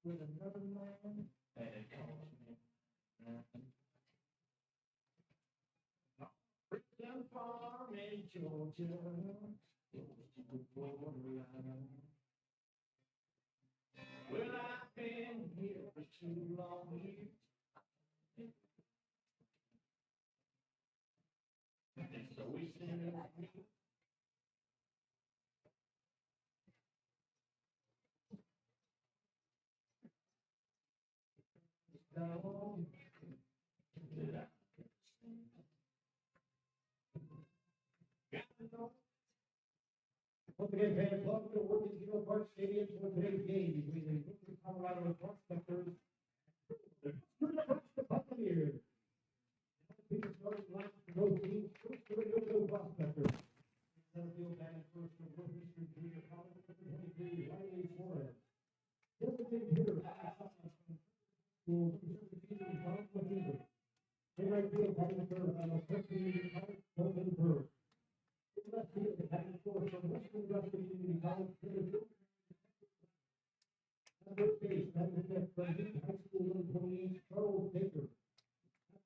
with another man, and it calls me. Down farm in Georgia, well, I've been here for too long years. It's always been me. Once again, fans, welcome to Working Park Stadium for today's game between the University of Colorado Prospectors and the Nebraska Pioneers. People starting last for both teams. First for the NoCo Prospectors. Center field batting first for Northeastern Junior College, number 23, Riley Flores. Designated hitter, will reserve the team in College Behavior. In right field, batting third, number 13, Colton Bird. Left field, batting fourth from Western Nebraska Community College, number base, batting fifth from Deep High School, number 28, Charles Baker.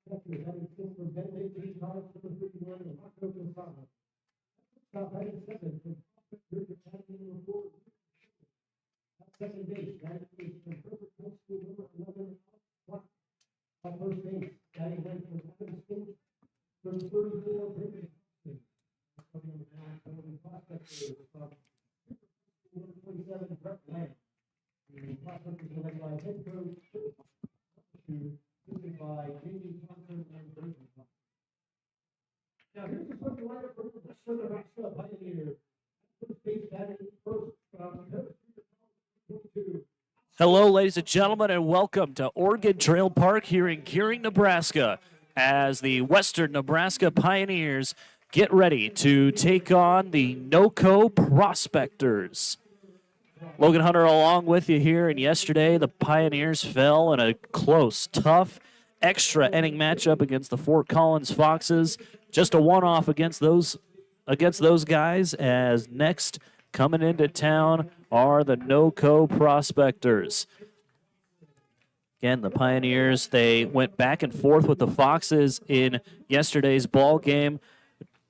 Catcher, batting fifth from Benedict College, number 31, Marco Gonzalez. Stop batting seventh from Prospectors Pioneers, number 4. Second base, batting eighth from Perfect High School, number 11, first base, batting ninth from Adams State, from 34, Pregame. Prospectors from number 27, Brett Lang. The Prospectors are led by head coach, assisted by Jamie Thompson and Brayton Thompson. Now, here's the starting lineup for the Nebraska Pioneers. First base, batting first from Hello, ladies and gentlemen, and welcome to Oregon Trail Park here in Gering, Nebraska, as the Western Nebraska Pioneers get ready to take on the NoCo Prospectors. Logan Hunter along with you here, and yesterday the Pioneers fell in a close, tough, extra inning matchup against the Fort Collins Foxes. Just a one-off against those guys, as next coming into town are the NoCo Prospectors. Again, the Pioneers, they went back and forth with the Foxes in yesterday's ball game.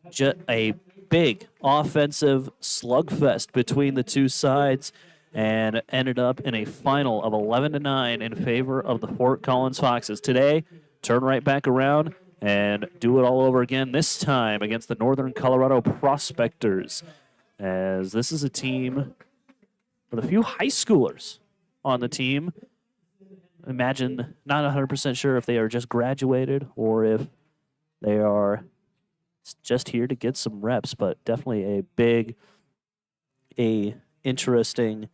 Just a big offensive slugfest between the two sides, and ended up in a final of 11-9 in favor of the Fort Collins Foxes. Today, turn right back around and do it all over again, this time against the Northern Colorado Prospectors, as this is a team with a few high schoolers on the team. Imagine, not 100% sure if they are just graduated or if they are just here to get some reps, but definitely a interesting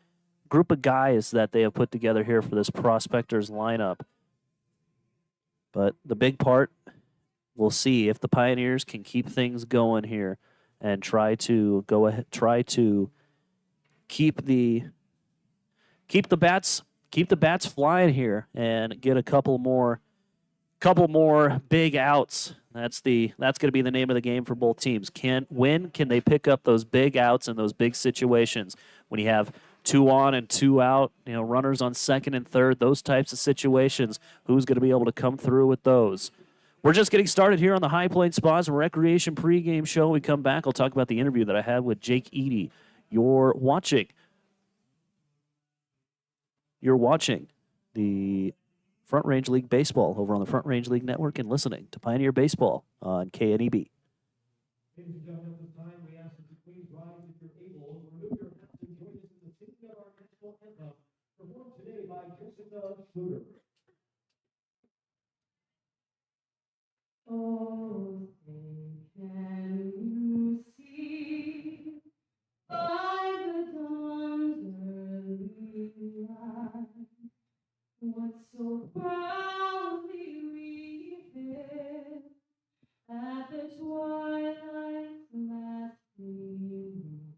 group of guys that they have put together here for this Prospectors lineup. But the big part, we'll see if the Pioneers can keep things going here and try to keep the bats flying here and get a couple more big outs. That's going to be the name of the game for both teams. Can they pick up those big outs in those big situations when you have 2 on and 2 out, runners on second and third, those types of situations? Who's going to be able to come through with those? We're just getting started here on the High Plains Spas and Recreation pregame show. When we come back, I'll talk about the interview that I had with Jake Eady. You're watching the Front Range League Baseball over on the Front Range League Network and listening to Pioneer Baseball on KNEB. Ladies and gentlemen, at this time, we ask that you please rise if you're able. Remove your hats and join us in the singing of our national anthem, performed today by Jessica Schluter. Oh, can you see by the dawn's early light what so proudly we hailed at the twilight's last gleaming,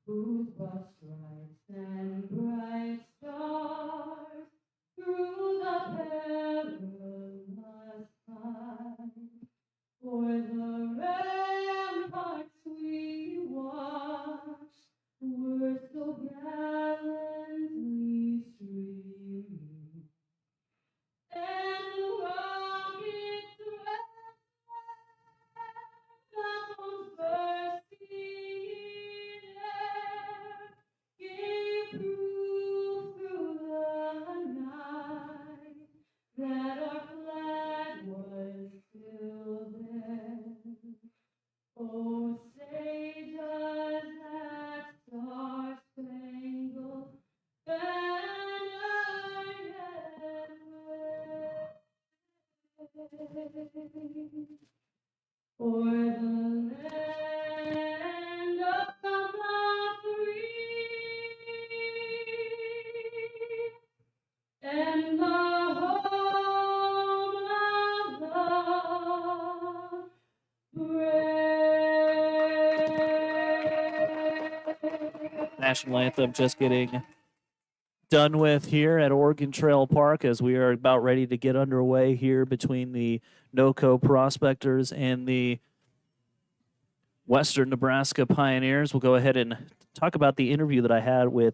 whose broad stripes and bright stars through the perilous fight national anthem just getting done with here at Oregon Trail Park as we are about ready to get underway here between the NoCo Prospectors and the Western Nebraska Pioneers. We'll go ahead and talk about the interview that I had with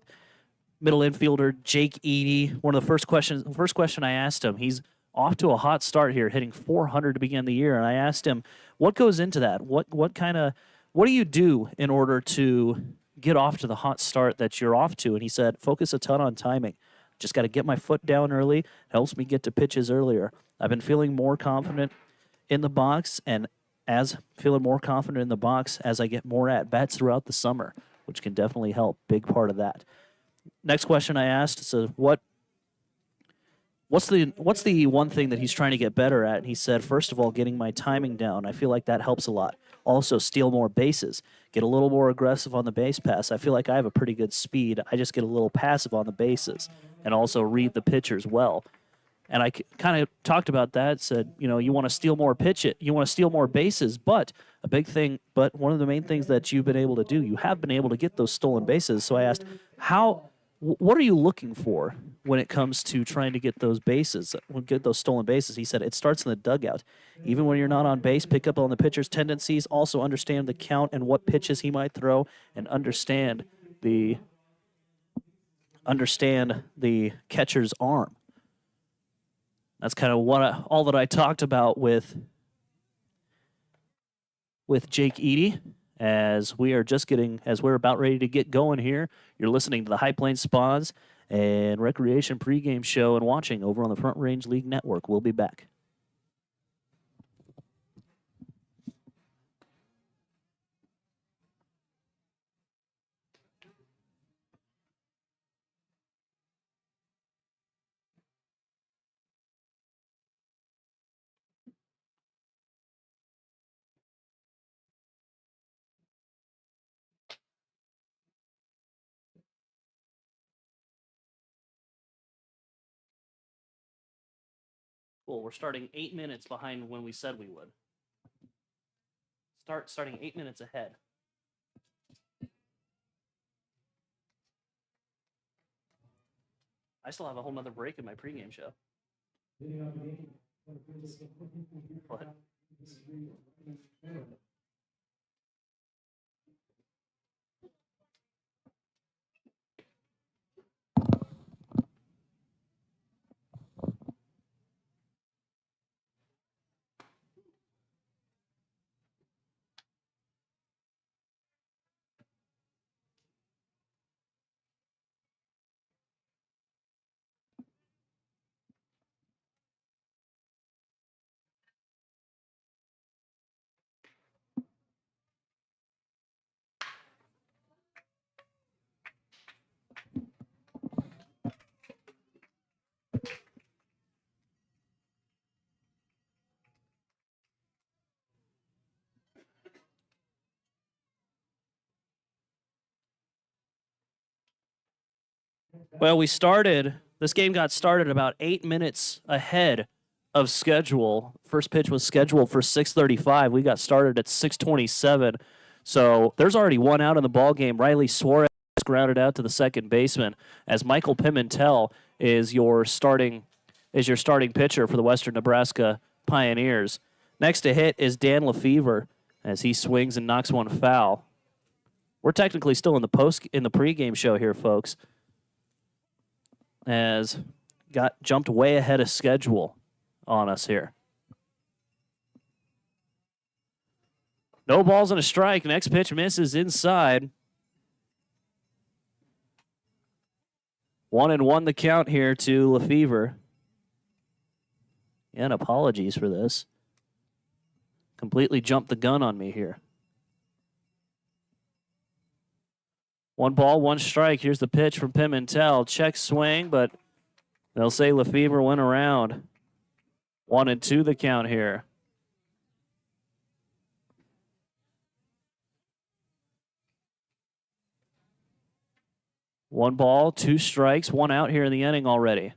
middle infielder Jake Eady. One of the first question I asked him, he's off to a hot start here, hitting 400 to begin the year, and I asked him what goes into that. What do you do in order to get off to the hot start that you're off to? And he said, focus a ton on timing. Just got to get my foot down early. It helps me get to pitches earlier. I've been feeling more confident in the box, and as I get more at bats throughout the summer, which can definitely help. Big part of that. Next question I asked, so what's the one thing that he's trying to get better at? And he said, first of all, getting my timing down. I feel like that helps a lot. Also, steal more bases. Get a little more aggressive on the base pass. I feel like I have a pretty good speed. I just get a little passive on the bases and also read the pitchers well. And I kind of talked about that, said, you want to steal more you want to steal more bases, but one of the main things that you've been able to do, you have been able to get those stolen bases. So I asked, what are you looking for when it comes to trying to get those stolen bases? He said, it starts in the dugout. Even when you're not on base, pick up on the pitcher's tendencies, also understand the count and what pitches he might throw, and understand the catcher's arm. That's kind of all that I talked about with Jake Eady as we're about ready to get going here. You're listening to the High Plains Spas and Recreation pregame show and watching over on the Front Range League Network. We'll be back. Cool. We're starting 8 minutes behind when we said we would. Starting 8 minutes ahead. I still have a whole nother break in my pregame show. What? Well, this game got started about 8 minutes ahead of schedule. First pitch was scheduled for 6:35. We got started at 6:27. So there's already one out in the ball game. Riley Suarez grounded out to the second baseman as Michael Pimentel is your starting pitcher for the Western Nebraska Pioneers. Next to hit is Dan Lefevre as he swings and knocks one foul. We're technically still in the pregame show here, folks. As got jumped way ahead of schedule on us here. No balls and a strike. Next pitch misses inside. 1-1 the count here to Lefevre. And apologies for this. Completely jumped the gun on me here. 1 ball, 1 strike. Here's the pitch from Pimentel. Check swing, but they'll say Lefevre went around. 1-2 the count here. One ball, 2 strikes, 1 out here in the inning already.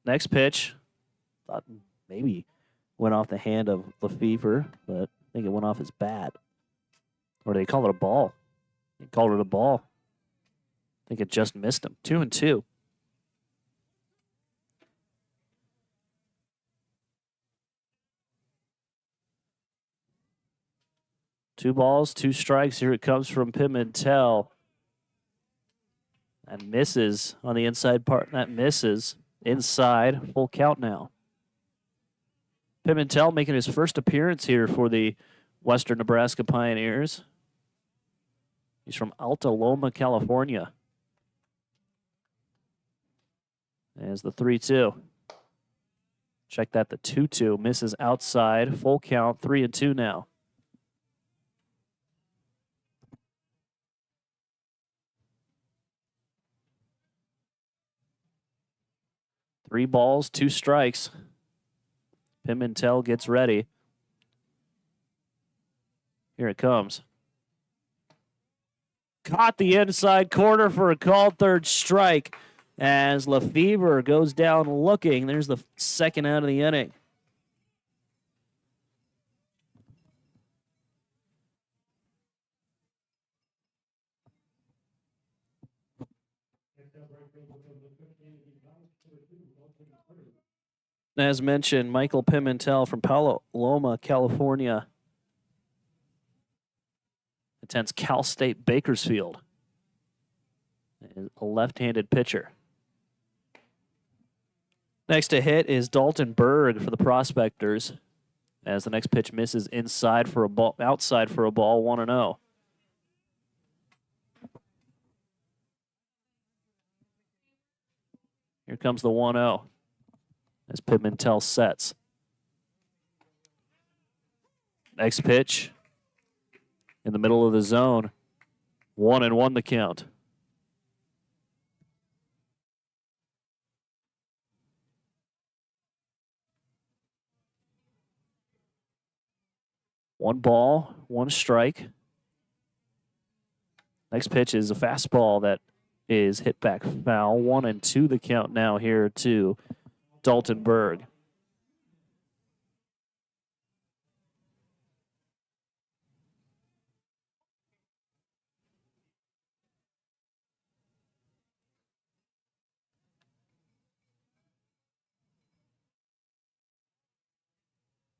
Next pitch. Thought maybe went off the hand of Lefevre, but I think it went off his bat. Or they call it a ball. He called it a ball. I think it just missed him. 2-2. Two balls, two strikes. Here it comes from Pimentel. That misses on the inside part. That misses. Inside. Full count now. Pimentel making his first appearance here for the Western Nebraska Pioneers. He's from Alta Loma, California. There's the 3-2. Check that, the 2-2. Misses outside. Full count, 3-2 now. Three balls, two strikes. Pimentel gets ready. Here it comes. Caught the inside corner for a called third strike as Lefebvre goes down looking. There's the second out of the inning. As mentioned, Michael Pimentel from Palo Loma, California, attends Cal State Bakersfield. A left-handed pitcher. Next to hit is Dalton Berg for the Prospectors, as the next pitch misses inside for a ball, outside for a ball, 1-0. Here comes the 1-0 as Pimentel sets. Next pitch in the middle of the zone. 1-1 the count. One ball, one strike. Next pitch is a fastball that is hit back foul. 1-2 the count now here to Dalton Berg.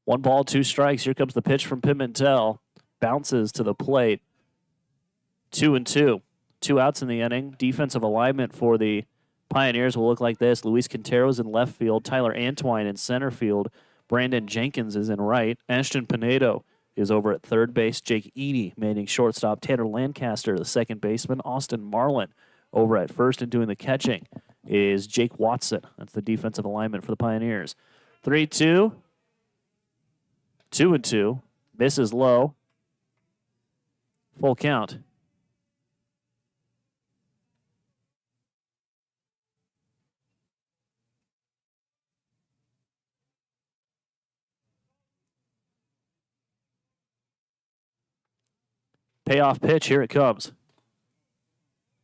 One ball, two strikes. Here comes the pitch from Pimentel. Bounces to the plate. 2-2. Two outs in the inning. Defensive alignment for the Pioneers will look like this. Luis Quintero's in left field. Tyler Antwine in center field. Brandon Jenkins is in right. Ashton Pinedo is over at third base. Jake Eady manning shortstop. Tanner Lancaster, the second baseman. Austin Marlin over at first and doing the catching is Jake Watson. That's the defensive alignment for the Pioneers. 3-2. 2-2. Misses low. Full count. Payoff pitch, here it comes.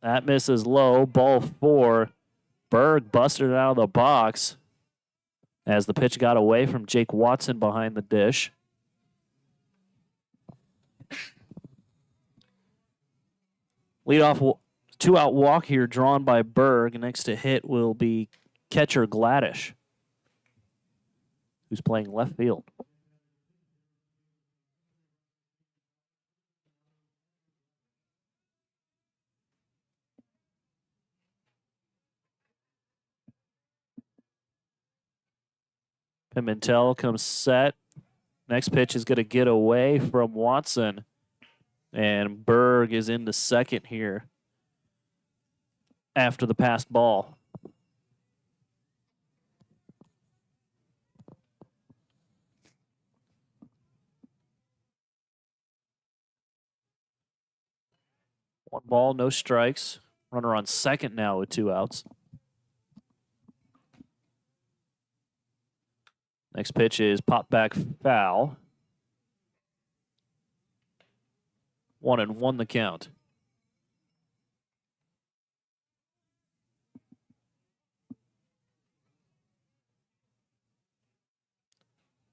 That misses low. Ball 4. Berg busted it out of the box as the pitch got away from Jake Watson behind the dish. Leadoff two-out walk here drawn by Berg. Next to hit will be catcher Gladish, who's playing left field. Pimentel comes set. Next pitch is going to get away from Watson. And Berg is into second here after the passed ball. One ball, no strikes. Runner on second now with two outs. Next pitch is pop back foul. 1-1 the count.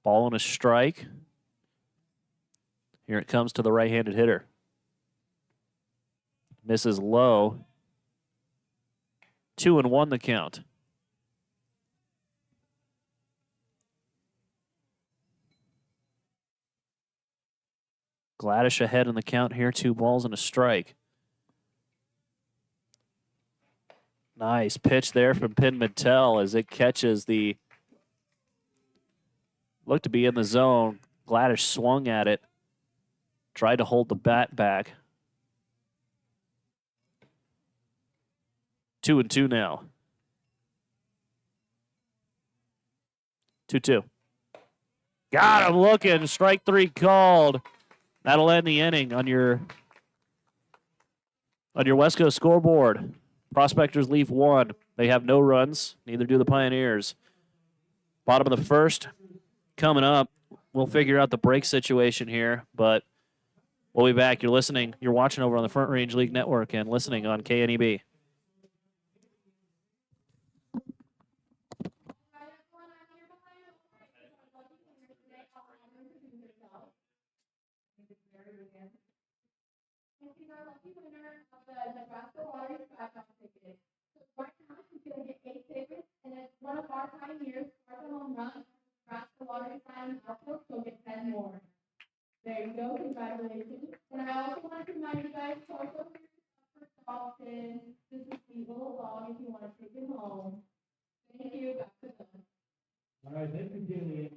Ball and a strike. Here it comes to the right-handed hitter. Misses low. 2-1 the count. Gladish ahead in the count here. 2 balls and a strike. Nice pitch there from Pin Mattel as it catches the... Looked to be in the zone. Gladish swung at it. Tried to hold the bat back. 2-2 now. 2-2. Got him looking. Strike 3 called. That'll end the inning on your West Coast scoreboard. Prospectors leave 1. They have no runs. Neither do the Pioneers. Bottom of the first coming up. We'll figure out the break situation here, but we'll be back. You're listening. You're watching over on the Front Range League Network and listening on KNEB. Our lucky winner of the Nebraska Lottery Scratch-Off ticket. So right now, she's going to get 8 tickets, and it's one of our Pioneers, scored a home run. Nebraska Lottery sign also, she'll get 10 more. There you go, congratulations. And I also want to remind you guys to also for Dalton. This is the little dog if you want to take him home. Thank you, back to them. All right, thank you, Jillian.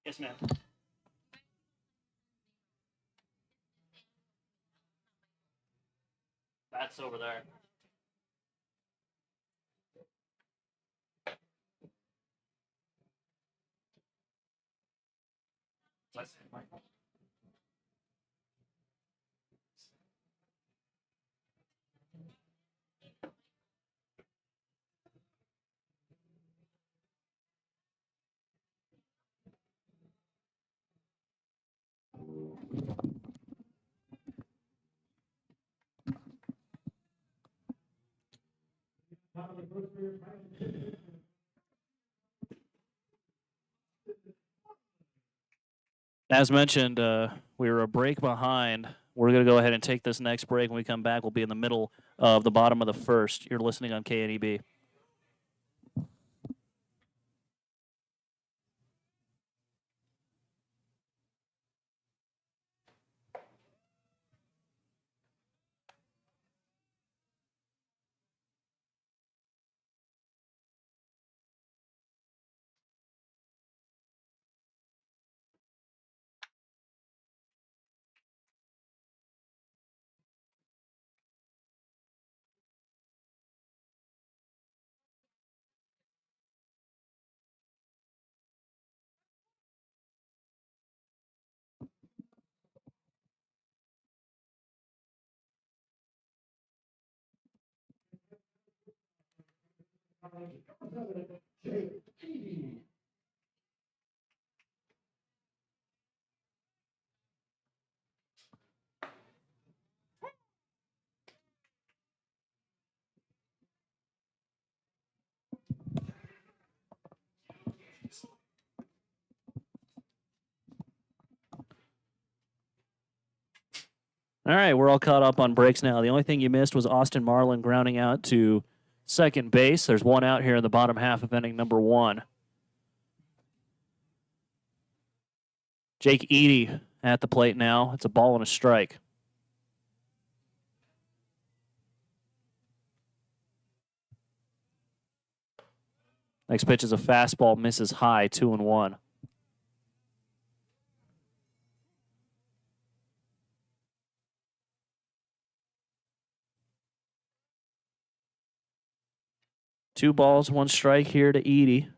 Yes, ma'am. That's over there. As mentioned, we were a break behind. We're going to go ahead and take this next break. When we come back, we'll be in the middle of the bottom of the first. You're listening on KNEB. All right, we're all caught up on breaks now. The only thing you missed was Austin Marlin grounding out to second base. There's one out here in the bottom half of inning number 1. Jake Eady at the plate now. It's a ball and a strike. Next pitch is a fastball, misses high, 2-1. 2 balls, 1 strike here to Edie.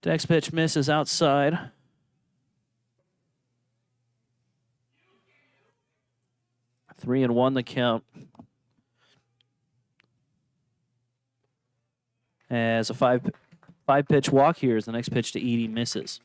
Next pitch misses outside. Three and 1 the count. As a five pitch walk here as the next pitch to Edie misses.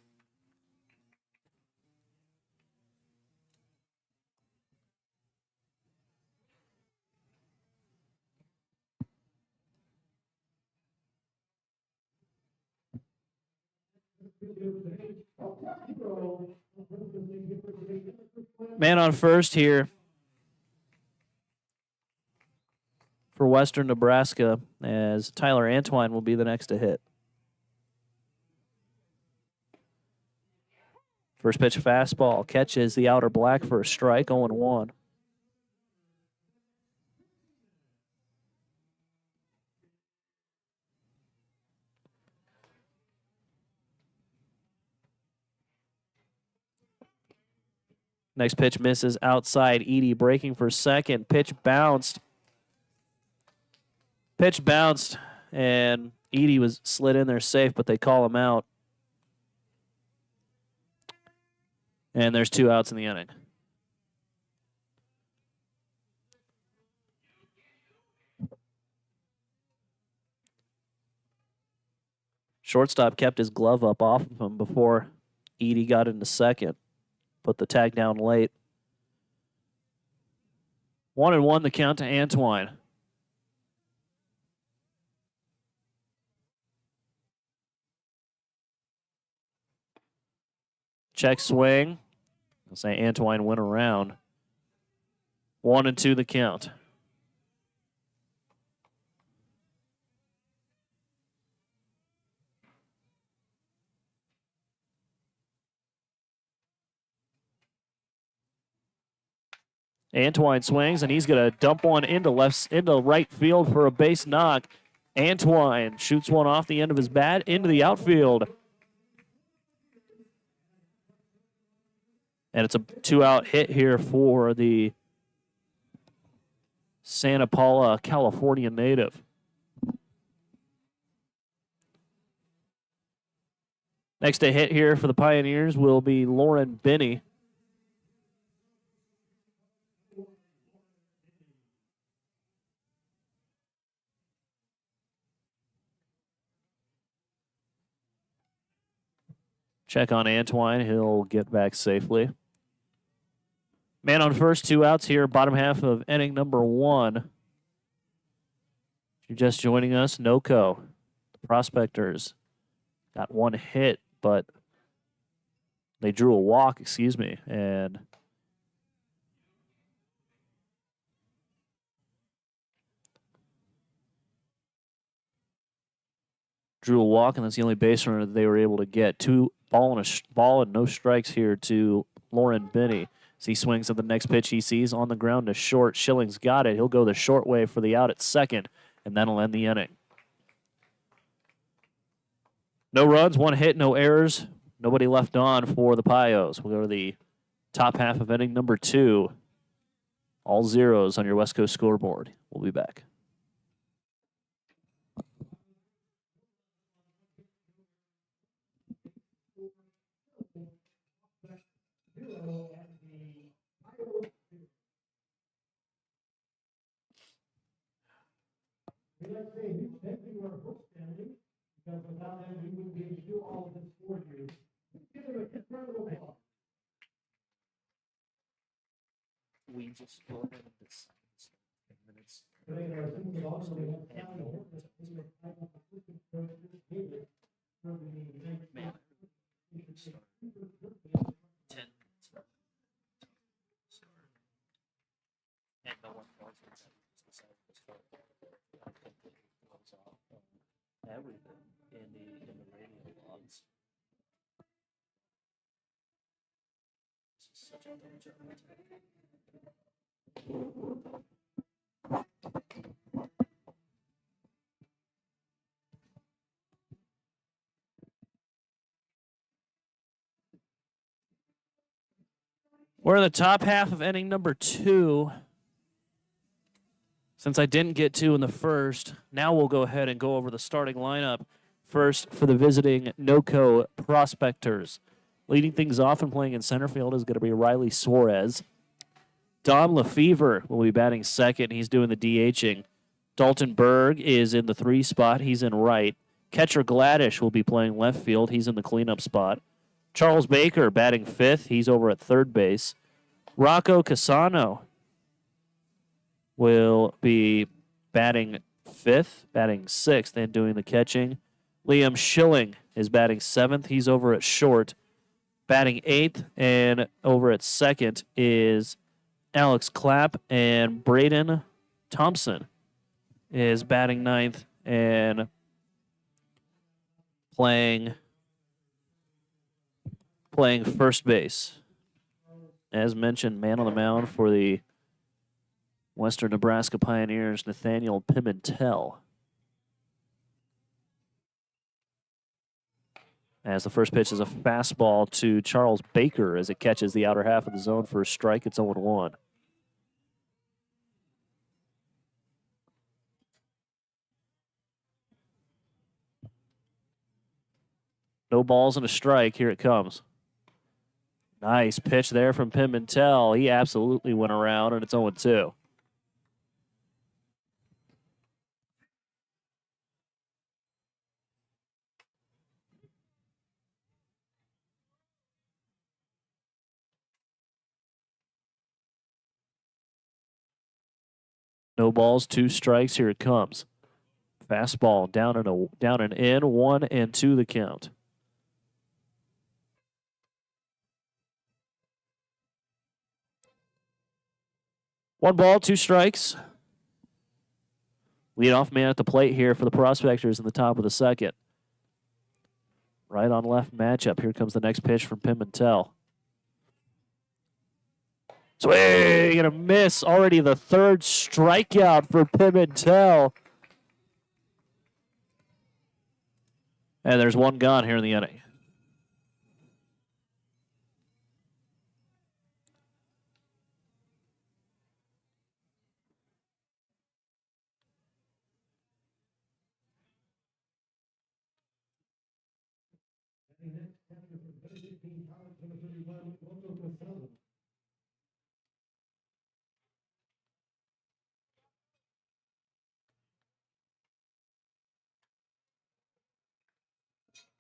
Man on first here for Western Nebraska, as Tyler Antwine will be the next to hit. First pitch fastball catches the outer black for a strike, 0-1. Next pitch misses outside. Edie breaking for second. Pitch bounced. And Edie was slid in there safe, but they call him out. And there's 2 outs in the inning. Shortstop kept his glove up off of him before Edie got into second. Put the tag down late. 1-1 the count to Antwine. Check swing. I'll say Antwine went around. 1-2 the count. Antwine swings, and he's going to dump one into right field for a base knock. Antwine shoots one off the end of his bat into the outfield. And it's a 2-out hit here for the Santa Paula, California native. Next to hit here for the Pioneers will be Lauren Binney. Check on Antwine. He'll get back safely. Man on first, 2 outs here, bottom half of inning number 1. If you're just joining us, NoCo. The Prospectors got 1 hit, but they drew a walk, and drew a walk, and that's the only base runner that they were able to get. 2 ball and no strikes here to Lauren Binney. As he swings at the next pitch he sees on the ground to short. Schilling's got it. He'll go the short way for the out at second, and that'll end the inning. No runs, 1 hit, no errors. Nobody left on for the Pios. We'll go to the top half of inning number 2. All zeros on your West Coast scoreboard. We'll be back. We like to say huge thank you to our host family, because without them, we wouldn't be able to do all of this for you. Give them a incredible applause. We just go ahead and decide 10 minutes. Today, our team is also going to have family horses. We are fighting for Christian Services David for the United Man, States. 10 minutes. And no one calls it. Just decided to start. I completely close off everything in the radio logs. This is such a dumb job. We're in the top half of inning number 2. Since I didn't get to in the first, now we'll go ahead and go over the starting lineup. First, for the visiting NoCo Prospectors. Leading things off and playing in center field is going to be Riley Suarez. Don Lefevre will be batting second. He's doing the DHing. Dalton Berg is in the 3 spot. He's in right. Catcher Gladish will be playing left field. He's in the cleanup spot. Charles Baker batting 5th. He's over at third base. Rocco Casano will be batting 5th, batting 6th, and doing the catching. Liam Schilling is batting 7th. He's over at short. Batting 8th and over at second is Alex Clapp, and Braden Thompson is batting 9th and playing first base. As mentioned, man on the mound for the Western Nebraska Pioneers, Nathaniel Pimentel. As the first pitch is a fastball to Charles Baker as it catches the outer half of the zone for a strike. It's 0-1. No balls and a strike. Here it comes. Nice pitch there from Pimentel. He absolutely went around, and it's 0-2. No balls, 2 strikes. Here it comes. Fastball down and in, 1-2 the count. One ball, 2 strikes. Leadoff man at the plate here for the Prospectors in the top of the second. Right on left matchup. Here comes the next pitch from Pimentel. Swing and a miss. Already the 3rd strikeout for Pimentel. And there's 1 gone here in the inning.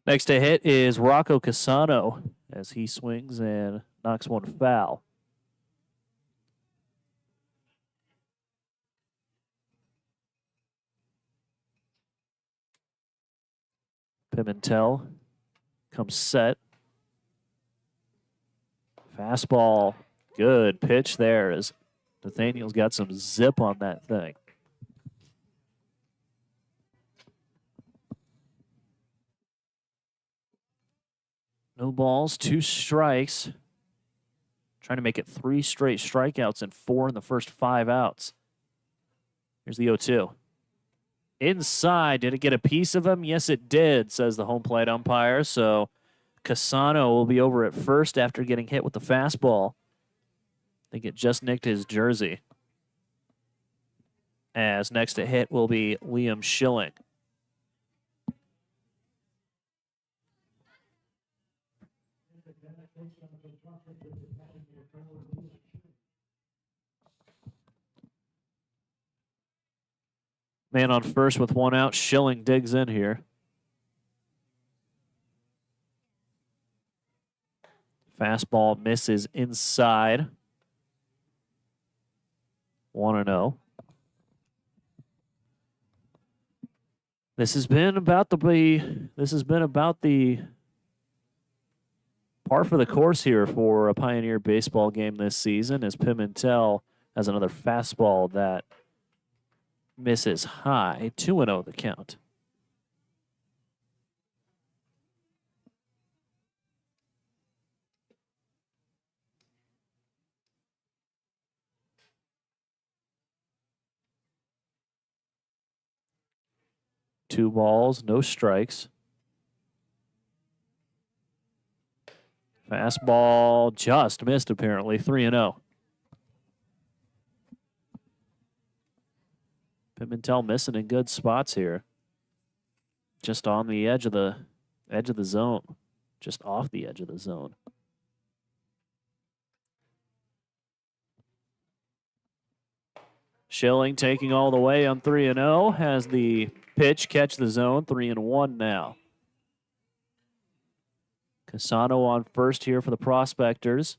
Next to hit is Rocco Casano as he swings and knocks one foul. Pimentel comes set. Fastball. Good pitch there as Nathaniel's got some zip on that thing. No balls, 2 strikes. Trying to make it 3 straight strikeouts and 4 in the first 5 outs. Here's the 0-2. Inside, did it get a piece of him? Yes, it did, says the home plate umpire. So Casano will be over at first after getting hit with the fastball. I think it just nicked his jersey. As next to hit will be Liam Schilling. Man on first with 1 out. Schilling digs in here. Fastball misses inside. 1-0. This has been about the par for the course here for a Pioneer baseball game this season, as Pimentel has another fastball that misses high. 2-0 the count. Two balls, no strikes. Fastball just missed, apparently. 3-0. Pimentel missing in good spots here. Just on the edge of the zone. Just off the edge of the zone. Schilling taking all the way on 3-0. Has the pitch catch the zone. 3-1 now. Casano on first here for the Prospectors.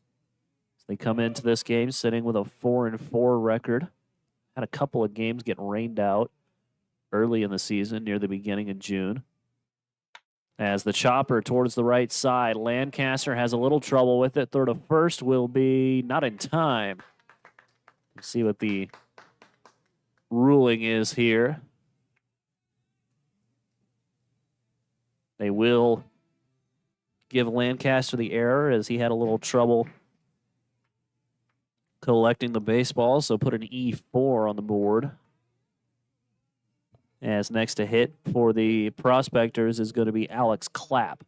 They come into this game sitting with a 4-4 record. Had a couple of games get rained out early in the season near the beginning of June. As the chopper towards the right side, Lancaster has a little trouble with it. Throw to first will be not in time. Let's see what the ruling is here. They will give Lancaster the error as he had a little trouble collecting the baseball, so put an E4 on the board. As next to hit for the Prospectors is going to be Alex Clapp.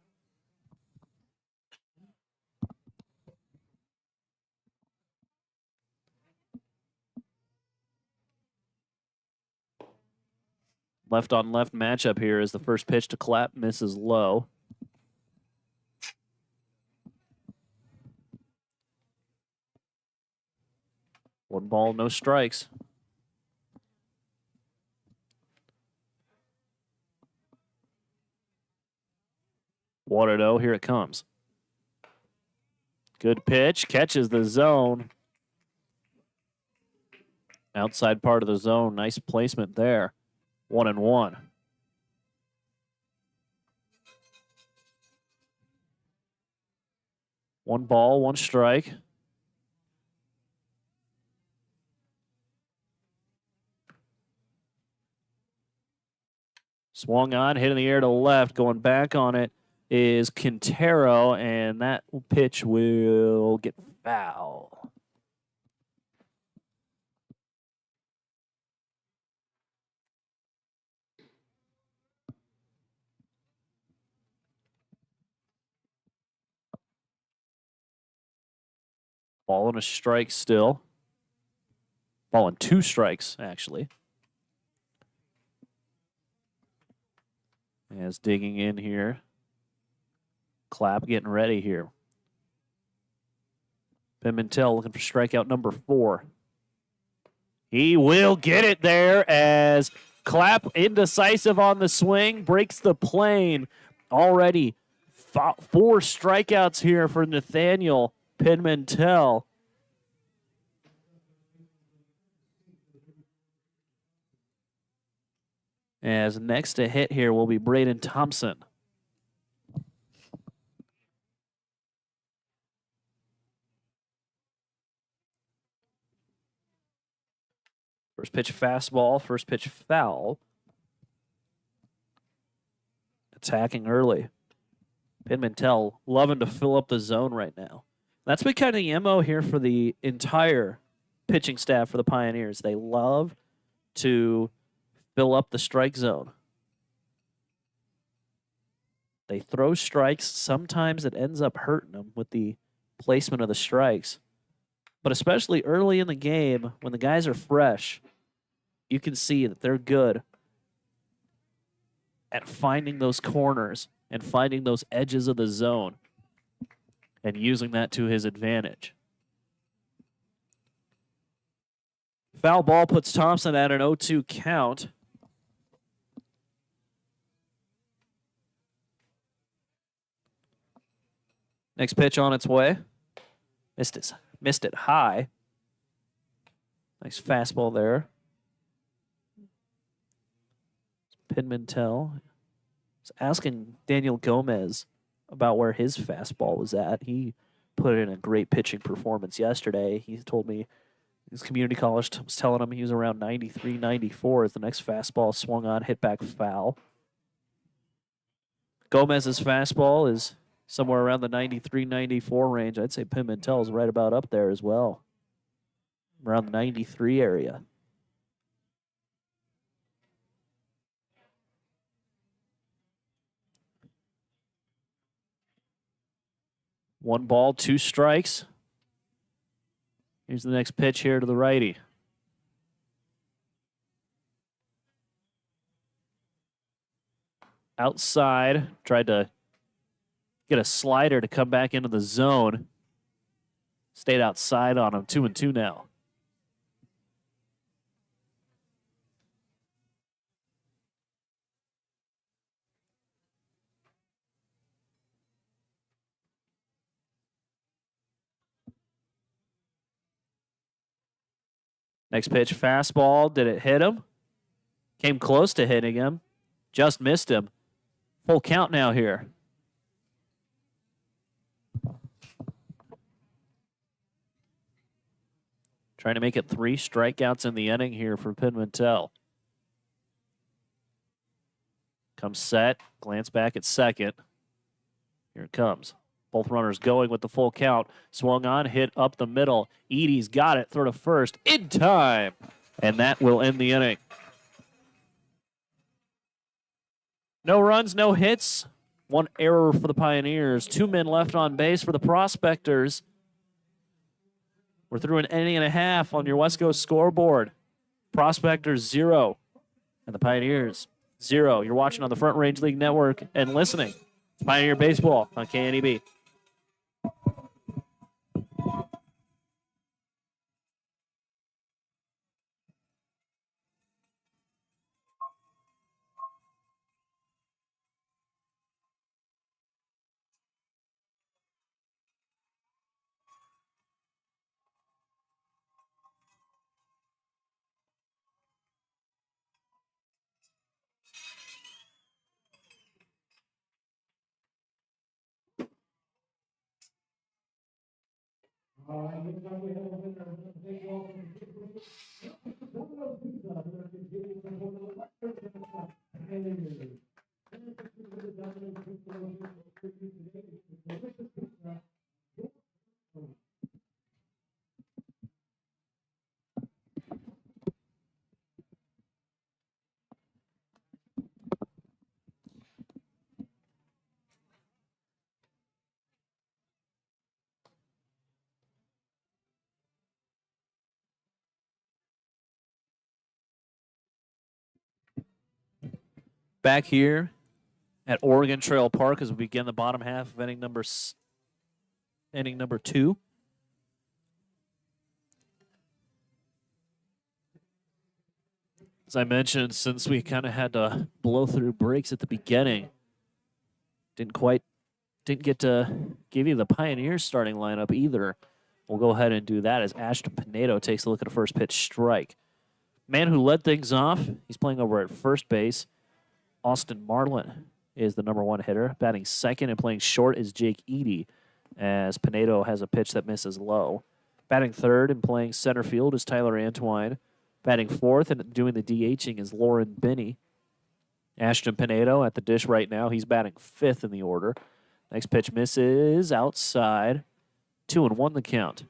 Left on left matchup here is the first pitch to Clapp, misses low. One ball, no strikes. Water though, here it comes. Good pitch, catches the zone. Outside part of the zone, nice placement there. 1-1. One ball, one strike. Swung on, hit in the air to left, going back on it is Quintero, and that pitch will get foul. Ball and a strike still. Ball and 2 strikes, actually. As digging in here. Clapp getting ready here. Pimentel looking for strikeout number 4. He will get it there as Clapp, indecisive on the swing, breaks the plane. Already 4 strikeouts here for Nathaniel Pimentel. As next to hit here will be Braden Thompson. First pitch fastball, first pitch foul. Attacking early. Pimentel loving to fill up the zone right now. That's been kind of the MO here for the entire pitching staff for the Pioneers. They love to fill up the strike zone. They throw strikes. Sometimes it ends up hurting them with the placement of the strikes. But especially early in the game, when the guys are fresh, you can see that they're good at finding those corners and finding those edges of the zone and using that to his advantage. Foul ball puts Thompson at an 0-2 count. Next pitch on its way. Missed it high. Nice fastball there. Pimentel is asking Daniel Gomez about where his fastball was at. He put in a great pitching performance yesterday. He told me his community college was telling him he was around 93, 94 as the next fastball swung on, hit back foul. Gomez's fastball is somewhere around the 93, 94 range. I'd say Pimentel is right about up there as well, around the 93 area. 1 ball, 2 strikes. Here's the next pitch here to the righty. Outside, tried to get a slider to come back into the zone. Stayed outside on him, 2-2 now. Next pitch, fastball. Did it hit him? Came close to hitting him. Just missed him. Full count now here. Trying to make it 3 strikeouts in the inning here for Pimentel. Comes set. Glance back at second. Here it comes. Both runners going with the full count. Swung on, hit up the middle. Edie's got it. Throw to first in time. And that will end the inning. No runs, no hits. 1 error for the Pioneers. 2 men left on base for the Prospectors. We're through an inning and a half on your West Coast scoreboard. Prospectors 0 and the Pioneers 0. You're watching on the Front Range League Network and listening to Pioneer Baseball on KNEB. Back here at Oregon Trail Park as we begin the bottom half of inning number 2. As I mentioned, since we kind of had to blow through breaks at the beginning, didn't get to give you the Pioneers starting lineup either. We'll go ahead and do that as Ashton Pinedo takes a look at a first pitch strike. Man who led things off, he's playing over at first base. Austin Marlin is the number 1 hitter. Batting second and playing short is Jake Edie, as Pinedo has a pitch that misses low. Batting third and playing center field is Tyler Antwine. Batting fourth and doing the DHing is Lauren Binney. Ashton Pinedo at the dish right now. He's batting fifth in the order. Next pitch misses outside. 2-1 the count.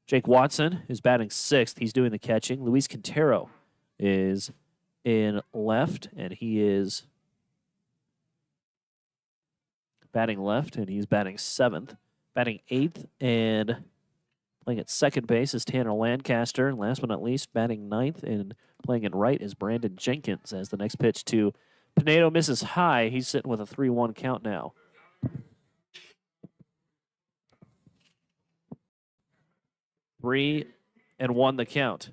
Jake Watson is batting sixth. He's doing the catching. Luis Quintero is in left, and he is batting left, and he's batting seventh. Batting eighth and playing at second base is Tanner Lancaster. And last but not least, batting ninth and playing in right is Brandon Jenkins as the next pitch to Pinedo misses high. He's sitting with a 3-1 count now. Three and one the count.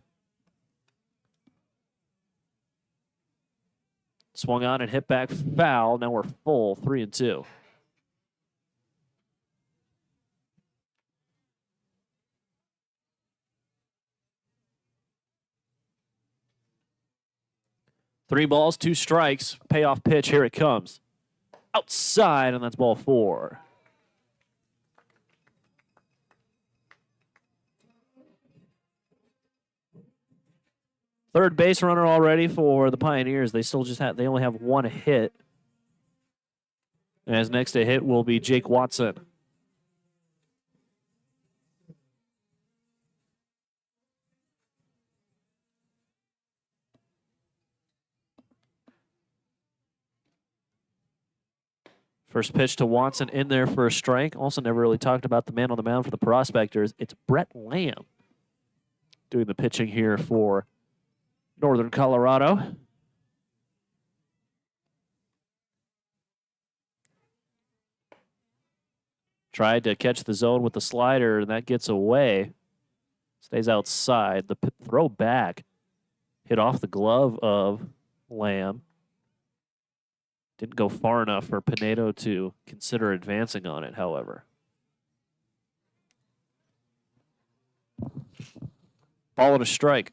Swung on and hit back foul. Now we're full, 3-2. Three balls, two strikes. Payoff pitch, here it comes. Outside, and that's ball four. Third base runner already for the Pioneers. They only have one hit. As next to hit will be Jake Watson. First pitch to Watson in there for a strike. Also never really talked about the man on the mound for the Prospectors. It's Brett Lamb doing the pitching here for Northern Colorado. Tried to catch the zone with the slider, and that gets away. Stays outside. The throw back hit off the glove of Lamb. Didn't go far enough for Pinedo to consider advancing on it, however. Ball and a strike.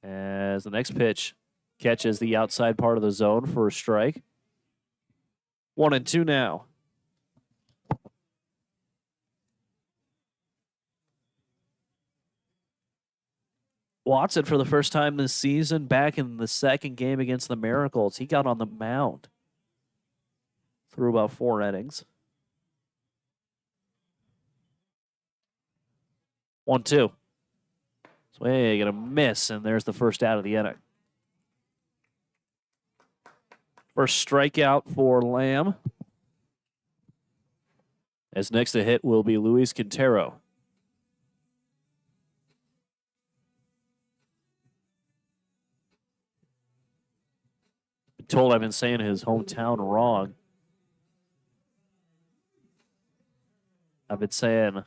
As the next pitch catches the outside part of the zone for a strike. 1-2 now. Watson, for the first time this season, back in the second game against the Miracles. He got on the mound through about 4 innings. 1-2. Swing and a miss, and there's the first out of the inning. First strikeout for Lamb. As next to hit will be Luis Quintero. Been told I've been saying his hometown wrong. I've been saying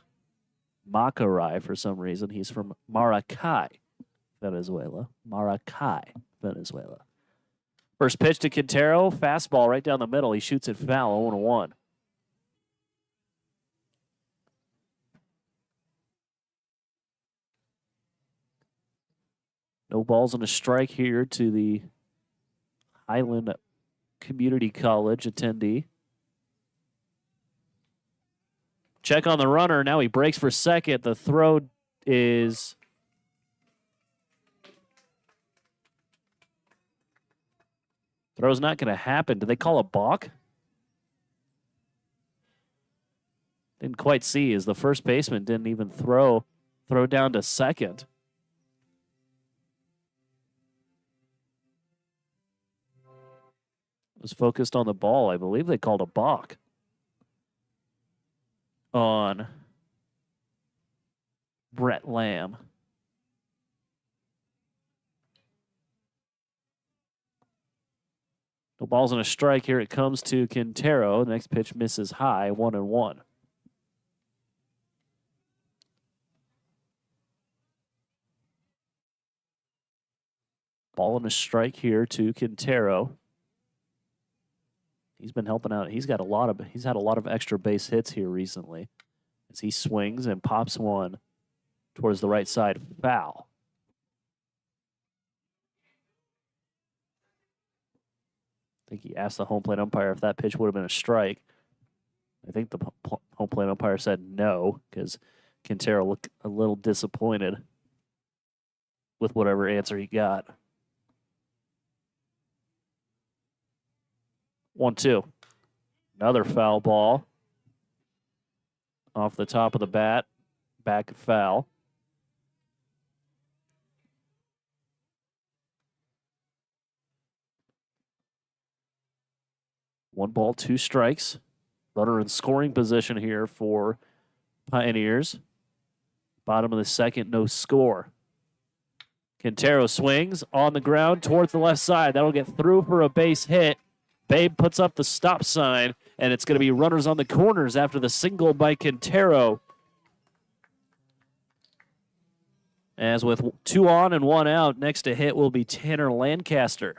Macaray for some reason. He's from Maracay, Venezuela. Maracay, Venezuela. First pitch to Quintero, fastball right down the middle. He shoots it foul, 0-1. No balls and a strike here to the Highland Community College attendee. Check on the runner. Now he breaks for second. The throw is throw's not going to happen. Did they call a balk? Didn't quite see as the first baseman didn't even throw down to second. Was focused on the ball. I believe they called a balk on Brett Lamb. No balls and a strike. Here it comes to Quintero. The next pitch misses high, 1-1. Ball and a strike here to Quintero. He's been helping out. He's had a lot of extra base hits here recently as he swings and pops one towards the right side, foul. I think he asked the home plate umpire if that pitch would have been a strike. I think the home plate umpire said no because Quintero looked a little disappointed with whatever answer he got. 1-2. Another foul ball off the top of the bat. Back foul. One ball, 2 strikes. Runner in scoring position here for Pioneers. Bottom of the second, no score. Quintero swings on the ground towards the left side. That'll get through for a base hit. Babe puts up the stop sign, and it's going to be runners on the corners after the single by Quintero. As with 2 on and 1 out, next to hit will be Tanner Lancaster.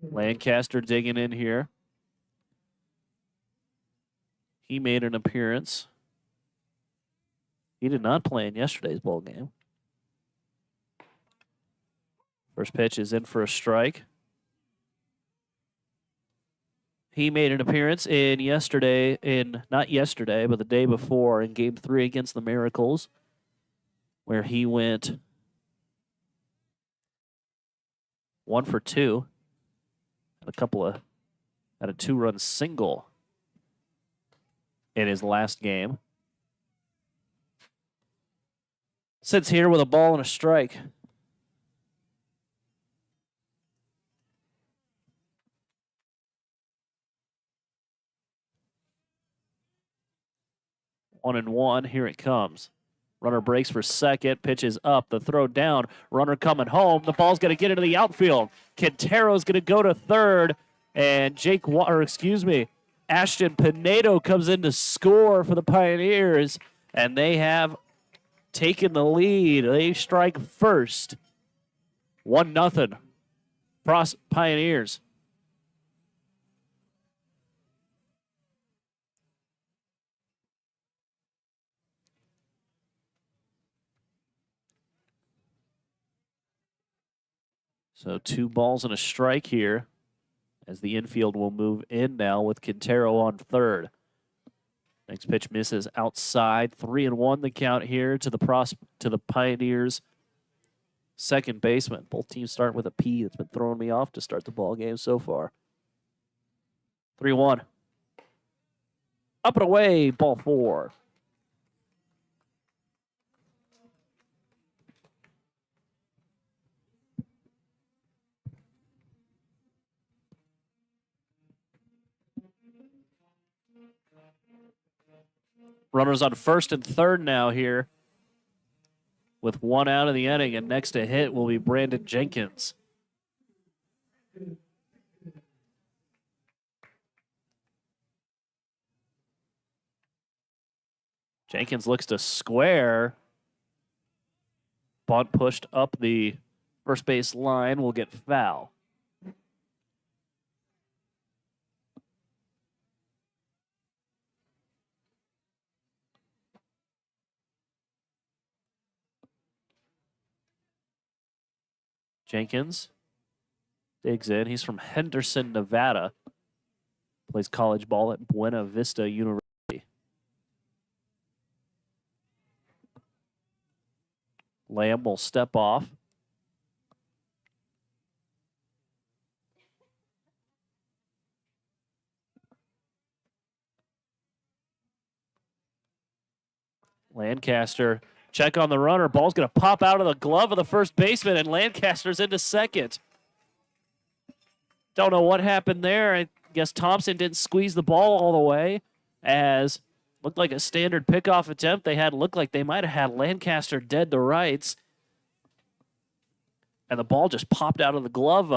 Lancaster digging in here. He made an appearance. He did not play in yesterday's ball game. First pitch is in for a strike. He made an appearance not yesterday, but the day before in Game 3 against the Miracles, where he went 1 for 2. Had a 2-run single in his last game. Sits here with a ball and a strike. One and one. Here it comes. Runner breaks for second. Pitches up. The throw down. Runner coming home. The ball's going to get into the outfield. Quintero's going to go to third. And Ashton Pinedo comes in to score for the Pioneers. And they have taken the lead. They strike first. 1-0. Pioneers. So 2 balls and a strike here as the infield will move in now with Quintero on third. Next pitch misses outside. 3-1 the count here to the Pioneers second baseman. Both teams start with a P. That's been throwing me off to start the ball game so far. 3-1. Up and away, ball 4. Runners on first and third now here with 1 out of the inning, and next to hit will be Brandon Jenkins. Jenkins looks to square. Bunt pushed up the first base line will get foul. Jenkins digs in. He's from Henderson, Nevada. Plays college ball at Buena Vista University. Lamb will step off. Lancaster, check on the runner. Ball's going to pop out of the glove of the first baseman, and Lancaster's into second. Don't know what happened there. I guess Thompson didn't squeeze the ball all the way, as looked like a standard pickoff attempt. Looked like they might have had Lancaster dead to rights. And the ball just popped out of the glove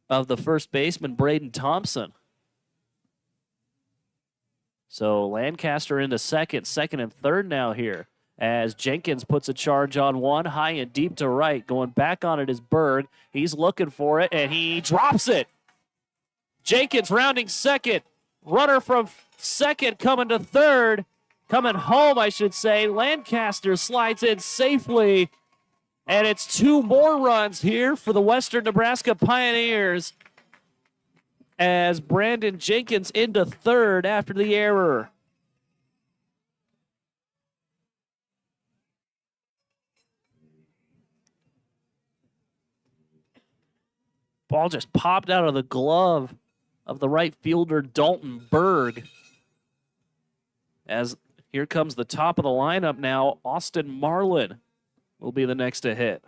of the first baseman, Braden Thompson. So Lancaster into second and third now here, as Jenkins puts a charge on one, high and deep to right. Going back on it is Berg. He's looking for it, and he drops it. Jenkins rounding second. Runner from second coming to third. Coming home, I should say. Lancaster slides in safely. And it's 2 more runs here for the Western Nebraska Pioneers, as Brandon Jenkins into third after the error. Ball just popped out of the glove of the right fielder, Dalton Berg. As here comes the top of the lineup now, Austin Marlin will be the next to hit.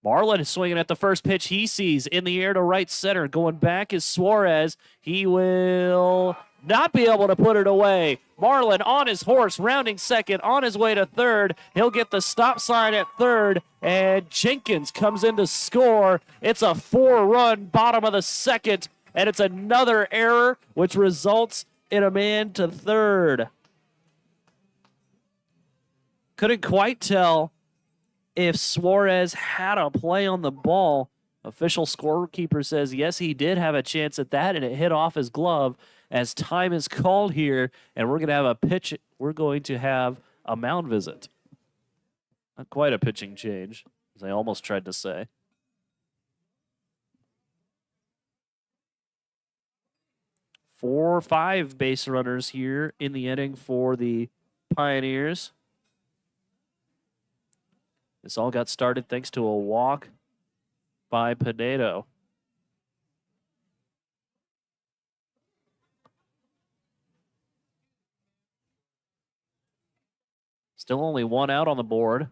Marlin is swinging at the first pitch he sees in the air to right center. Going back is Suarez. He will not be able to put it away. Marlin on his horse, rounding second, on his way to third. He'll get the stop sign at third, and Jenkins comes in to score. It's a 4-run bottom of the second, and it's another error, which results in a man to third. Couldn't quite tell if Suarez had a play on the ball. Official scorekeeper says yes, he did have a chance at that, and it hit off his glove. As time is called here, and we're going to have a pitch. We're going to have a mound visit. Not quite a pitching change, as I almost tried to say. Four or 5 base runners here in the inning for the Pioneers. This all got started thanks to a walk by Pinedo. Still only one out on the board,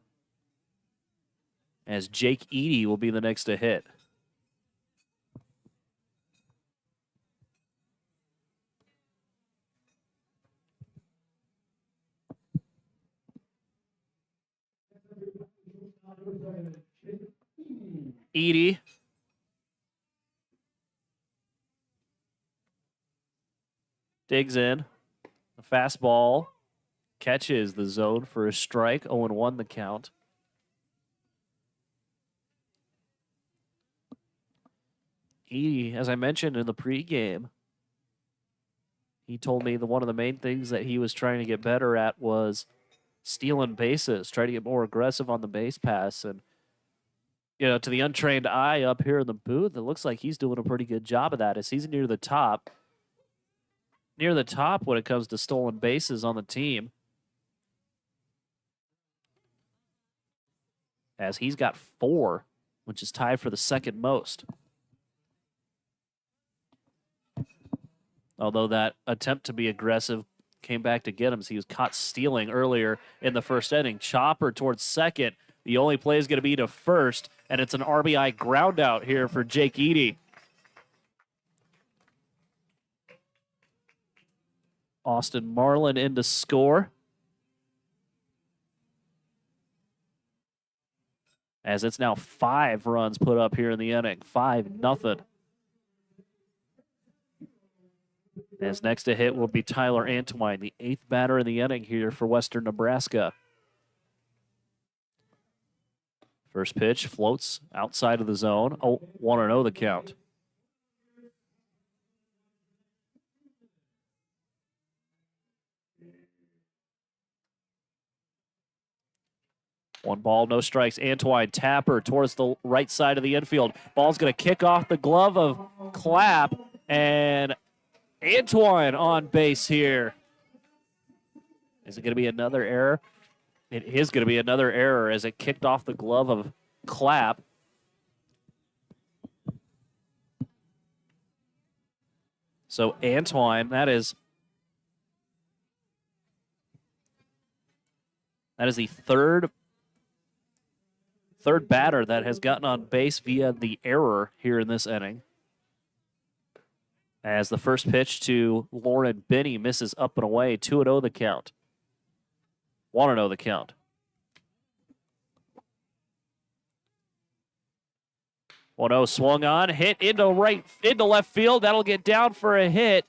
as Jake Eady will be the next to hit. Eady. Digs in. The fastball catches the zone for a strike. 0-1 the count. Eady, as I mentioned in the pregame, he told me that one of the main things that he was trying to get better at was stealing bases, try to get more aggressive on the base pass. And, you know, to the untrained eye up here in the booth, it looks like he's doing a pretty good job of that as he's near the top. Near the top when it comes to stolen bases on the team. As he's got 4, which is tied for the second most. Although that attempt to be aggressive came back to get him, so he was caught stealing earlier in the first inning. Chopper towards second. The only play is going to be to first, and it's an RBI ground out here for Jake Eady. Austin Marlin in to score. As it's now 5 runs put up here in the inning. 5-0. As next to hit will be Tyler Antwine, the 8th batter in the inning here for Western Nebraska. First pitch floats outside of the zone. 1-0 the count. One ball, no strikes. Antwine Tapper towards the right side of the infield. Ball's going to kick off the glove of Clapp, and Antwine on base here. Is it going to be another error? It is going to be another error as it kicked off the glove of Clapp. So Antwine, that is the third batter that has gotten on base via the error here in this inning. As the first pitch to Lauren Binney misses up and away. 2-0 the count. 1-0 the count. 1-0 swung on, hit into left field. That'll get down for a hit.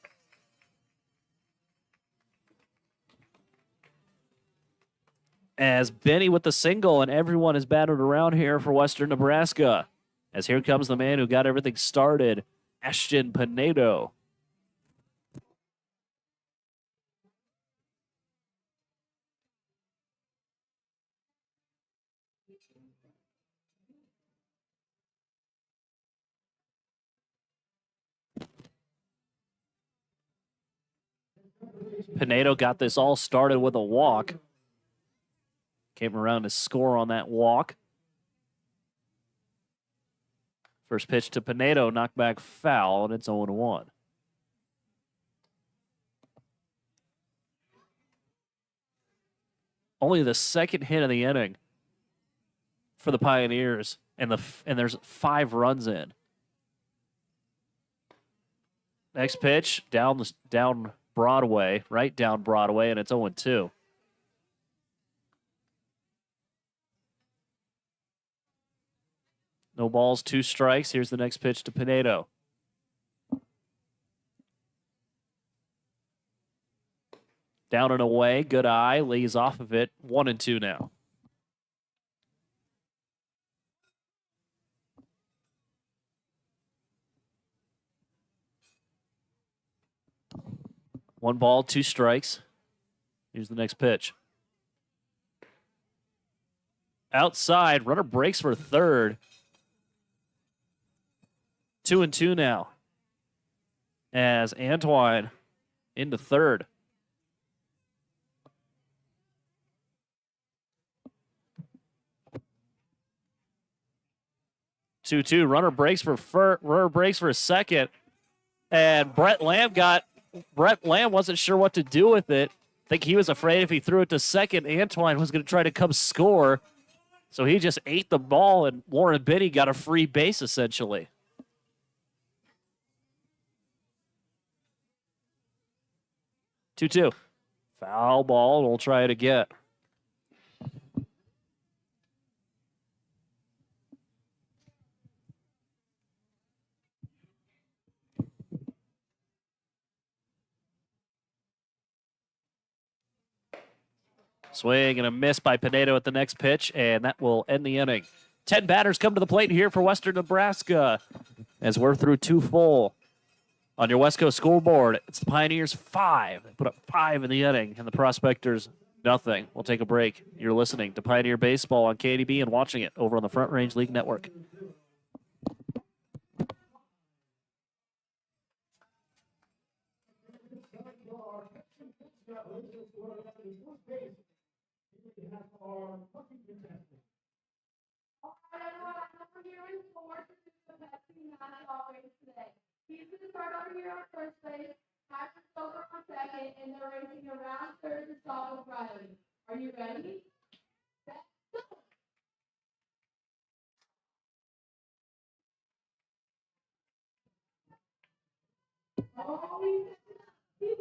As Benny with the single, and everyone is battered around here for Western Nebraska. As here comes the man who got everything started, Ashton Pinedo. Pinedo got this all started with a walk. Came around to score on that walk. First pitch to Pinedo, knocked back foul, and it's 0-1. Only the second hit of the inning for the Pioneers, and there's 5 runs in. Next pitch, down Broadway, right down Broadway, and it's 0-2. No balls, 2 strikes. Here's the next pitch to Pinedo. Down and away, good eye, lays off of it. 1-2 now. One ball, 2 strikes. Here's the next pitch. Outside, runner breaks for third. 2-2 now. As Antwine into third. 2-2. Runner breaks for a second. And Brett Lamb wasn't sure what to do with it. I think he was afraid if he threw it to second, Antoine was going to try to come score. So he just ate the ball, and Warren Biddy got a free base, essentially. Two-two. Foul ball. We'll try it again. Swing and a miss by Pinedo at the next pitch, and that will end the inning. 10 batters come to the plate here for Western Nebraska as we're through 2 full. On your West Coast scoreboard, it's the Pioneers 5. They put up 5 in the inning, and the Prospectors nothing. We'll take a break. You're listening to Pioneer Baseball on KDB and watching it over on the Front Range League Network. He's going to start over here on first base, Patrick over on second, and they're racing around third to stop with Riley. Are you ready? Oh, he's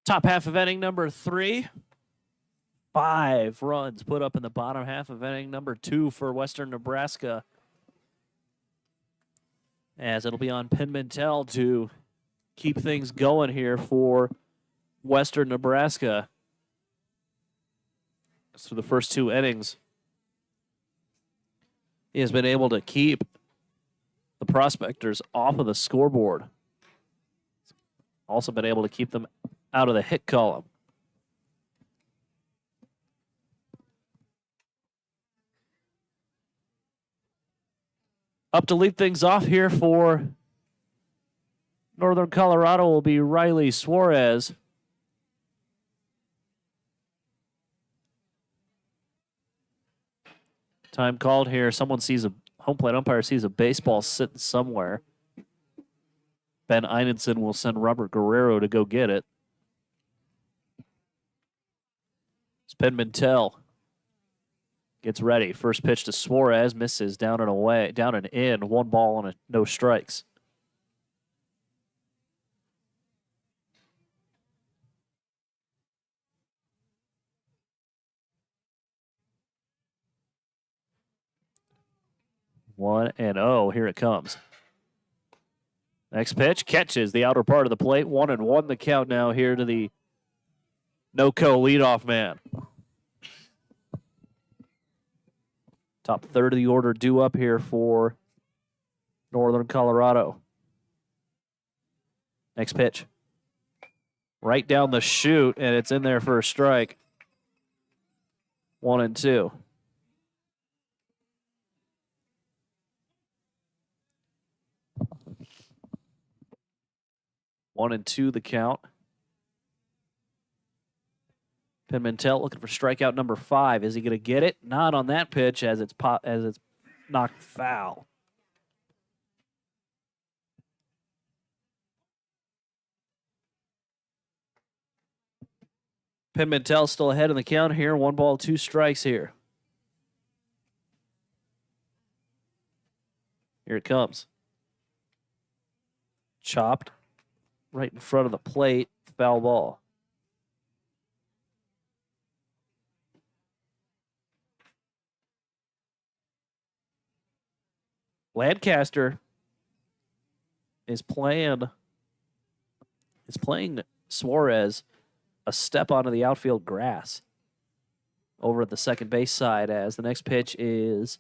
Top half of inning number 3. 5 runs put up in the bottom half of inning number 2 for Western Nebraska. As it'll be on Pimentel to keep things going here for Western Nebraska. So the first 2 innings, he has been able to keep the Prospectors off of the scoreboard. Also been able to keep them out of the hit column. Up to lead things off here for Northern Colorado will be Riley Suarez. Time called here. Someone sees a home plate umpire sees a baseball sitting somewhere. Ben Einenson will send Robert Guerrero to go get it. It's Pimentel. Gets ready. First pitch to Suarez. Misses down and away. Down and in. 1 ball and no strikes. One and oh. Here it comes. Next pitch. Catches the outer part of the plate. 1-1 the count now here to the NoCo leadoff man. Top third of the order due up here for Northern Colorado. Next pitch. Right down the chute, and it's in there for a strike. 1-2. One and two the count. Pimentel looking for strikeout number 5. Is he going to get it? Not on that pitch as it's knocked foul. Pimentel still ahead in the count here. 1 ball, 2 strikes here. Here it comes. Chopped right in front of the plate. Foul ball. Lancaster is playing Suarez a step onto the outfield grass. over at the second base side as the next pitch is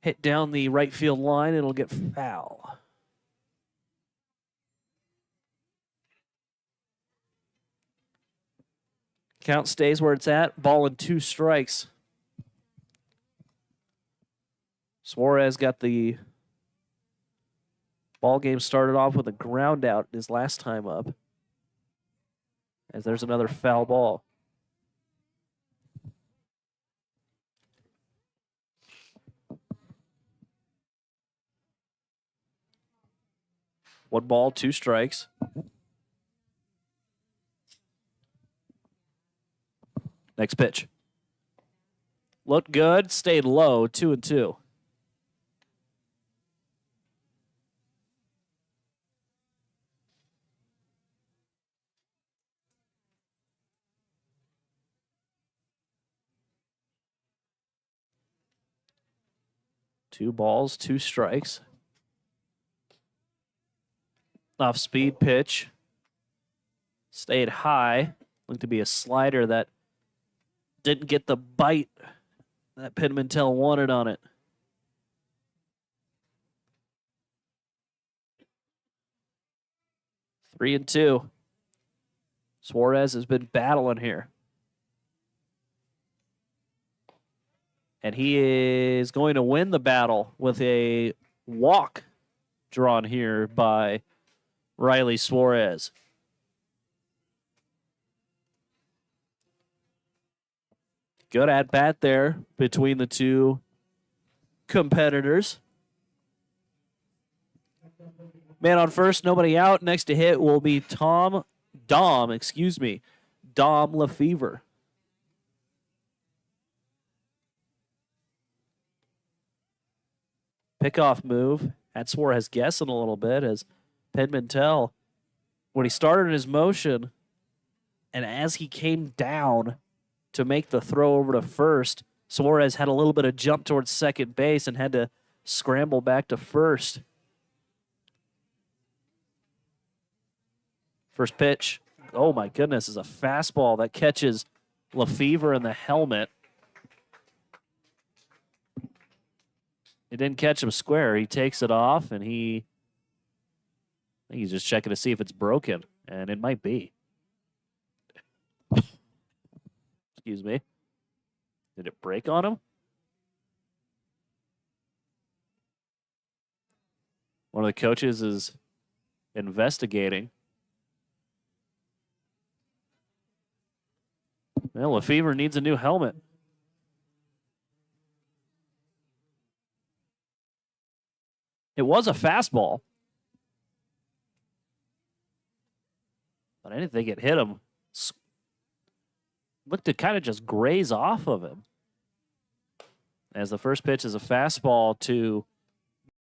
hit down the right field line. It'll get foul. Count stays where it's at. Ball and 2 strikes. Suarez got the ball game started off with a ground out his last time up. As there's another foul ball. One ball, 2 strikes. Next pitch. Looked good, stayed low, 2-2. Two balls, 2 strikes. Off speed pitch. Stayed high. Looked to be a slider that didn't get the bite that Pittman-Tell wanted on it. Three and two. Suarez has been battling here. And he is going to win the battle with a walk drawn here by Riley Suarez. Good at bat there between the two competitors. Man on first, nobody out. Next to hit will be Dom Lefevre. Pickoff move. Had Suarez guessing a little bit as Pittman-Tell, when he started his motion and as he came down to make the throw over to first, Suarez had a little bit of jump towards second base and had to scramble back to first. First pitch. Oh my goodness, is a fastball that catches Lefevre in the helmet. It didn't catch him square. He takes it off, and I think he's just checking to see if it's broken, and it might be. Excuse me. Did it break on him? One of the coaches is investigating. Well, Lefevre needs a new helmet. It was a fastball. But I didn't think it hit him. Looked to kind of just graze off of him. As the first pitch is a fastball to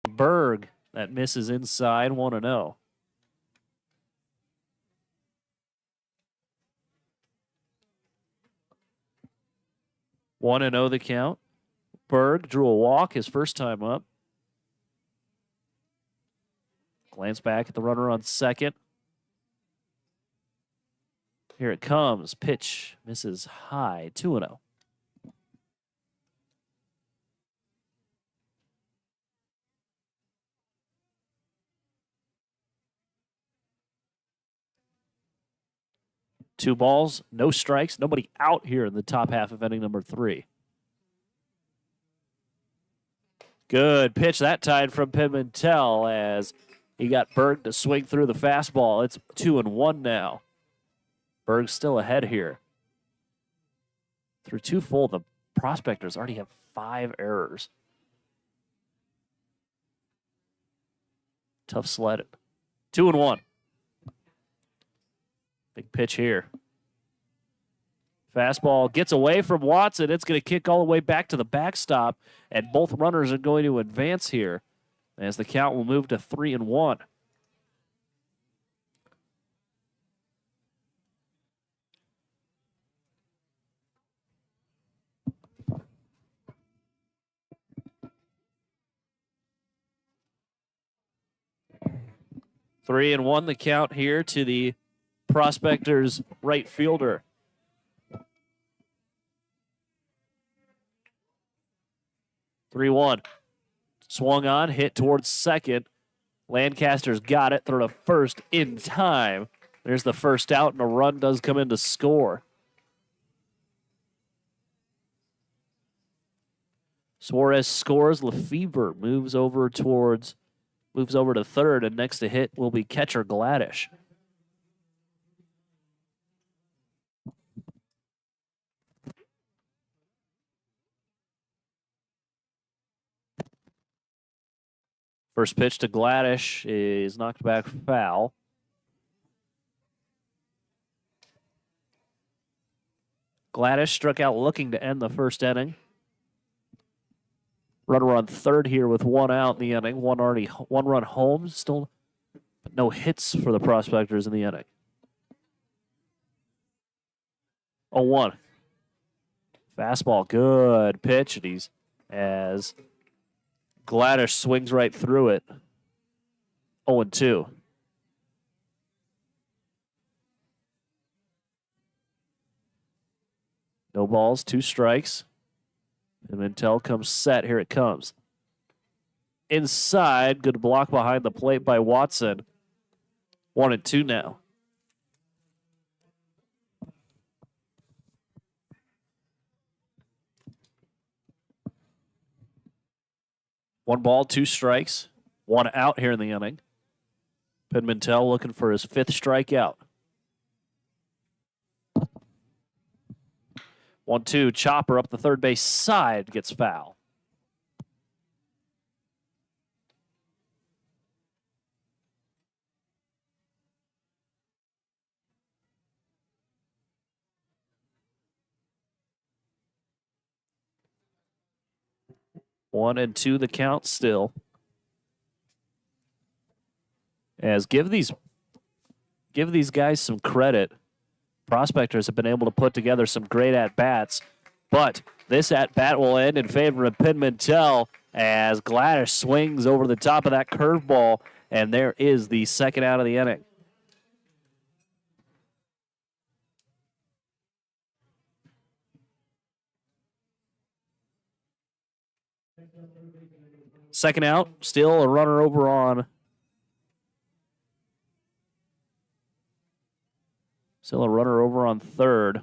Berg that misses inside 1-0. One and 0 the count. Berg drew a walk his first time up. Glance back at the runner on second. Here it comes. Pitch misses high. 2-0. Two balls, no strikes, nobody out here in the top half of inning number 3. Good pitch that time from Pittman-Tell as he got Berg to swing through the fastball. It's 2-1 now. Berg's still ahead here. Through 2 full, the Prospectors already have 5 errors. Tough sledding. 2-1. Big pitch here. Fastball gets away from Watson. It's going to kick all the way back to the backstop, and both runners are going to advance here as the count will move to 3-1. Three and one the count here to the Prospectors right fielder. 3-1. Swung on, hit towards second. Lancaster's got it, throw to first in time. There's the first out, and a run does come in to score. Suarez scores. Lefevre moves over to third, and next to hit will be catcher Gladish. First pitch to Gladish is knocked back foul. Gladish struck out looking to end the first inning. Runner on third here with one out in the inning. One run home. Still no hits for the Prospectors in the inning. 0-1. Fastball, good pitch. And he's as Gladish swings right through it. 0-2. No balls, 2 strikes. And Mintel comes set. Here it comes. Inside. Good block behind the plate by Watson. 1-2 now. One ball, 2 strikes. 1 out here in the inning. Mintel looking for his 5th strikeout. 1-2, chopper up the third base side, gets foul. One and two the count still. As give these guys some credit. Prospectors have been able to put together some great at-bats, but this at-bat will end in favor of Mintel as Gladish swings over the top of that curveball, and there is the second out of the inning. Second out, still a runner over on. Still a runner over on third.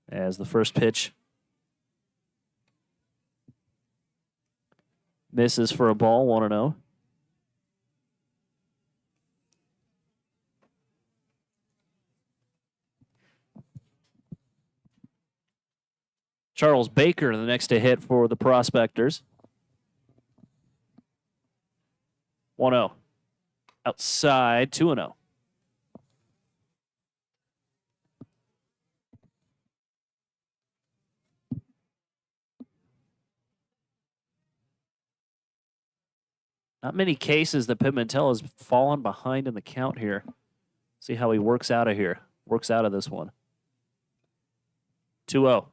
As the first pitch misses for a ball, 1-0. Charles Baker, the next to hit for the Prospectors. 1-0. Outside, 2-0. Not many cases that Mintel has fallen behind in the count here. See how he works out of here. Works out of this one. 2-0.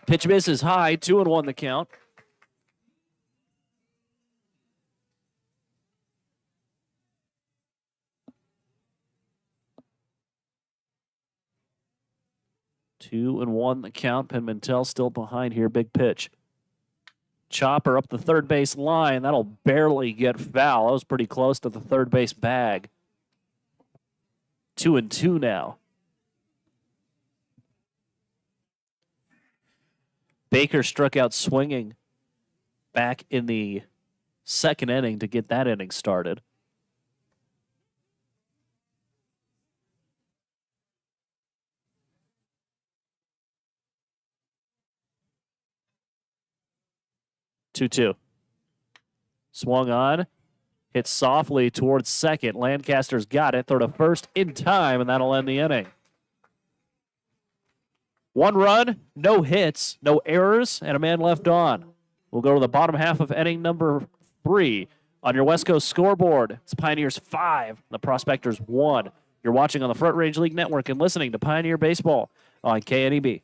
Pitch misses high. 2-1 the count. Two and one the count. Mintel still behind here. Big pitch. Chopper up the third base line. That'll barely get foul. That was pretty close to the third base bag. 2-2 now. Baker struck out swinging back in the second inning to get that inning started. Two. Swung on. Hit softly towards second. Lancaster's got it. Throw to first in time, and that'll end the inning. 1 run, no hits, no errors, and a man left on. We'll go to the bottom half of inning number 3 on your West Coast scoreboard. It's Pioneers 5, the Prospectors 1. You're watching on the Front Range League Network and listening to Pioneer Baseball on KNEB.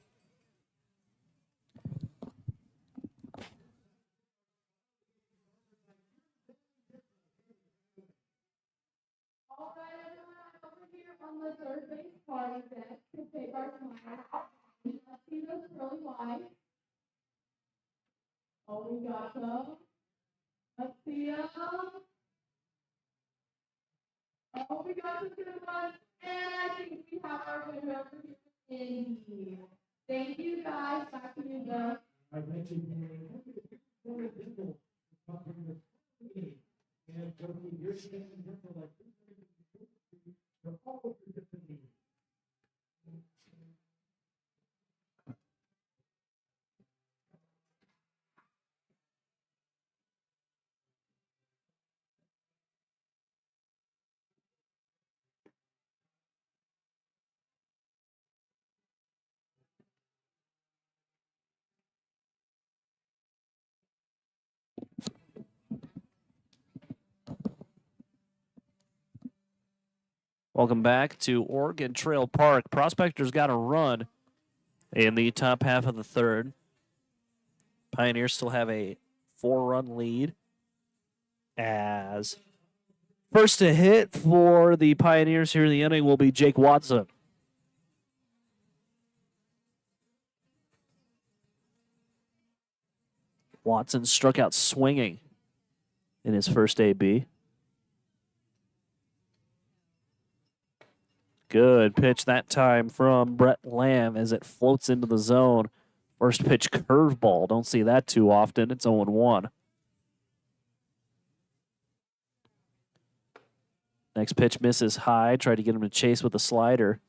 All right, everyone, over here on the third base party deck to take our time. curly wide. Oh, we got them. Let's see them. Oh, we got some good ones. And I think we have our winner over here in the. Thank you guys. Back to you, Bill. I mentioned very simple. And Jody, you're standing here for like the whole different. Welcome back to Oregon Trail Park. Prospectors got a run in the top half of the third. Pioneers still have a 4-run lead. As first to hit for the Pioneers here in the inning will be Jake Watson. Watson struck out swinging in his first AB. Good pitch that time from Brett Lamb as it floats into the zone. First pitch curveball. Don't see that too often. It's 0-1. Next pitch misses high. Tried to get him to chase with a slider.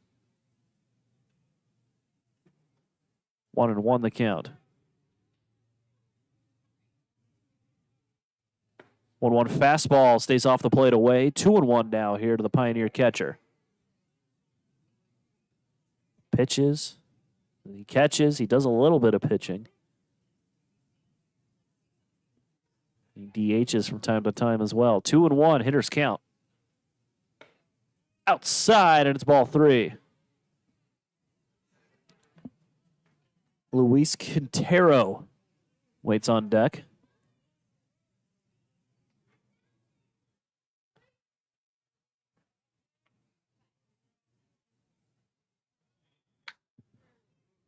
1-1 the count. 1-1 fastball stays off the plate away. 2-1 now here to the Pioneer catcher. Pitches. He catches. He does a little bit of pitching. He DHs from time to time as well. 2-1. Hitters count. Outside, and it's ball 3. Luis Quintero waits on deck.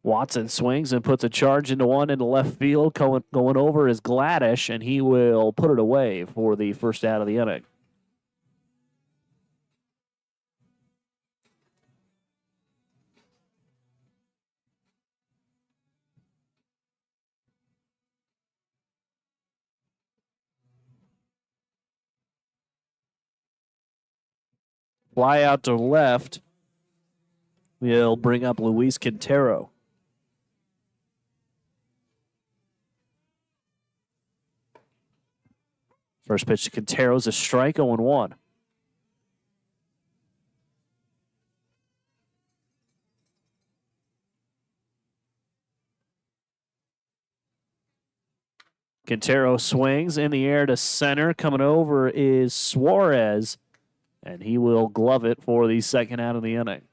Watson swings and puts a charge into one into left field. Going over is Gladish, and he will put it away for the first out of the inning. Fly out to left will bring up Luis Quintero. First pitch to Quintero is a strike, 0-1. Quintero swings in the air to center. Coming over is Suarez, and he will glove it for the second out of the inning.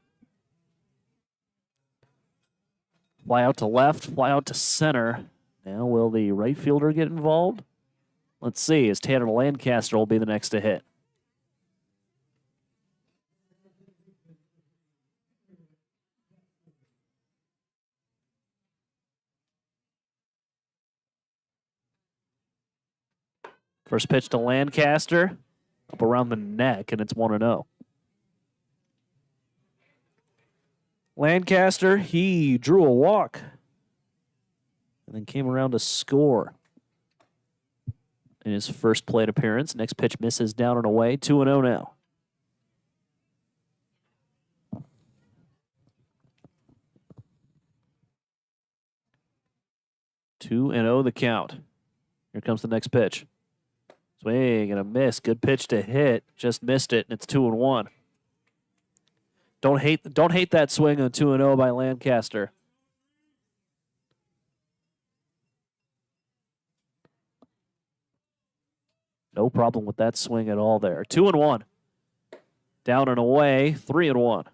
Fly out to left, fly out to center. Now will the right fielder get involved? Let's see, as Tanner Lancaster will be the next to hit. First pitch to Lancaster, up around the neck, and it's 1-0. Lancaster, he drew a walk and then came around to score in his first plate appearance. Next pitch misses down and away. 2-0 now. Two and 0 the count. Here comes the next pitch. Swing and a miss. Good pitch to hit. Just missed it, and it's 2-1. Don't hate that swing on 2-0 by Lancaster. No problem with that swing at all there. 2-1. Down and away, 3-1.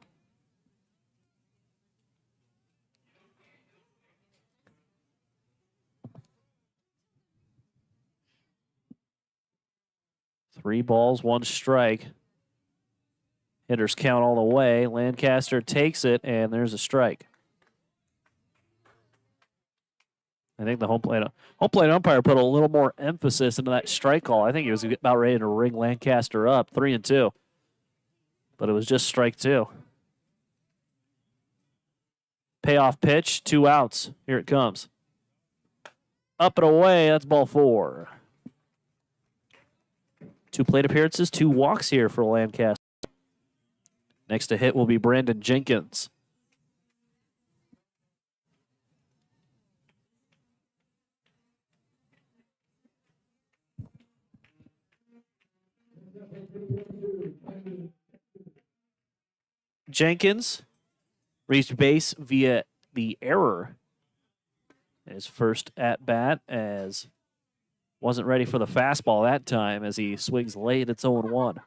Three balls, one strike. Hitters count all the way. Lancaster takes it, and there's a strike. I think the home plate umpire put a little more emphasis into that strike call. I think he was about ready to ring Lancaster up 3-2, but it was just strike 2. Payoff pitch, 2 outs. Here it comes. Up and away. That's ball 4. 2 plate appearances, 2 walks here for Lancaster. Next to hit will be Brandon Jenkins. Jenkins reached base via the error. His first at bat, as wasn't ready for the fastball that time as he swings late. It's 0-1.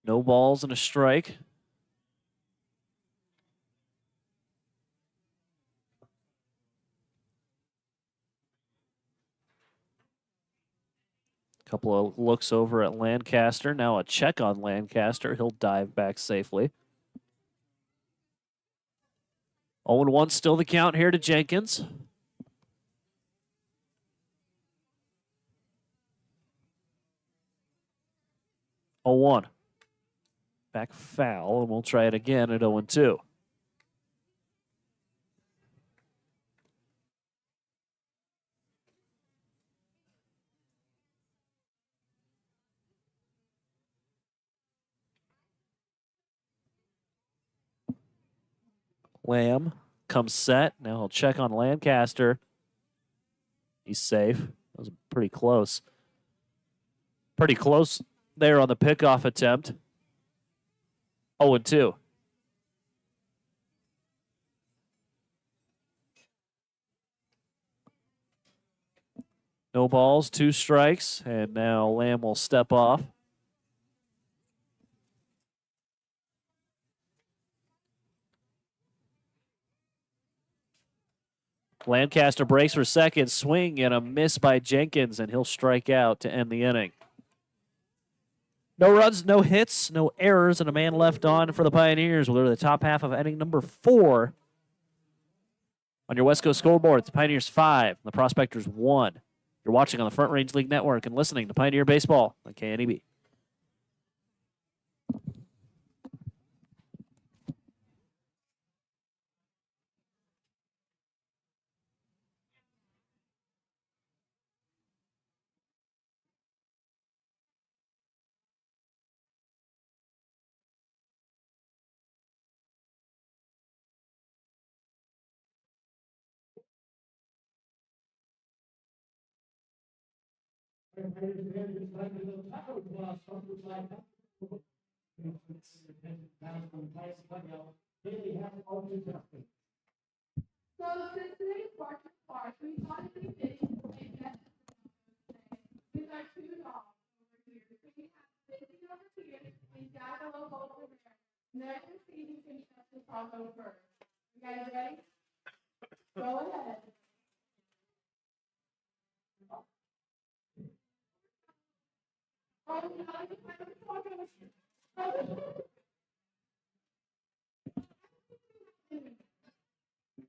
No balls and a strike. Couple of looks over at Lancaster. Now a check on Lancaster. He'll dive back safely. 0-1 still the count here to Jenkins. Oh, 1. Back foul, and we'll try it again at 0-2. Lamb comes set. Now he'll check on Lancaster. He's safe. That was pretty close. Pretty close there on the pickoff attempt. 0-2. No balls, 2 strikes, and now Lamb will step off. Lancaster breaks for second, swing and a miss by Jenkins, and he'll strike out to end the inning. No runs, no hits, no errors, and a man left on for the Pioneers. We'll go to the top half of inning number 4. On your West Coast scoreboard, the Pioneers 5, the Prospectors 1. You're watching on the Front Range League Network and listening to Pioneer Baseball on KNEB. So since today's March Park, we thought it'd be fitting to make that with our 2 dogs over here. So we have Cindy over here and Jackalope over there. And they're going to see who can touch the taco first. You guys ready? Go ahead. Oh, now you find the tacos.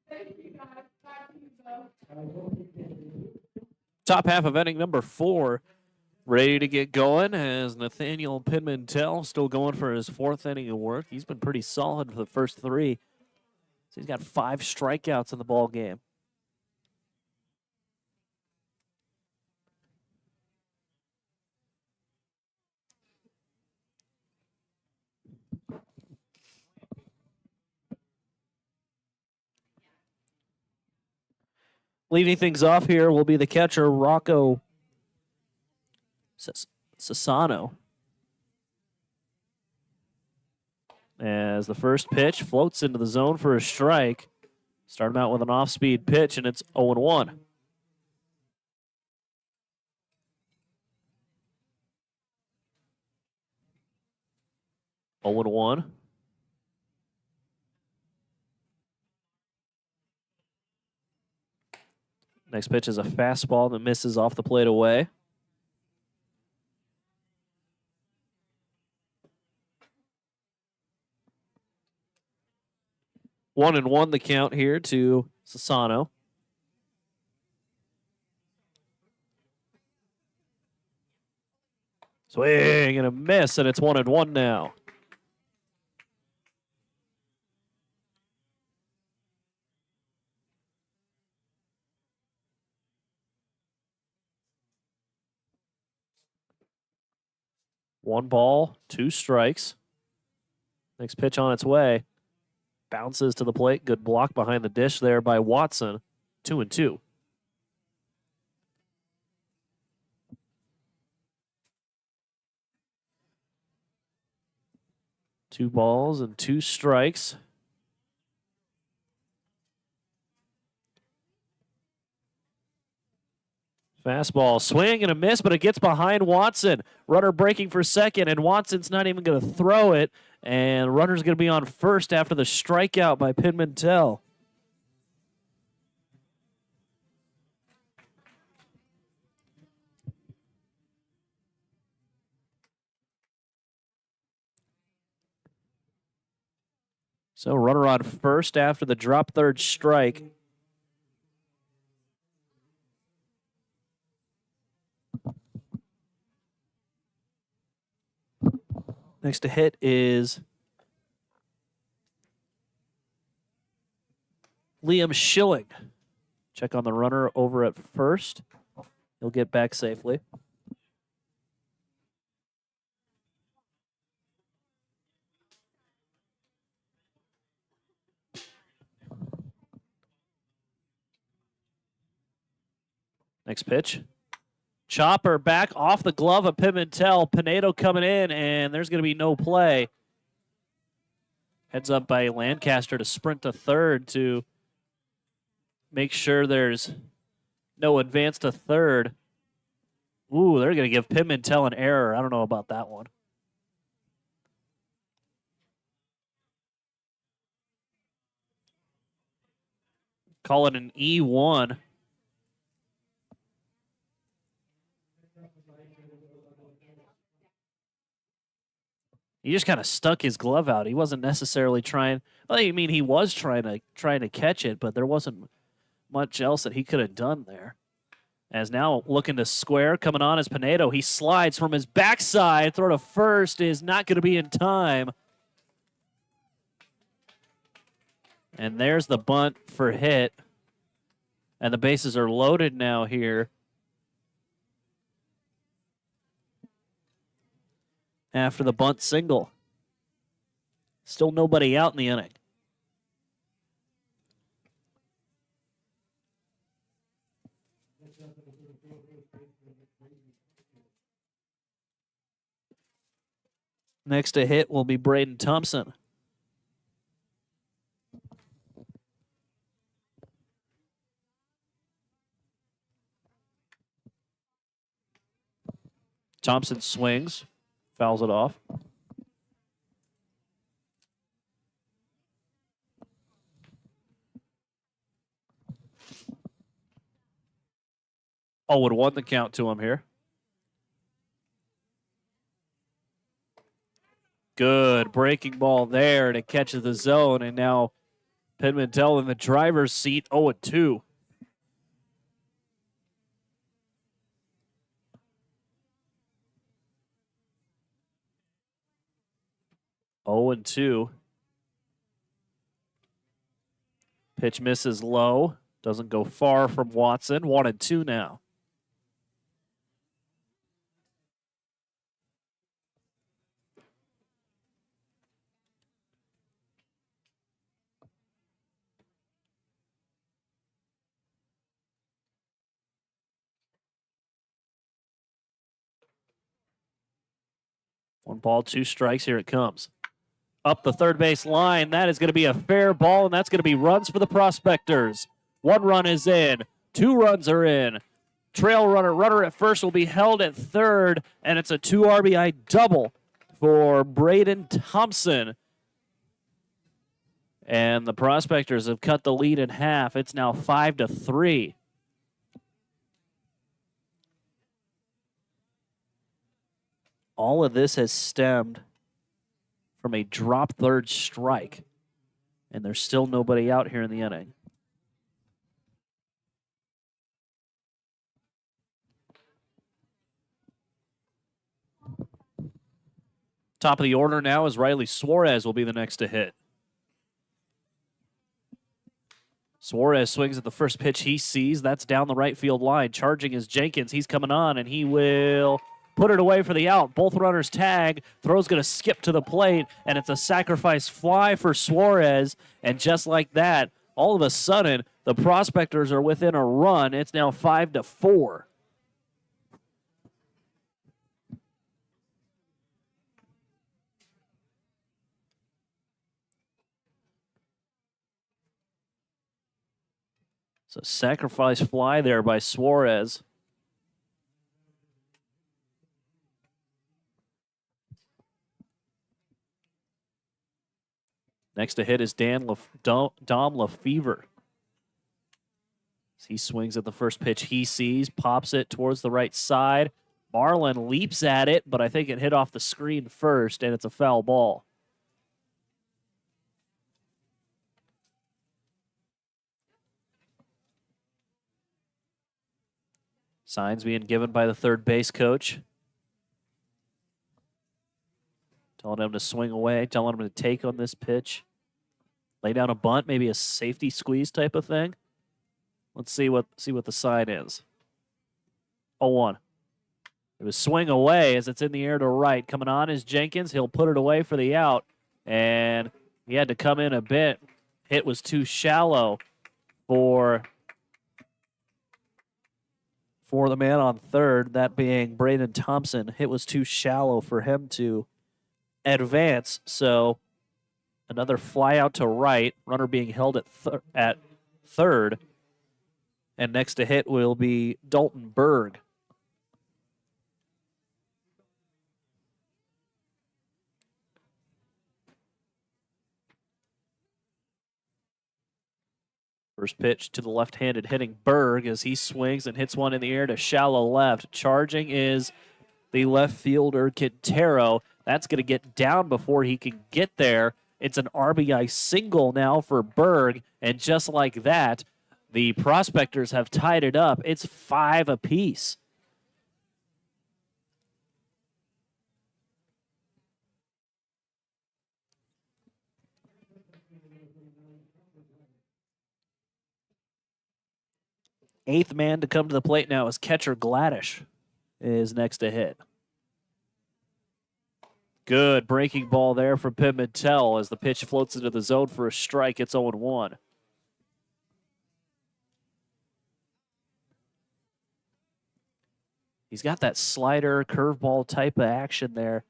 Thank you, guys. Back to you, Joe. Top half of inning number 4. Ready to get going as Nathaniel Pimentel still going for his 4th inning of work. He's been pretty solid for the first 3. So he's got 5 strikeouts in the ball game. Leading things off here will be the catcher, Rocco Sassano. As the first pitch floats into the zone for a strike. Start him out with an off-speed pitch, and it's 0-1. Oh and 1. Next pitch is a fastball that misses off the plate away. 1-1 the count here to Sassano. Swing and a miss, and it's 1-1 now. One ball, 2 strikes. Next pitch on its way. Bounces to the plate. Good block behind the dish there by Watson. 2-2. Two balls and 2 strikes. Fastball, swing and a miss, but it gets behind Watson. Runner breaking for second, and Watson's not even going to throw it. And runner's going to be on first after the strikeout by Pimentel. So runner on first after the drop third strike. Next to hit is Liam Schilling. Check on the runner over at first. He'll get back safely. Next pitch. Chopper back off the glove of Pimentel. Pinedo coming in, and there's going to be no play. Heads up by Lancaster to sprint to third to make sure there's no advance to third. Ooh, they're going to give Pimentel an error. I don't know about that one. Call it an E1. He just kind of stuck his glove out. He wasn't necessarily trying. Well, I mean, he was trying to catch it, but there wasn't much else that he could have done there. As now looking to square, coming on is Pinedo. He slides from his backside. Throw to first is not going to be in time. And there's the bunt for hit. And the bases are loaded now here. After the bunt single. Still nobody out in the inning. Next to hit will be Braden Thompson. Thompson swings. Fouls it off. Oh, would 1 the count to him here. Good breaking ball there, and it catches the zone, and now Pimentel in the driver's seat, 0-2. Oh and 2. Pitch misses low. Doesn't go far from Watson. 1-2 now. One ball, 2 strikes. Here it comes. Up the third base line. That is going to be a fair ball, and that's going to be runs for the Prospectors. 1 run is in. 2 runs are in. Trail runner at first will be held at third, and it's a 2 RBI double for Braden Thompson. And the Prospectors have cut the lead in half. It's now 5-3. All of this has stemmed from a drop third strike. And there's still nobody out here in the inning. Top of the order now is Riley Suarez will be the next to hit. Suarez swings at the first pitch he sees. That's down the right field line. Charging is Jenkins. He's coming on, and he will put it away for the out. Both runners tag. Throw's going to skip to the plate, and it's a sacrifice fly for Suarez. And just like that, all of a sudden, the Prospectors are within a run. It's now 5-4. So sacrifice fly there by Suarez. Next to hit is Dom Lefevre. He swings at the first pitch he sees, pops it towards the right side. Marlin leaps at it, but I think it hit off the screen first, and it's a foul ball. Signs being given by the third base coach. Telling him to swing away, telling him to take on this pitch. Lay down a bunt, maybe a safety squeeze type of thing. Let's see what the sign is. 0-1. It was swing away as it's in the air to right. Coming on is Jenkins. He'll put it away for the out. And he had to come in a bit. Hit was too shallow for the man on third, that being Braden Thompson. Hit was too shallow for him to advance. So another fly out to right. Runner being held at third. And next to hit will be Dalton Berg. First pitch to the left-handed hitting Berg as he swings and hits one in the air to shallow left. Charging is the left fielder, Quintero. That's going to get down before he can get there. It's an RBI single now for Berg. And just like that, the Prospectors have tied it up. It's 5 apiece. Eighth man to come to the plate now is catcher Gladish is next to hit. Good breaking ball there from Pimentel as the pitch floats into the zone for a strike. It's 0-1. He's got that slider, curveball type of action there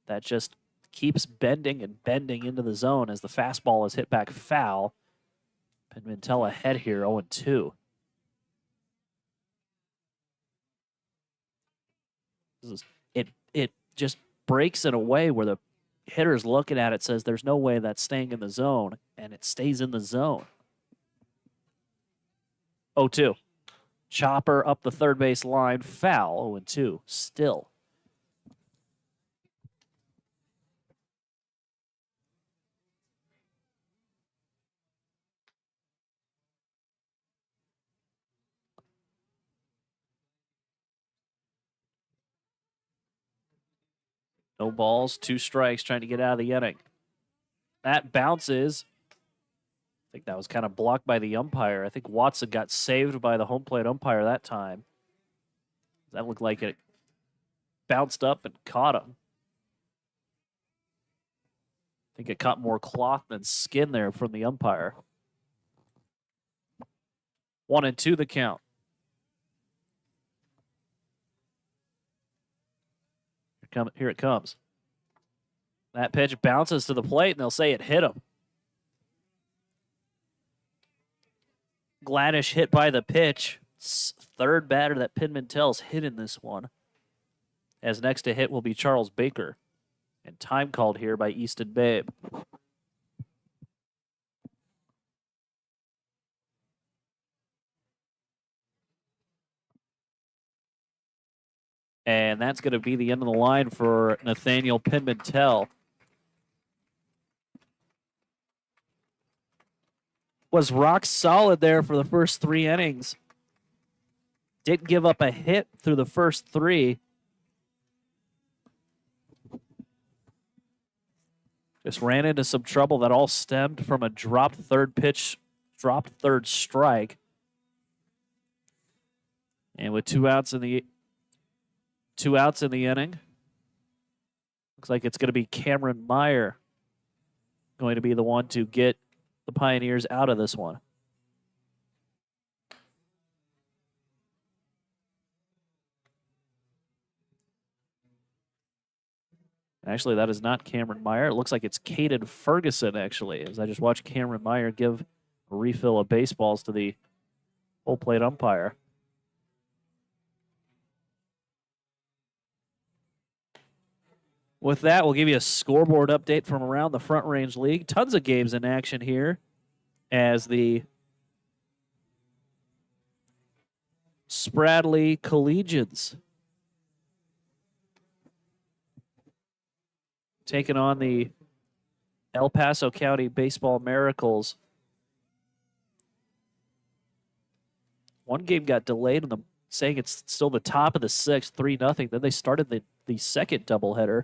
that just keeps bending and bending into the zone as the fastball is hit back foul. Pimentel ahead here, 0-2. It just breaks in a way where the hitter's looking at it, says there's no way that's staying in the zone, and it stays in the zone. 0-2. Chopper up the third base line, foul, 0-2 still. No balls, 2 strikes, trying to get out of the inning. That bounces. I think that was kind of blocked by the umpire. I think Watson got saved by the home plate umpire that time. That looked like it bounced up and caught him. I think it caught more cloth than skin there from the umpire. 1-2 the count. Here it comes. That pitch bounces to the plate, and they'll say it hit him. Gladish hit by the pitch. Third batter that Pimentel's hit in this one. As next to hit will be Charles Baker. And time called here by Easton Babe. And that's going to be the end of the line for Nathaniel Pimentel. was rock solid there for the first 3 innings. Didn't give up a hit through the first 3. Just ran into some trouble that all stemmed from a dropped third strike. And with 2 outs in the inning, looks like it's going to be Cameron Meyer going to be the one to get the Pioneers out of this one. Actually, that is not Cameron Meyer. It looks like it's Caden Ferguson, actually, as I just watched Cameron Meyer give a refill of baseballs to the full plate umpire. With that, we'll give you a scoreboard update from around the Front Range League. Tons of games in action here as the Spradley Collegians taking on the El Paso County Baseball Miracles. One game got delayed, and saying it's still the top of the 6th, 3-0. Then they started the second doubleheader.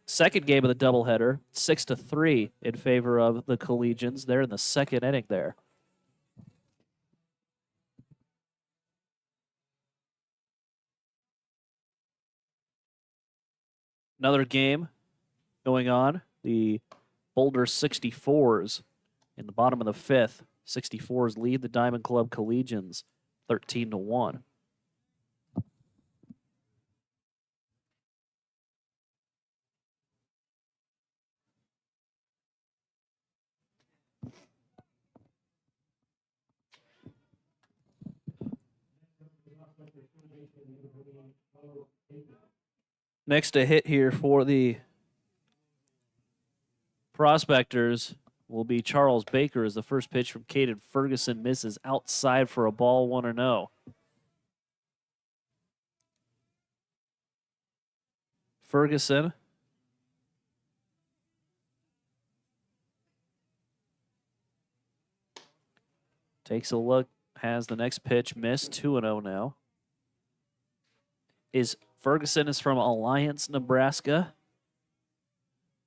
Second game of the doubleheader, 6-3 in favor of the Collegians. They're in the second inning there. Another game going on. The Boulder 64s in the bottom of the 5th. 64s lead the Diamond Club Collegians 13-1. Next to hit here for the Prospectors will be Charles Baker as the first pitch from Caden Ferguson misses outside for a ball, 1-0. Ferguson takes a look, has the next pitch missed, 2-0 now. Ferguson is from Alliance, Nebraska.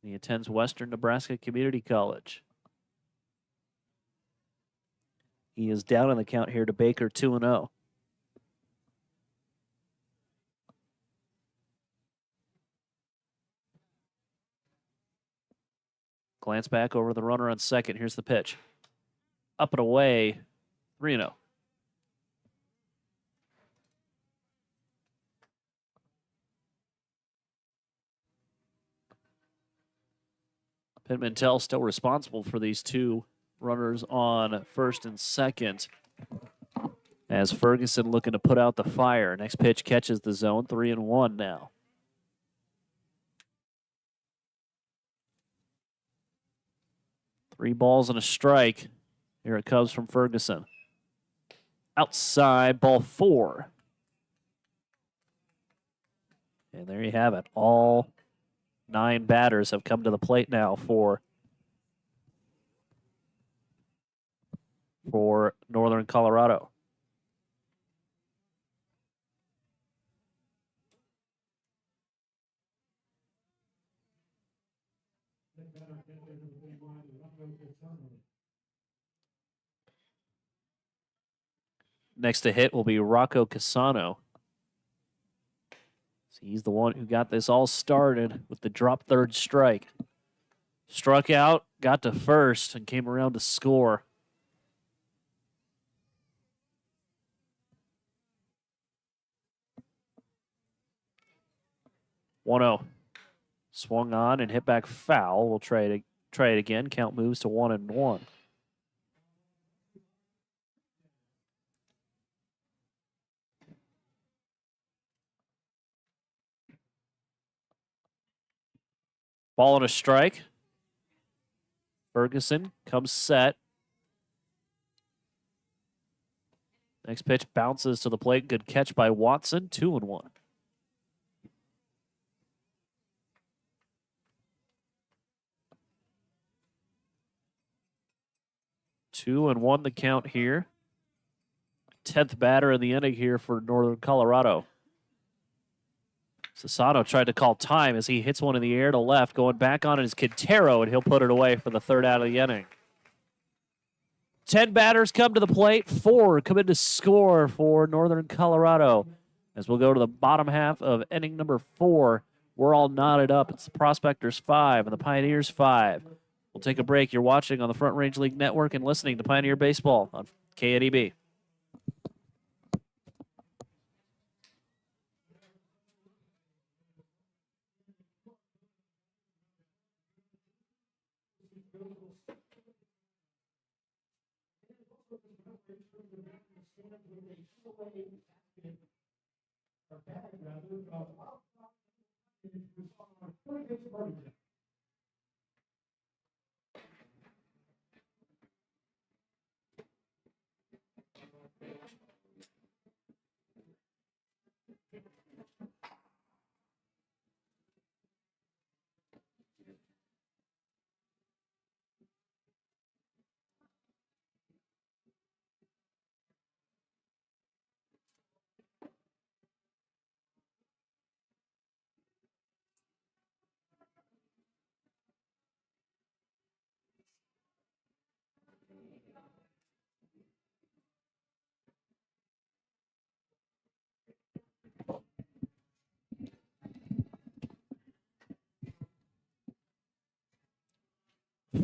He attends Western Nebraska Community College. He is down in the count here to Baker, 2-0. Glance back over the runner on second. Here's the pitch. Up and away, 3-0. Pittman-Tell still responsible for these 2 runners on first and second. As Ferguson looking to put out the fire. Next pitch catches the zone, 3-1 now. Three balls and a strike. Here it comes from Ferguson. Outside, ball 4. And there you have it. All 9 batters have come to the plate now for Northern Colorado. Next to hit will be Rocco Casano. He's the one who got this all started with the drop third strike. Struck out, got to first, and came around to score. One-0. Swung on and hit back foul. We'll try it again. Count moves to 1-1. Ball and a strike. Ferguson comes set. Next pitch bounces to the plate. Good catch by Watson. 2-1. 2-1 the count here. 10th batter in the inning here for Northern Colorado. Sassano tried to call time as he hits one in the air to left. Going back on it is Quintero, and he'll put it away for the third out of the inning. 10 batters come to the plate. 4 come in to score for Northern Colorado. As we'll go to the bottom half of inning number 4, we're all knotted up. It's the Prospectors 5 and the Pioneers 5. We'll take a break. You're watching on the Front Range League Network and listening to Pioneer Baseball on KNEB.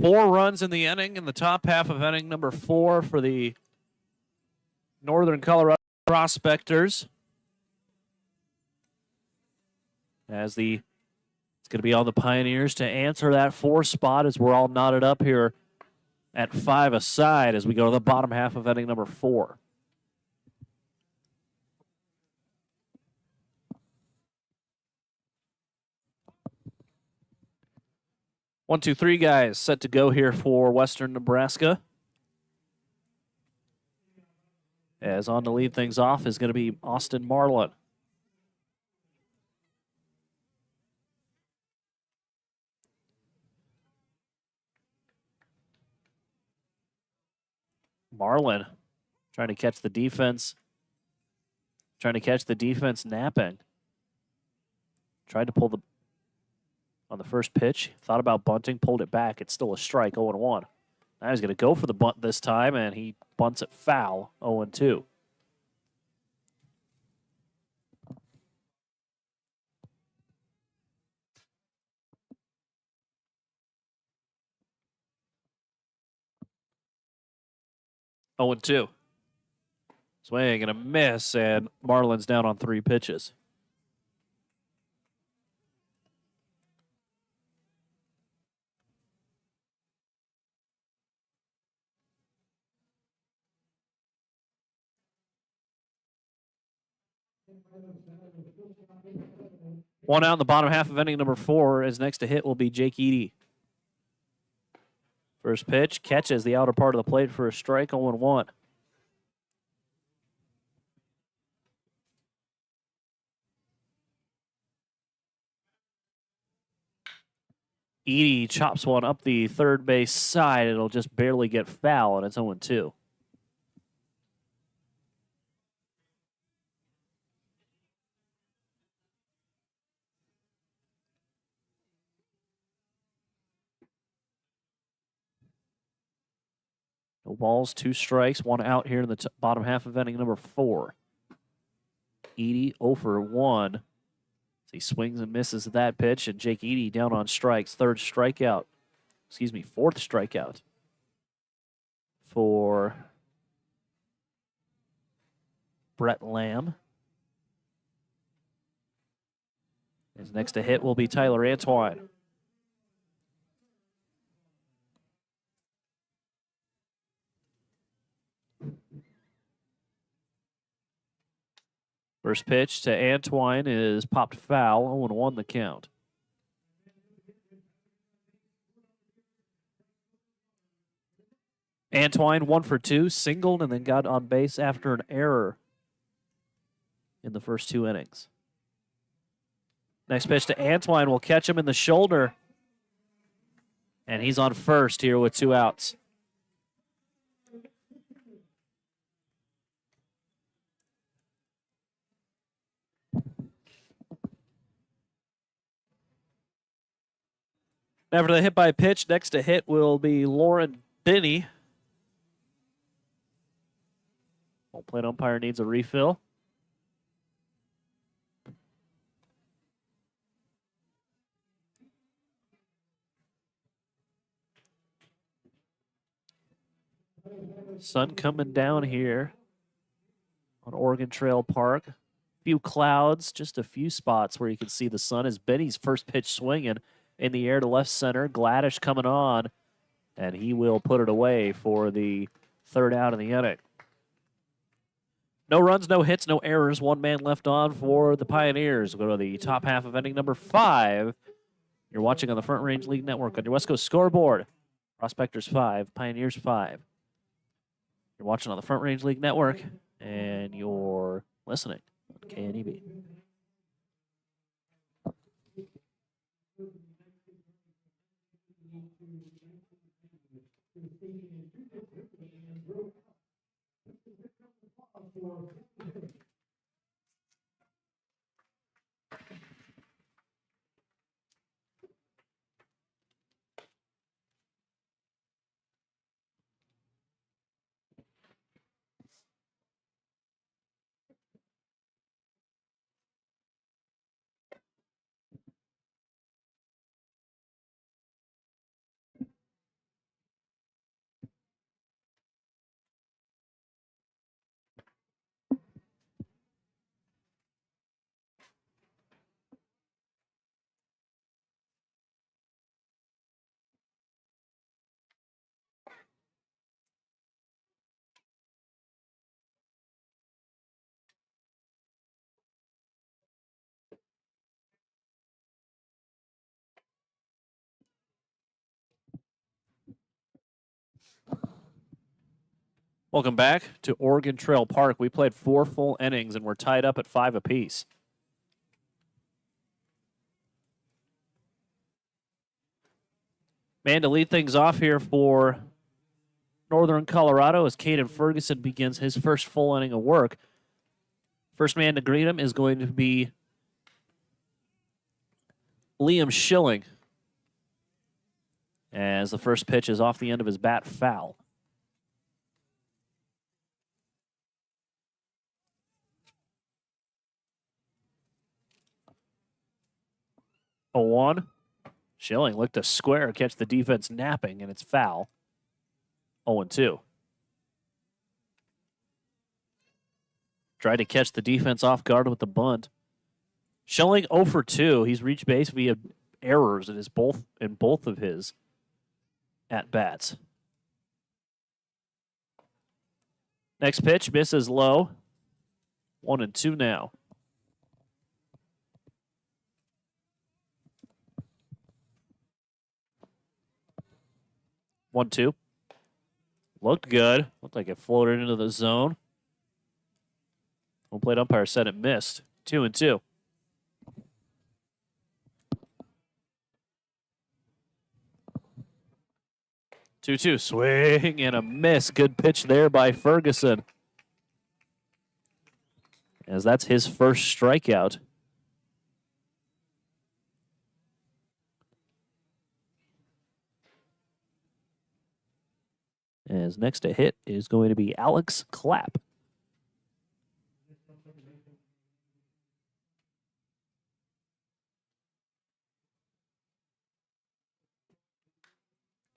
Four runs in the inning in the top half of inning number 4 for the Northern Colorado Prospectors. It's going to be on the Pioneers to answer that 4 spot as we're all knotted up here at 5 aside as we go to the bottom half of inning number 4. One, two, three guys set to go here for Western Nebraska. As on to lead things off is going to be Austin Marlin. Marlin trying to catch the defense. Napping. Tried to pull on the first pitch. Thought about bunting, pulled it back. It's still a strike, 0-1. Now he's going to go for the bunt this time, and he bunts it foul, 0-2. Swing and a miss, and Marlin's down on 3 pitches. One out in the bottom half of inning number 4. His next to hit will be Jake Eady. First pitch, catches the outer part of the plate for a strike, 0-1. Eady chops one up the third base side. It'll just barely get foul, and it's 0-2. No balls, 2 strikes, 1 out here in the bottom half of inning number 4. Eady 0 for 1. He swings and misses at that pitch, and Jake Eady down on strikes. Fourth strikeout for Brett Lamb. His next to hit will be Tyler Antwine. First pitch to Antwine is popped foul, 0-1 the count. Antwine 1 for 2, singled and then got on base after an error in the first 2 innings. Next pitch to Antwine will catch him in the shoulder. And he's on first here with 2 outs. After the hit by pitch, next to hit will be Lauren Binney. Home plate umpire needs a refill. Sun coming down here on Oregon Trail Park. Few clouds, just a few spots where you can see the sun as Benny's first pitch swinging in the air to left center. Gladish coming on, and he will put it away for the third out of the inning. No runs, no hits, no errors. One man left on for the Pioneers. We'll go to the top half of inning number 5. You're watching on the Front Range League Network on your West Coast scoreboard. Prospectors 5, Pioneers 5. You're watching on the Front Range League Network, and you're listening on KNEB. Welcome back to Oregon Trail Park. We played 4 full innings, and we're tied up at 5 apiece. Man to lead things off here for Northern Colorado as Caden Ferguson begins his first full inning of work. First man to greet him is going to be Liam Schilling, as the first pitch is off the end of his bat, foul. A 1. Schilling looked to square, catch the defense napping, and it's foul. 0-2. Tried to catch the defense off guard with the bunt. Schilling 0 for 2. He's reached base via errors in both of his at-bats. Next pitch misses low. 1-2 now. 1-2. Looked good. Looked like it floated into the zone. Home plate umpire said it missed. 2-2. 2-2. Swing and a miss. Good pitch there by Ferguson, as that's his first strikeout. As next to hit is going to be Alex Clapp.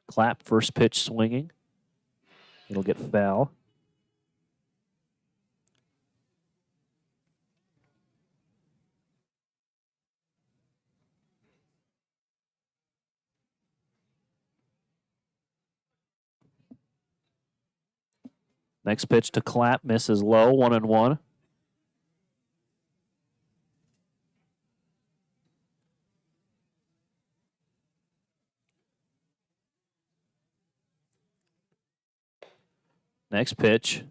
Clapp, first pitch swinging. It'll get foul. Next pitch to Clapp, misses low, 1-1. Next pitch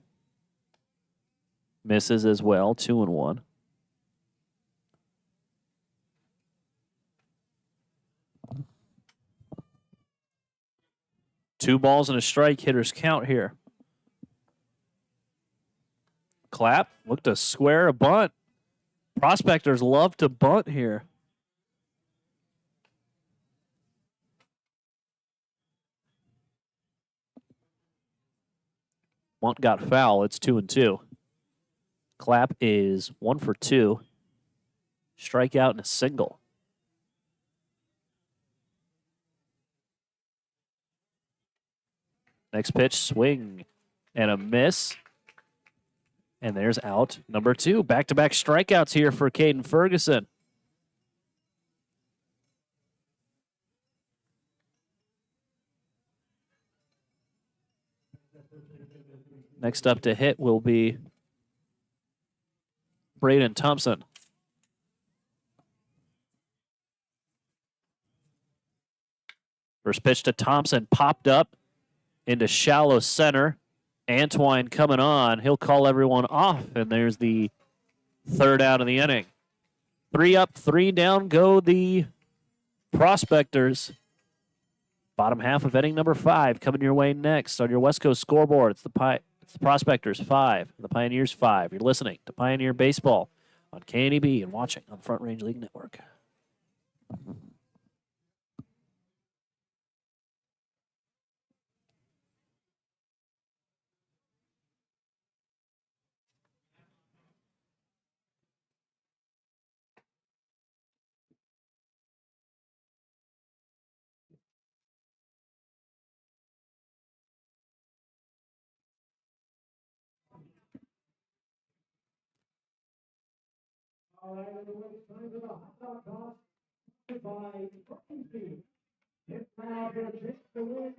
misses as well, 2-1. Two balls and a strike, hitters count here. Clapp looked to square a bunt. Prospectors love to bunt here. Mont got foul. It's 2-2. Clapp is 1 for 2. Strikeout and a single. Next pitch, swing and a miss. And there's out number 2. Back-to-back strikeouts here for Caden Ferguson. Next up to hit will be Braden Thompson. First pitch to Thompson, popped up into shallow center. Antwine coming on. He'll call everyone off, and there's the third out of the inning. 3 up, 3 down go the Prospectors. Bottom half of inning number 5 coming your way next on your West Coast scoreboard. It's the Prospectors 5, the Pioneers 5. You're listening to Pioneer Baseball on KNEB and watching on the Front Range League Network. All right, everyone, it's time for the hot dog toss by Pregame. It's now going to take the win.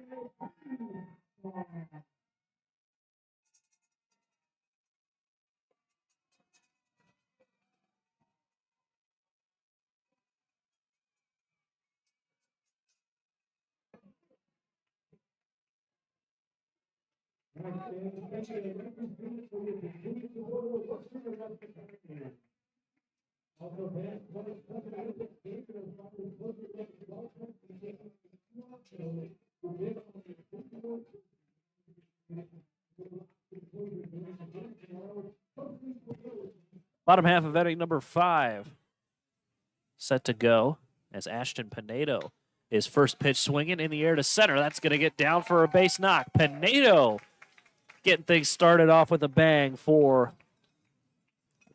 Bottom half of inning number 5 set to go as Ashton Pinedo is first pitch swinging in the air to center. That's going to get down for a base knock. Pinedo getting things started off with a bang for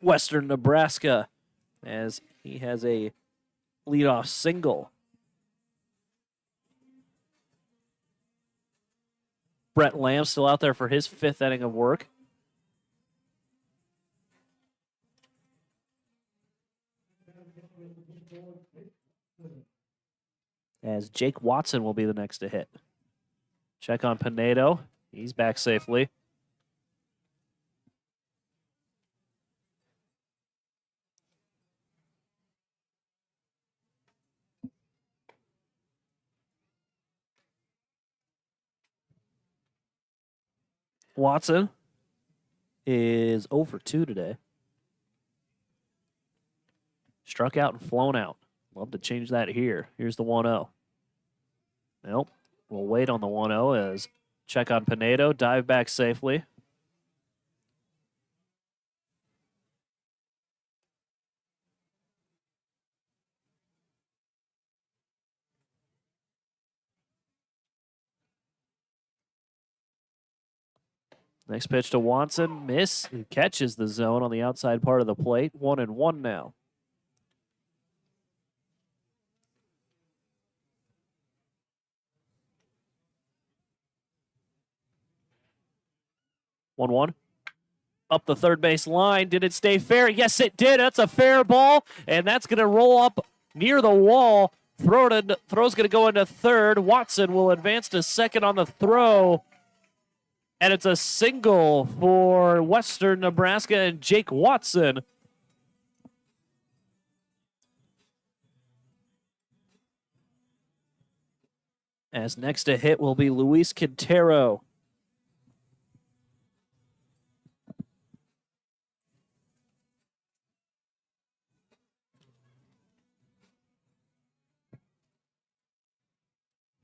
Western Nebraska as he has a leadoff single. Brett Lamb still out there for his 5th inning of work. As Jake Watson will be the next to hit. Check on Pinedo. He's back safely. Watson is 0 for 2 today. Struck out and flown out. Love to change that here. Here's the 1-0. Nope. We'll wait on the 1-0 as check on Pinedo. Dive back safely. Next pitch to Watson. Miss. He catches the zone on the outside part of the plate. 1-1 now. One. Up the third base line. Did it stay fair? Yes, it did. That's a fair ball, and that's going to roll up near the wall. Throw's going to go into third. Watson will advance to second on the throw, and it's a single for Western Nebraska and Jake Watson. As next to hit will be Luis Quintero.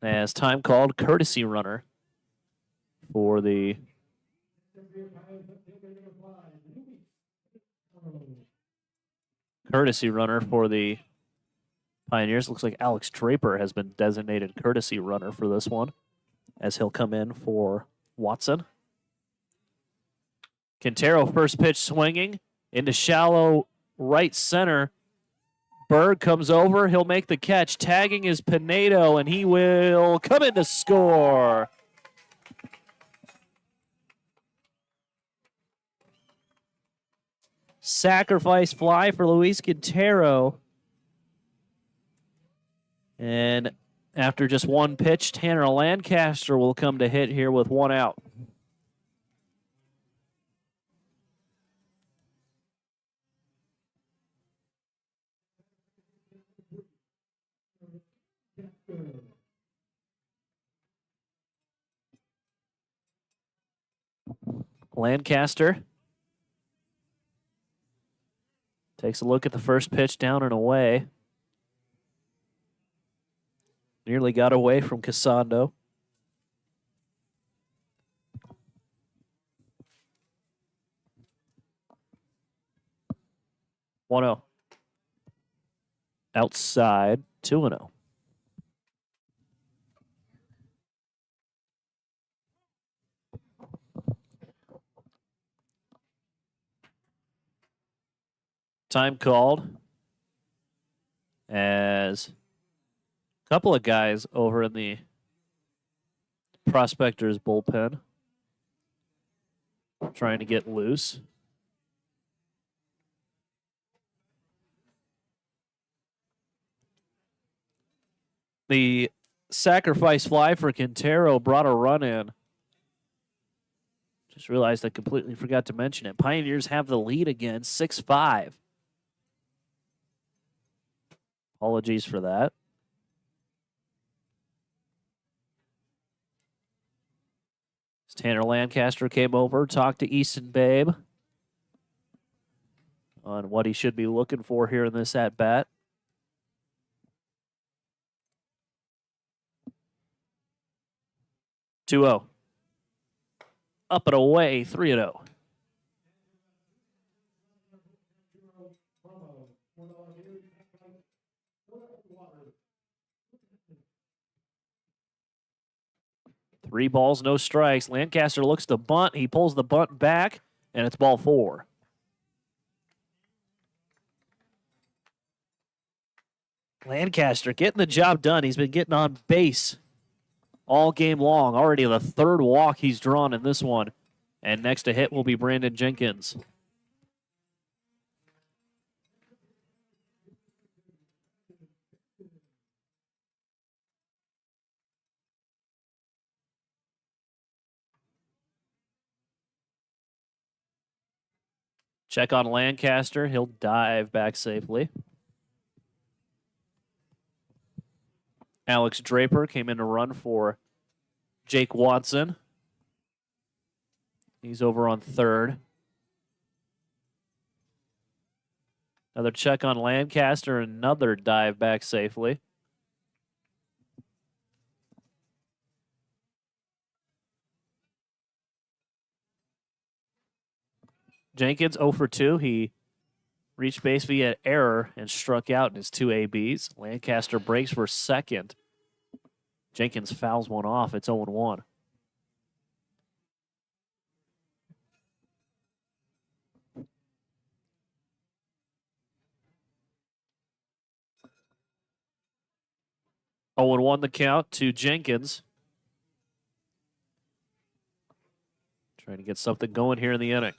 As time called, courtesy runner for the Pioneers. Looks like Alex Draper has been designated courtesy runner for this one, as he'll come in for Watson. Quintero first pitch swinging into shallow right center. Berg comes over. He'll make the catch. Tagging is Pinedo, and he will come in to score. Sacrifice fly for Luis Quintero. And after just one pitch, Tanner Lancaster will come to hit here with one out. Lancaster takes a look at the first pitch, down and away. Nearly got away from Casando. One 0. Outside, 2-0. Time called as a couple of guys over in the Prospectors bullpen trying to get loose. The sacrifice fly for Quintero brought a run in. Just realized I completely forgot to mention it. Pioneers have the lead again, 6-5. Apologies for that. Tanner Lancaster came over, talked to Easton Babe on what he should be looking for here in this at-bat. Two-0. Up and away, 3-0. Three balls, no strikes. Lancaster looks to bunt. He pulls the bunt back, and it's ball 4. Lancaster getting the job done. He's been getting on base all game long. Already the third walk he's drawn in this one. And next to hit will be Brandon Jenkins. Check on Lancaster. He'll dive back safely. Alex Draper came in to run for Jake Watson. He's over on third. Another check on Lancaster. Another dive back safely. Jenkins 0 for 2. He reached base via error and struck out in his 2 ABs. Lancaster breaks for second. Jenkins fouls one off. It's 0-1. Oh, and 1 the count to Jenkins. Trying to get something going here in the inning.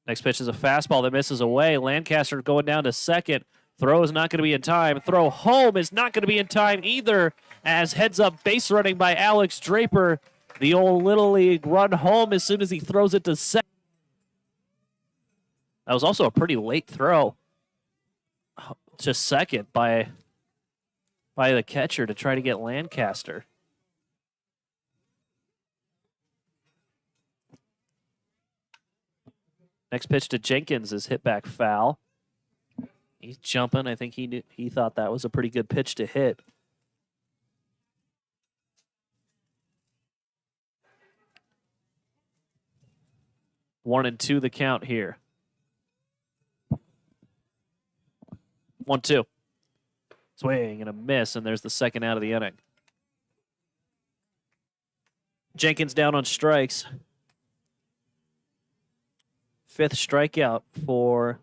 Next pitch is a fastball that misses away. Lancaster going down to second. Throw is not going to be in time. Throw home is not going to be in time either, as heads up base running by Alex Draper. The old Little League run home as soon as he throws it to second. That was also a pretty late throw to second by the catcher to try to get Lancaster. Next pitch to Jenkins is hit back foul. He's jumping. I think he thought that was a pretty good pitch to hit. One and 2 the count here. 1-2. Swing and a miss, and there's the second out of the inning. Jenkins down on strikes. Fifth strikeout for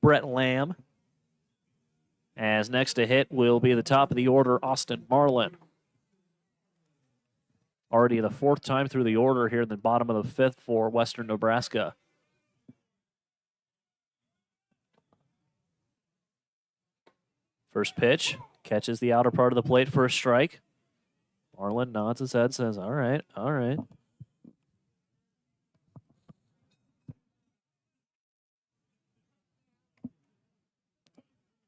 Brett Lamb. As next to hit will be the top of the order, Austin Marlin. Already the fourth time through the order here in the bottom of the fifth for Western Nebraska. First pitch, catches the outer part of the plate for a strike. Marlin nods his head, says, all right, all right.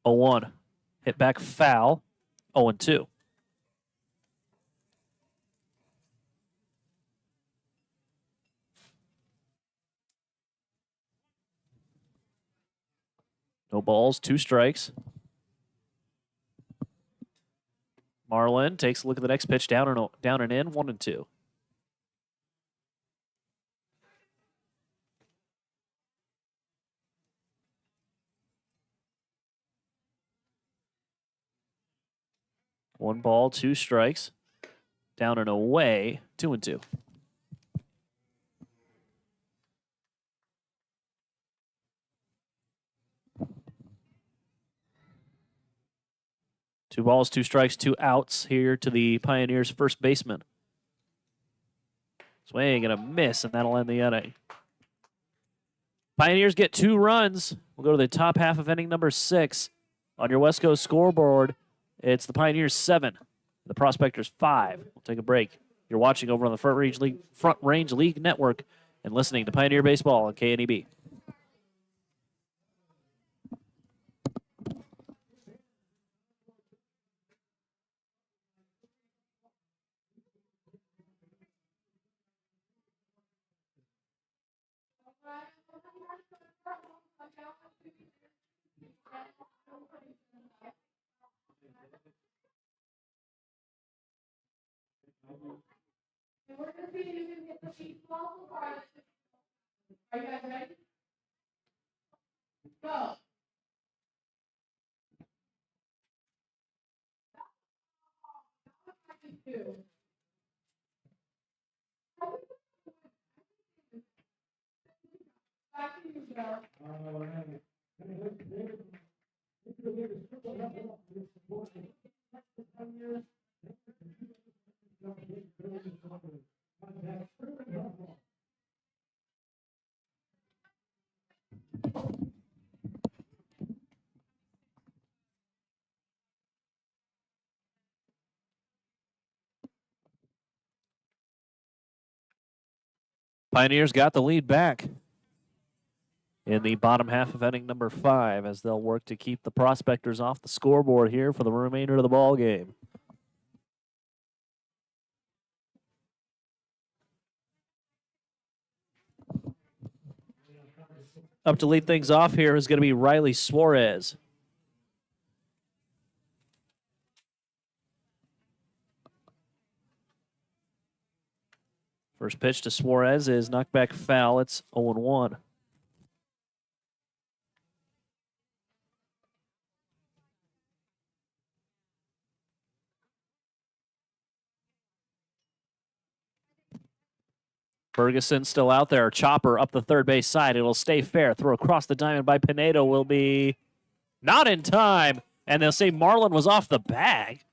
Oh, 1. Hit back foul. 0-2. No balls, 2 strikes. Marlin takes a look at the next pitch, down and in, 1-2. One ball, 2 strikes. Down and away, 2-2. Two balls, 2 strikes, 2 outs here to the Pioneers' first baseman. Swing and a miss, and that'll end the inning. Pioneers get 2 runs. We'll go to the top half of inning number 6. On your West Coast scoreboard, it's the Pioneers 7, the Prospectors 5. We'll take a break. You're watching over on the Front Range League Network and listening to Pioneer Baseball on KNEB. We're going to see if you can get the feet ball. Are you guys ready? Go. Pioneers got the lead back in the bottom half of inning number 5 as they'll work to keep the Prospectors off the scoreboard here for the remainder of the ball game. Up to lead things off here is going to be Riley Suarez. First pitch to Suarez is knocked back foul. It's 0-1. Ferguson still out there. Chopper up the third base side. It'll stay fair. Throw across the diamond by Pinedo will be not in time. And they'll say Marlin was off the bag.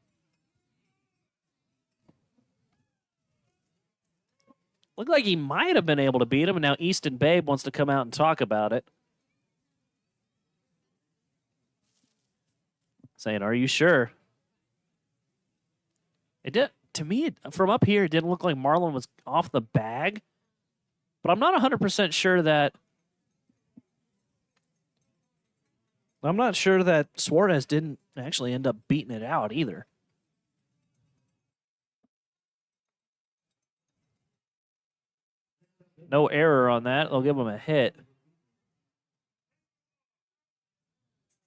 Looked like he might have been able to beat him, and now Easton Babe wants to come out and talk about it. Saying, are you sure? It did. To me, from up here, it didn't look like Marlin was off the bag. But I'm not 100% sure that... I'm not sure that Suarez didn't actually end up beating it out either. No error on that. They'll give him a hit.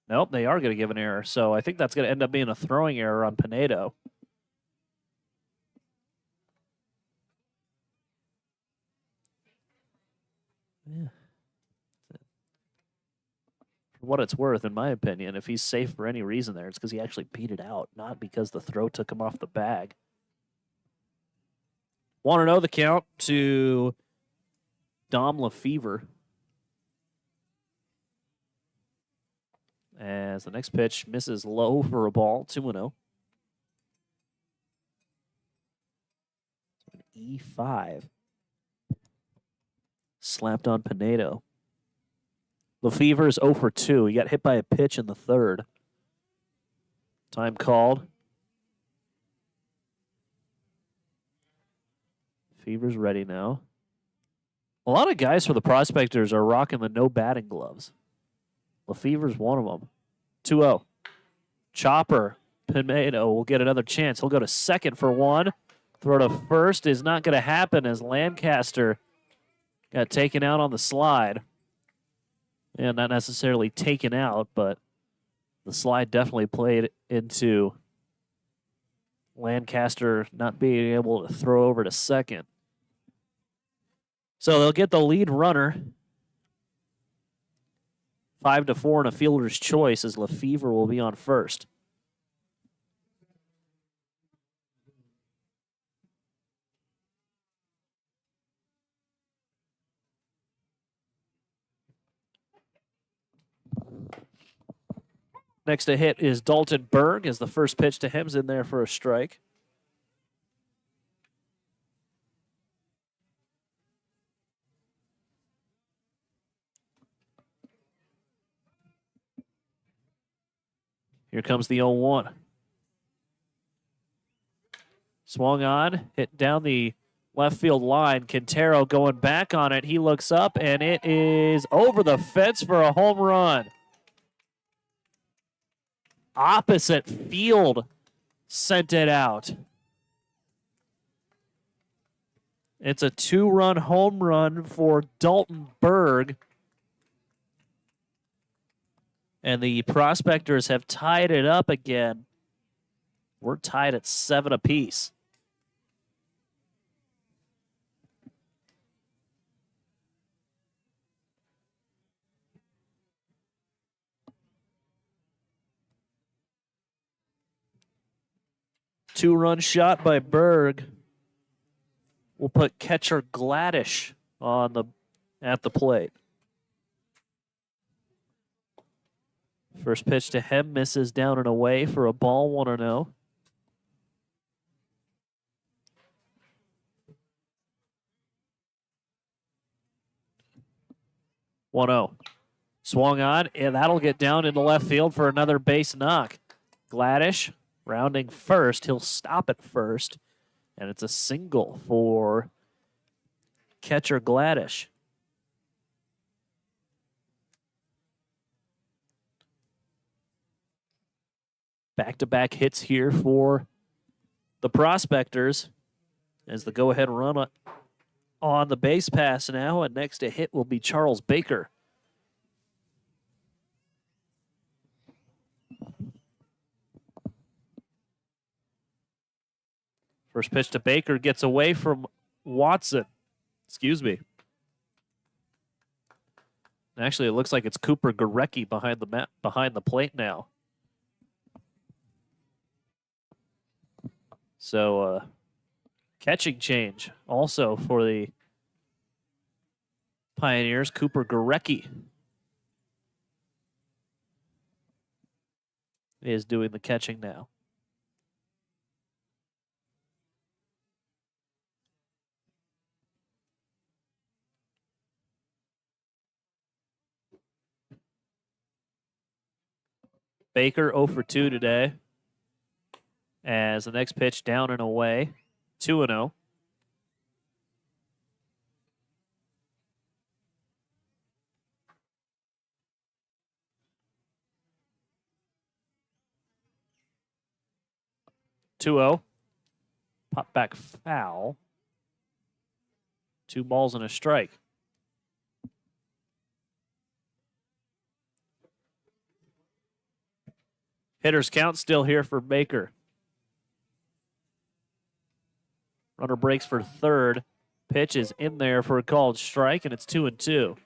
Nope, they are going to give an error. So I think that's going to end up being a throwing error on Pinedo. Yeah. For what it's worth, in my opinion, if he's safe for any reason there, it's because he actually beat it out, not because the throw took him off the bag. Want to know the count to Dom Lefevre. As the next pitch misses low for a ball, 2-0. E5. Slapped on Pinedo. Lefevre is 0 for 2. He got hit by a pitch in the third. Time called. Lefevre's ready now. A lot of guys for the Prospectors are rocking the no batting gloves. Lefevre's one of them. 2-0. Chopper. Pinedo will get another chance. He'll go to second for one. Throw to first is not going to happen as Lancaster got taken out on the slide. And not necessarily taken out, but the slide definitely played into Lancaster not being able to throw over to second. So they'll get the lead runner. 5-4 and a fielder's choice as Lefevre will be on first. Next to hit is Dalton Berg as the first pitch to him's in there for a strike. Here comes the 0-1. Swung on, hit down the left field line. Quintero going back on it. He looks up, and it is over the fence for a home run. Opposite field sent it out. It's a 2-run home run for Dalton Berg. And the Prospectors have tied it up again. We're tied at 7 apiece. Two-run shot by Berg. We'll put catcher Gladish at the plate. First pitch to him misses down and away for a ball, 1-0. Swung on, and that'll get down into left field for another base knock. Gladish rounding first. He'll stop at first, and it's a single for catcher Gladish. Back-to-back hits here for the Prospectors as the go-ahead run on the base pass now, and next to hit will be Charles Baker. First pitch to Baker gets away from Watson. Excuse me. Actually, it looks like it's Cooper Gorecki behind the plate now. So, catching change also for the Pioneers, Cooper Gorecki is doing the catching now. Baker 0 for 2 today. As the next pitch down and away, 2-0. Pop back foul. 2 balls and a strike. Hitter's count still here for Baker. Runner breaks for third. Pitch is in there for a called strike, and it's 2-2.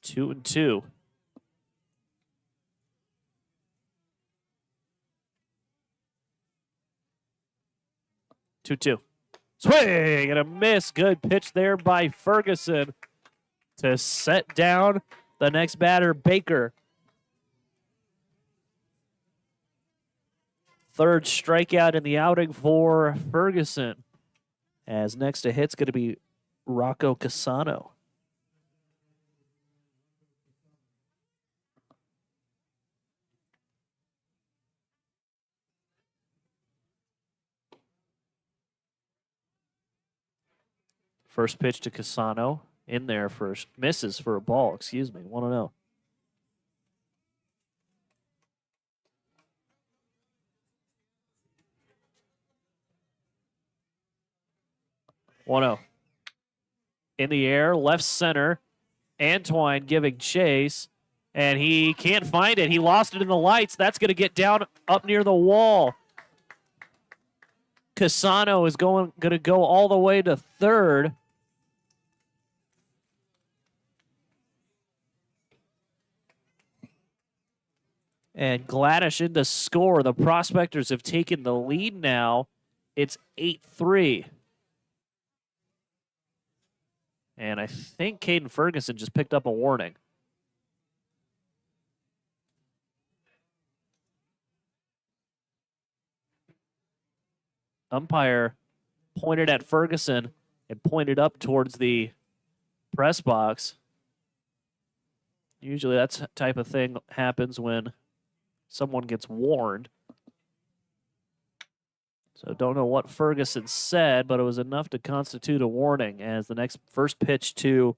Two and two. 2-2. Swing and a miss. Good pitch there by Ferguson to set down the next batter, Baker. Third strikeout in the outing for Ferguson. As next to hit's going to be Rocco Casano. First pitch to Casano. In there first. Misses for a ball, excuse me. 1-0. In the air, left center. Antwine giving chase, and he can't find it. He lost it in the lights. That's going to get down up near the wall. Casano is going to go all the way to third. And Gladish in to score. The Prospectors have taken the lead now. It's 8-3. And I think Caden Ferguson just picked up a warning. Umpire pointed at Ferguson and pointed up towards the press box. Usually that type of thing happens when someone gets warned. So don't know what Ferguson said, but it was enough to constitute a warning as the first pitch to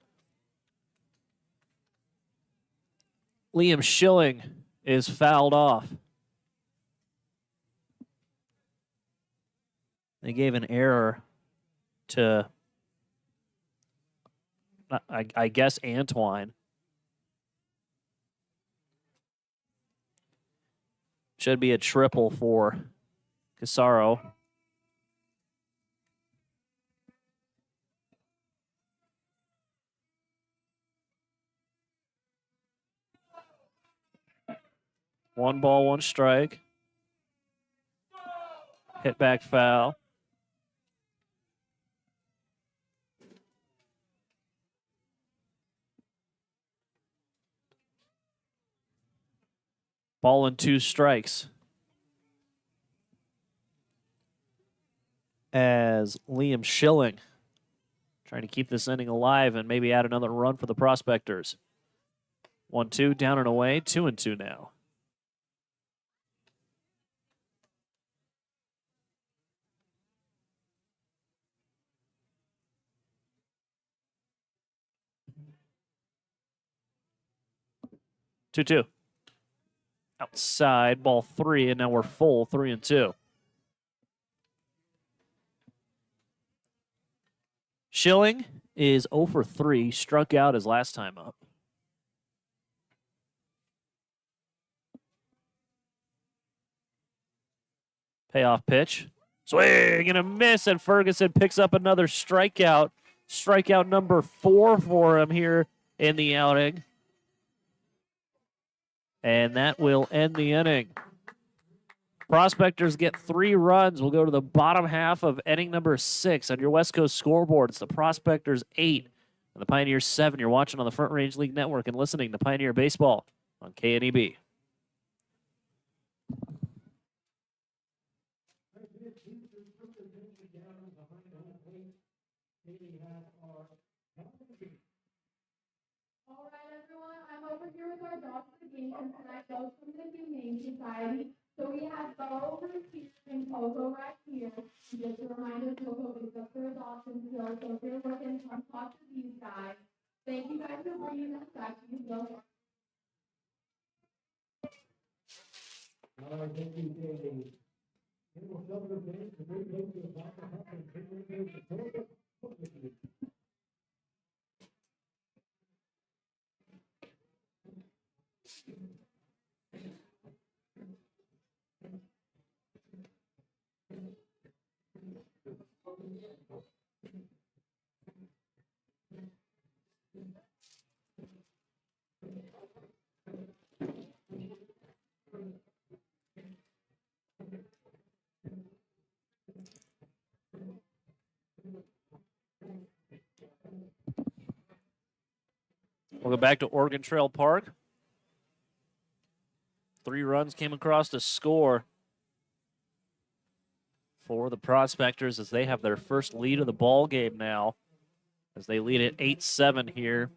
Liam Schilling is fouled off. They gave an error to, I guess, Antwine. Should be a triple for Casaro. One ball, one strike. Hit back foul. Ball and 2 strikes. As Liam Schilling trying to keep this inning alive and maybe add another run for the Prospectors. 1-2, down and away, 2-2 now. Two. Outside, ball 3, and now we're full, 3-2. Schilling is 0 for 3, struck out his last time up. Payoff pitch. Swing and a miss, and Ferguson picks up another strikeout. Strikeout number 4 for him here in the outing. And that will end the inning. Prospectors get 3 runs. We'll go to the bottom half of inning number 6 on your West Coast scoreboard. It's the Prospectors 8 and the Pioneers 7. You're watching on the Front Range League Network and listening to Pioneer Baseball on KNEB. All right, everyone, I'm over here with our dogs for the game, and tonight goes from the Humane Society. So we have Bo over here and Coco right here. Just a reminder, Coco is up for adoption still, so if you're looking, come talk to these guys. Thank you guys for bringing us back to you, Bill. All right, thank you, Katie. And we'll start with the game. The great game to the bottom half and take the game to Coco. Welcome back to Oregon Trail Park. 3 runs came across to score for the Prospectors as they have their first lead of the ball game now, as they lead at 8-7 here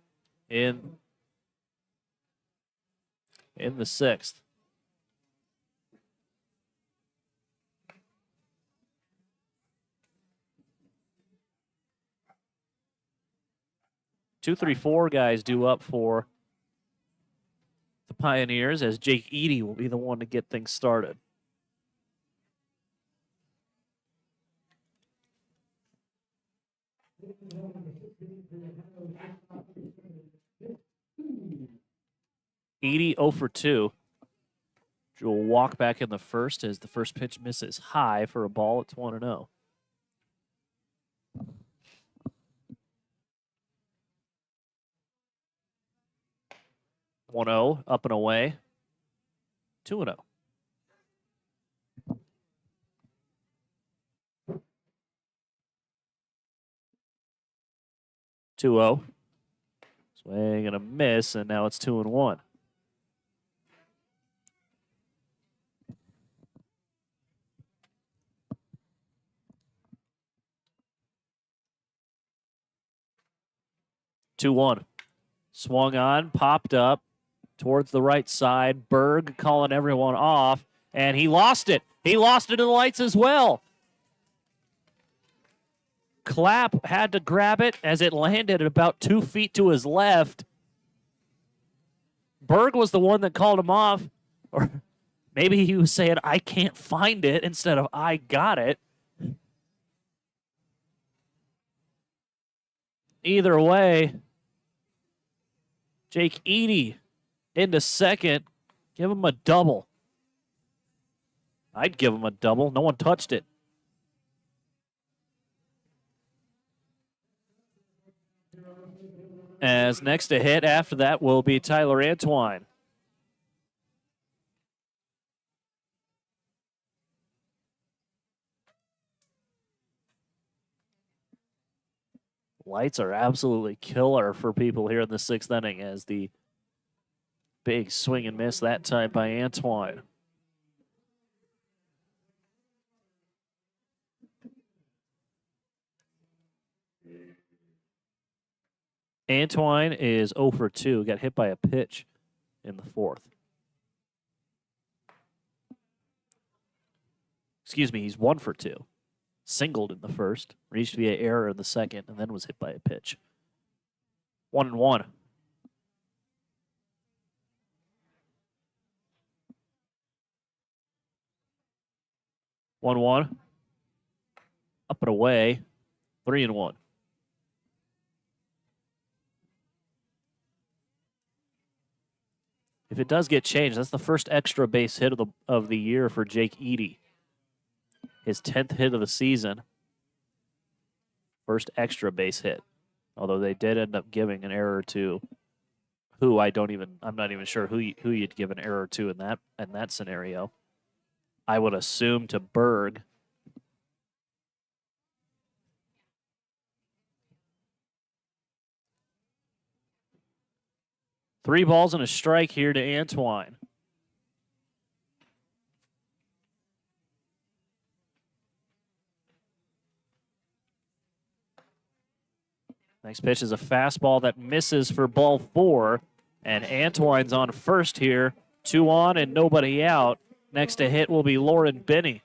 in the 6th. Two, 3, 4 guys due up for the Pioneers, as Jake Eady will be the one to get things started. Eady 0 for 2. Drew a walk back in the first as the first pitch misses high for a ball. It's 1-0. Up and away. 2-0. 2-0. Swing and a miss, and now it's 2-1. Swung on, popped up towards the right side. Berg calling everyone off, and he lost it. He lost it in the lights as well. Clapp had to grab it as it landed at about 2 feet to his left. Berg was the one that called him off, or maybe he was saying, I can't find it, instead of I got it. Either way, Jake Eady into second. Give him a double. I'd give him a double. No one touched it. As next to hit after that will be Tyler Antwine. Lights are absolutely killer for people here in the 6th inning, as the big swing and miss that time by Antwine. Antwine is 0 for 2. Got hit by a pitch in the 4th. Excuse me, he's 1 for 2. Singled in the first, reached via error in the second, and then was hit by a pitch. 1-1. Up and away. 3-1. If it does get changed, that's the first extra base hit of the year for Jake Eady. His 10th hit of the season. First extra base hit. Although they did end up giving an error to who I'm not even sure who you'd give an error to in that scenario. I would assume to Berg. Three balls and a strike here to Antwine. Next pitch is a fastball that misses for ball 4. And Antwine's on first here. 2 on and nobody out. Next to hit will be Lauren Binney.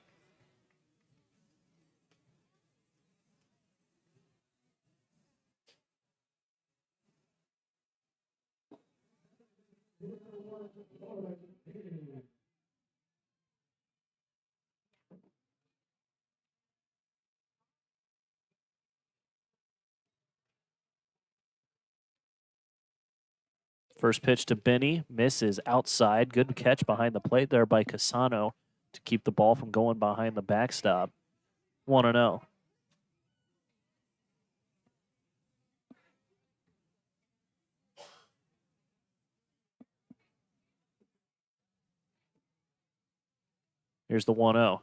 First pitch to Binney, misses outside. Good catch behind the plate there by Casano to keep the ball from going behind the backstop. 1-0. Here's the 1-0.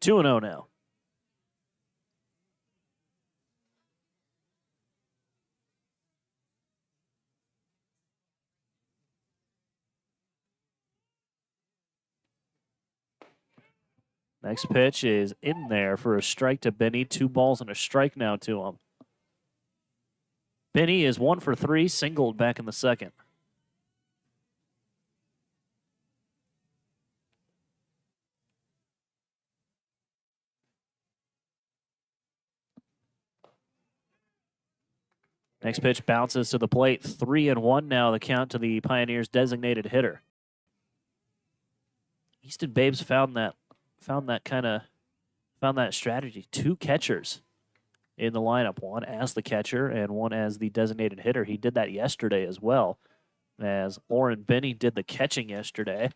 Two 2-0 now. Next pitch is in there for a strike to Benny. 2 balls and a strike now to him. Benny is 1 for 3, singled back in the second. Next pitch bounces to the plate. 3-1 now, the count to the Pioneers' designated hitter. Easton Babes found that strategy. 2 catchers in the lineup, 1 as the catcher and 1 as the designated hitter. He did that yesterday as well, as Lauren Benny did the catching yesterday.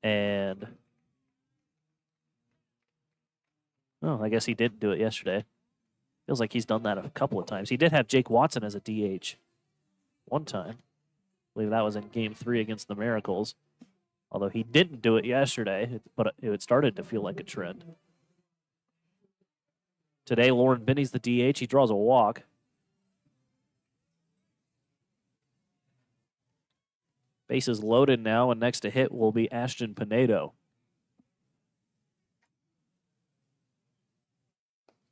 And I guess he didn't do it yesterday. Feels like he's done that a couple of times. He did have Jake Watson as a DH one time. I believe that was in Game 3 against the Miracles. Although he didn't do it yesterday, but it started to feel like a trend. Today, Lauren Benny's the DH. He draws a walk. Bases loaded now, and next to hit will be Ashton Pinedo.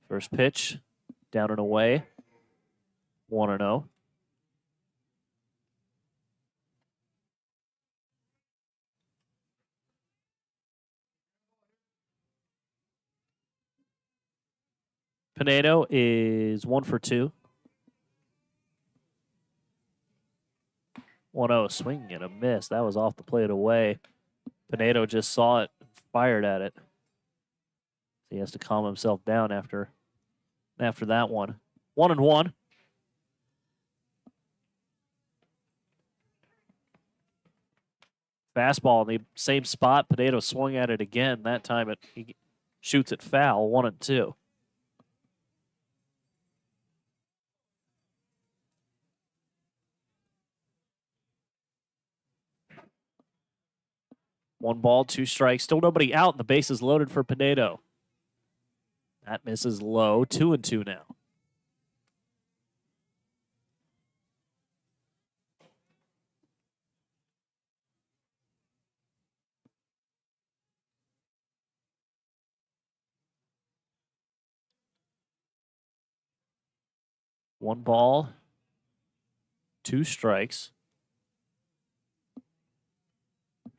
First pitch, down and away. 1-0. Pinedo is 1 for 2. 1-0, swing and a miss. That was off the plate away. Pinedo just saw it and fired at it. He has to calm himself down after that one. 1-1. Fastball in the same spot. Pinedo swung at it again. That time he shoots it foul. 1-2. One ball, 2 strikes. Still nobody out, and the base is loaded for Pinedo. That misses low. 2-2 now. One ball, 2 strikes.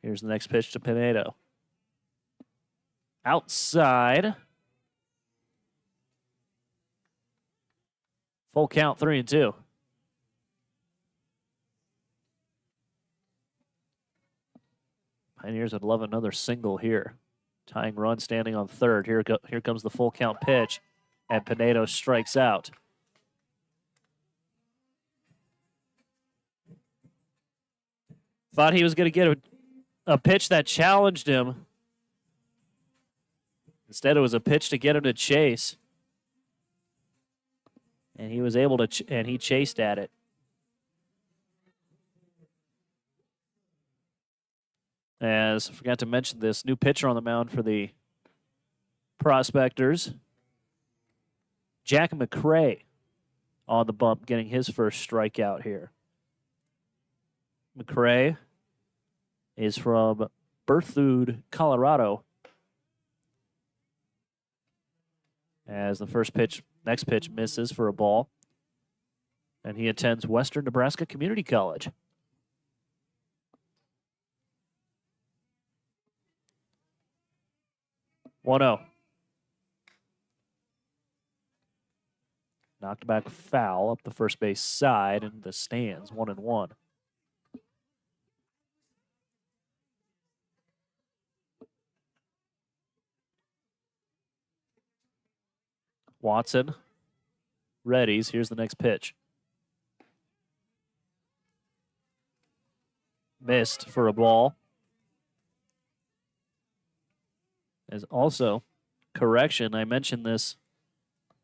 Here's the next pitch to Pinedo. Outside. Full count, 3-2. Pioneers would love another single here. Tying run standing on third. Here comes the full count pitch, and Pinedo strikes out. Thought he was going to get a pitch that challenged him. Instead, it was a pitch to get him to chase. And he was able to, and he chased at it. As I forgot to mention this, new pitcher on the mound for the Prospectors. Jack McCray on the bump, getting his first strikeout here. McCray is from Berthoud, Colorado. As the next pitch misses for a ball. And he attends Western Nebraska Community College. Knocked back foul up the first base side in the stands. 1-1. Watson readies. Here's the next pitch. Missed for a ball. As also, correction, I mentioned this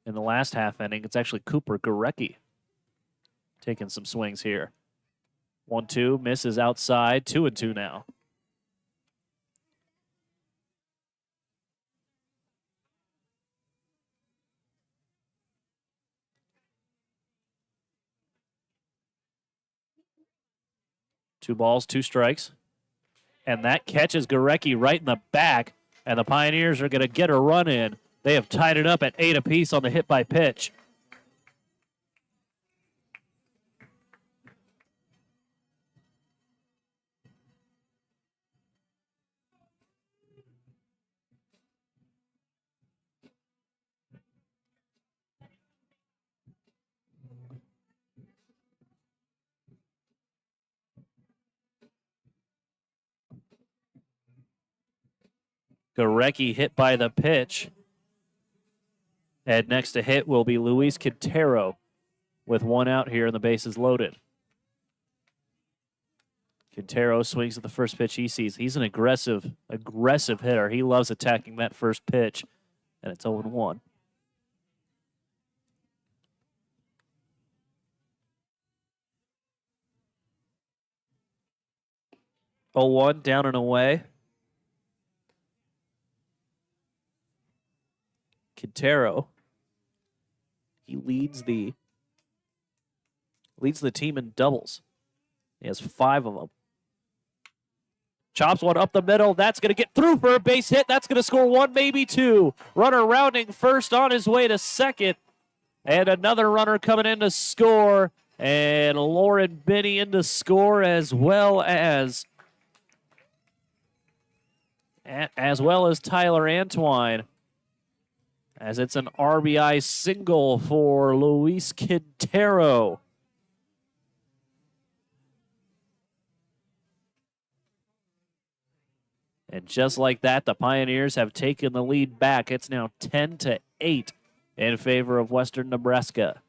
in the last half inning. It's actually Cooper Gorecki taking some swings here. 1-2, misses outside. 2-2 now. Two balls, 2 strikes. And that catches Gurecki right in the back, and the Pioneers are going to get a run in. They have tied it up at 8 apiece on the hit by pitch. Gurecki hit by the pitch. And next to hit will be Luis Quintero with one out here and the bases loaded. Quintero swings at the first pitch he sees. He's an aggressive hitter. He loves attacking that first pitch, and it's 0-1. Oh, 1 down and away. Quintero. He leads the team in doubles. He has 5 of them. Chops one up the middle. That's going to get through for a base hit. That's going to score 1, maybe 2. Runner rounding first on his way to second. And another runner coming in to score. And Lauren Binney in to score as well as Tyler Antwine. As it's an RBI single for Luis Quintero. And just like that, the Pioneers have taken the lead back. It's now 10-8 in favor of Western Nebraska.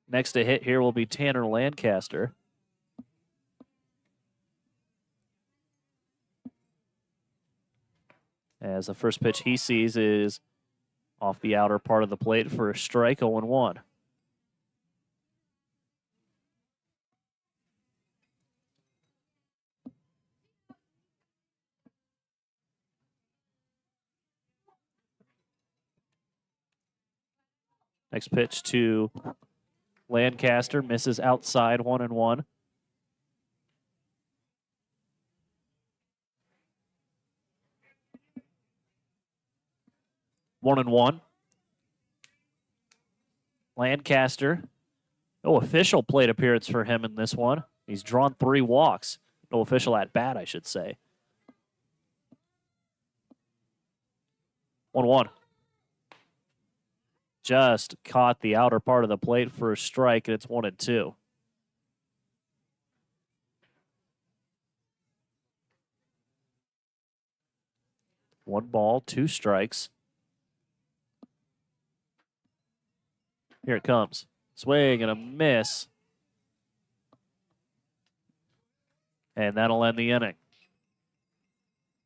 Next to hit here will be Tanner Lancaster. As the first pitch he sees is off the outer part of the plate for a strike, 0-1. Next pitch to Lancaster, misses outside, 1-1. One and one. Lancaster, no official plate appearance for him in this one. He's drawn 3 walks. No official at bat, I should say. 1-1. Just caught the outer part of the plate for a strike, and it's 1-2. One ball, 2 strikes. Here it comes. Swing and a miss. And that'll end the inning.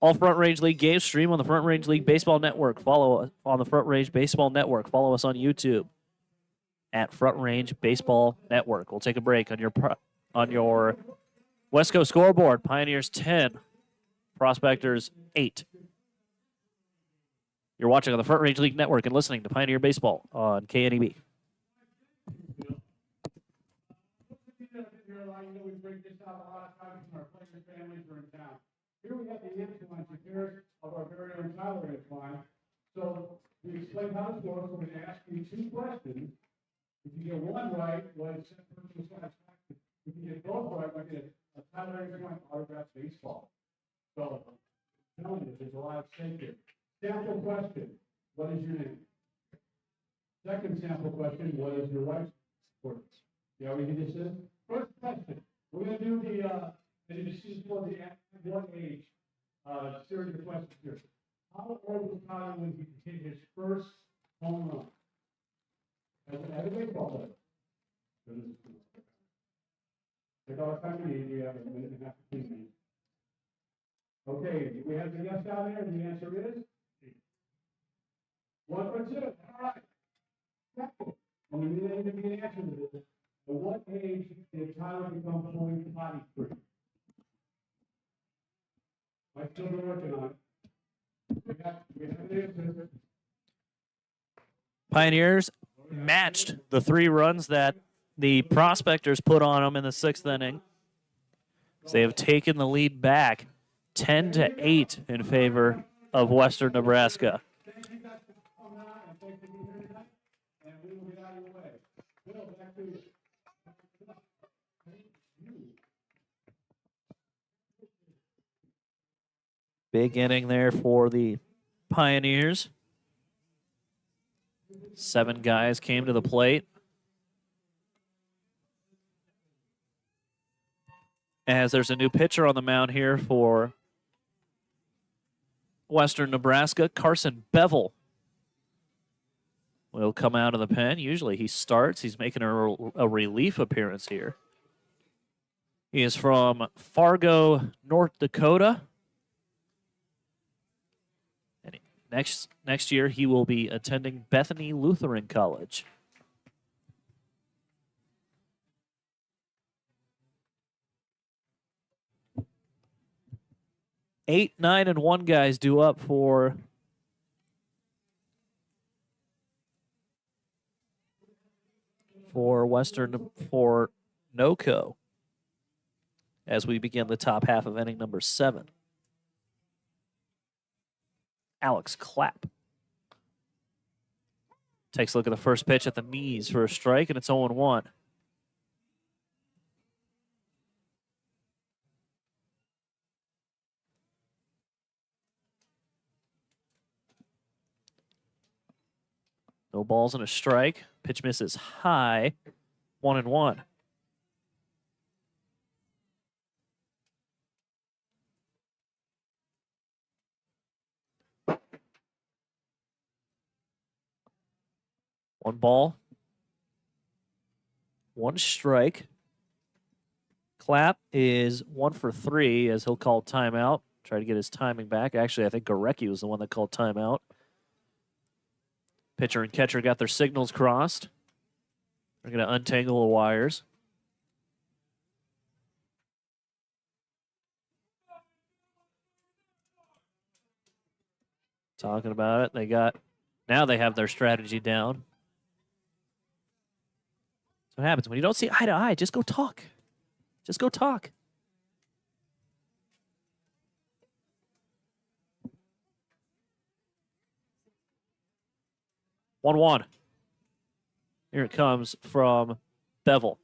All Front Range League games stream on the Front Range League Baseball Network. Follow us on the Front Range Baseball Network. Follow us on YouTube at Front Range Baseball Network. We'll take a break on your West Coast scoreboard. Pioneers 10, Prospectors 8. You're watching on the Front Range League Network and listening to Pioneer Baseball on KNEB. We bring this out a lot of times when our players' families are in town. Here we have the influence here of our very own Tyler Antwine. So we explain how this works. We're going to ask you 2 questions. If you get 1 right, well, it's personal satisfaction. If you get both right, we get a Tyler Antwine autographed baseball. So I'm telling you, there's a lot of stake here. Sample question: what is your name? Second sample question: what is your wife's sport? You already did this? First question. We're going to do and you see for the one age series of questions here. How old was Tyler when he hit his first home run? As a baseball player. Take all the time we need. We have a minute and a half to 2 minutes. Okay, we have the yes down there, and the answer is 1 or 2. All right. I'm going to need an answer to this. At what age did Tyler become fully potty free? I've still been working on it. We have an answer. Pioneers matched the 3 runs that the Prospectors put on them in the 6th inning. They have taken the lead back 10-8 in favor of Western Nebraska. Big inning there for the Pioneers. 7 guys came to the plate. As there's a new pitcher on the mound here for Western Nebraska, Carson Bevel will come out of the pen. Usually he starts. He's making a relief appearance here. He is from Fargo, North Dakota. And next year he will be attending Bethany Lutheran College. 8, 9, and 1 guys due up for NoCo as we begin the top half of inning number 7. Alex Clapp takes a look at the first pitch at the knees for a strike, and it's 0-1. No balls and a strike. Pitch misses high. 1-1. One ball. 1 strike. Clapp is 1 for 3 as he'll call timeout. Try to get his timing back. Actually, I think Gorecki was the one that called timeout. Pitcher and catcher got their signals crossed. They're going to untangle the wires. Talking about it. Now they have their strategy down. That's what happens when you don't see eye to eye. Just go talk. Just go talk. One. Here it comes from Bevel.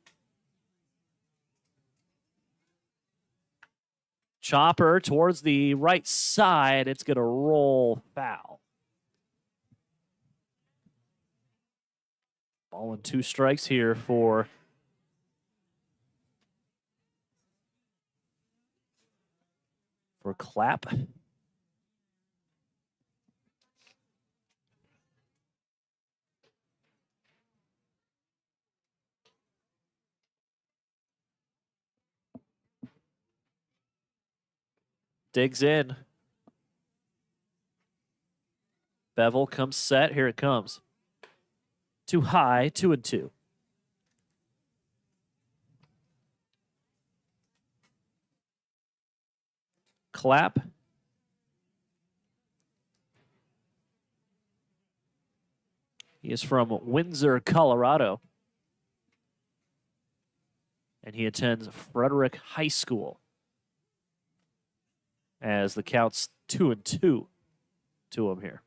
Chopper towards the right side. It's going to roll foul. Ball and 2 strikes here for Clapp. Digs in. Bevel comes set. Here it comes. Too high, 2-2. Clapp. He is from Windsor, Colorado. And he attends Frederick High School. As the count's 2-2 to him here.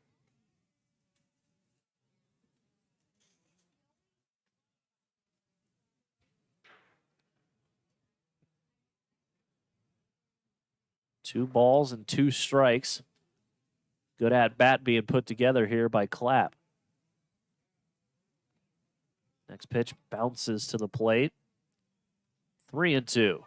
Two balls and 2 strikes. Good at bat being put together here by Clapp. Next pitch bounces to the plate. 3-2.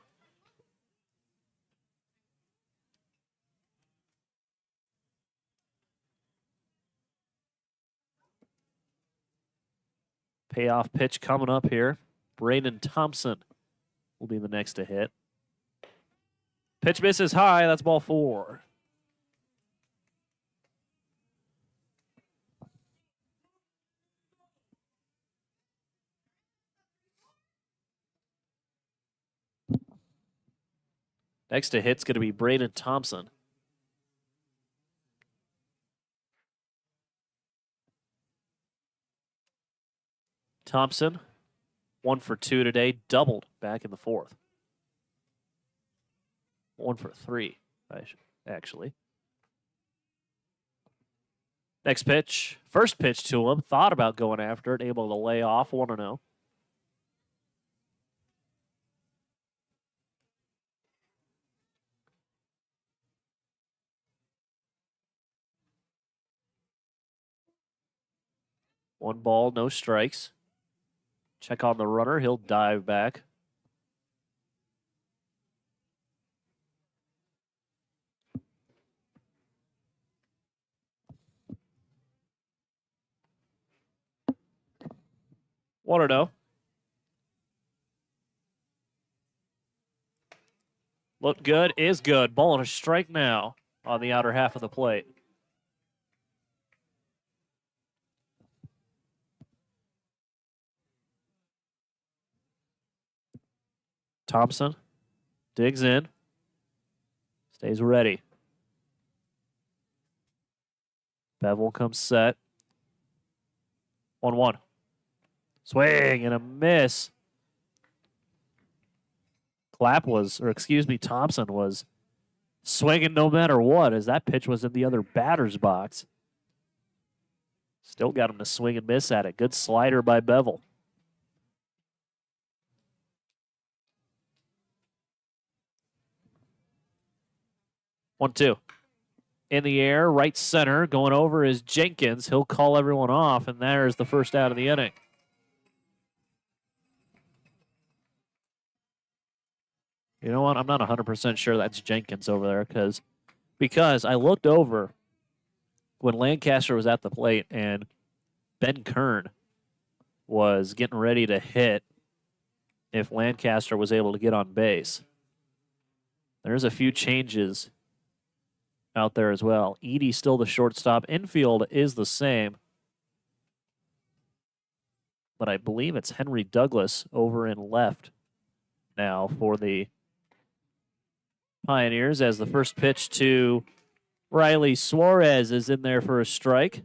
Payoff pitch coming up here. Braden Thompson will be the next to hit. Pitch misses high. That's ball 4. Next to hit's going to be Braden Thompson. Thompson, 1 for 2 today, doubled back in the 4th. 1 for 3, actually. Next pitch, first pitch to him, thought about going after it, able to lay off 1-0. One ball, no strikes. Check on the runner. He'll dive back. One or no. Looked good, is good. Ball and a strike now on the outer half of the plate. Thompson digs in, stays ready. Bevel comes set. 1-1. Swing and a miss. Thompson was swinging no matter what, as that pitch was in the other batter's box. Still got him to swing and miss at it. Good slider by Bevel. One, two. In the air, right center. Going over is Jenkins. He'll call everyone off, and there's the first out of the inning. You know what? I'm not 100% sure that's Jenkins over there because I looked over when Lancaster was at the plate and Ben Kern was getting ready to hit if Lancaster was able to get on base. There's a few changes out there as well. Edie's still the shortstop. Infield is the same. But I believe it's Henry Douglas over in left now for the Pioneers, as the first pitch to Riley Suarez is in there for a strike.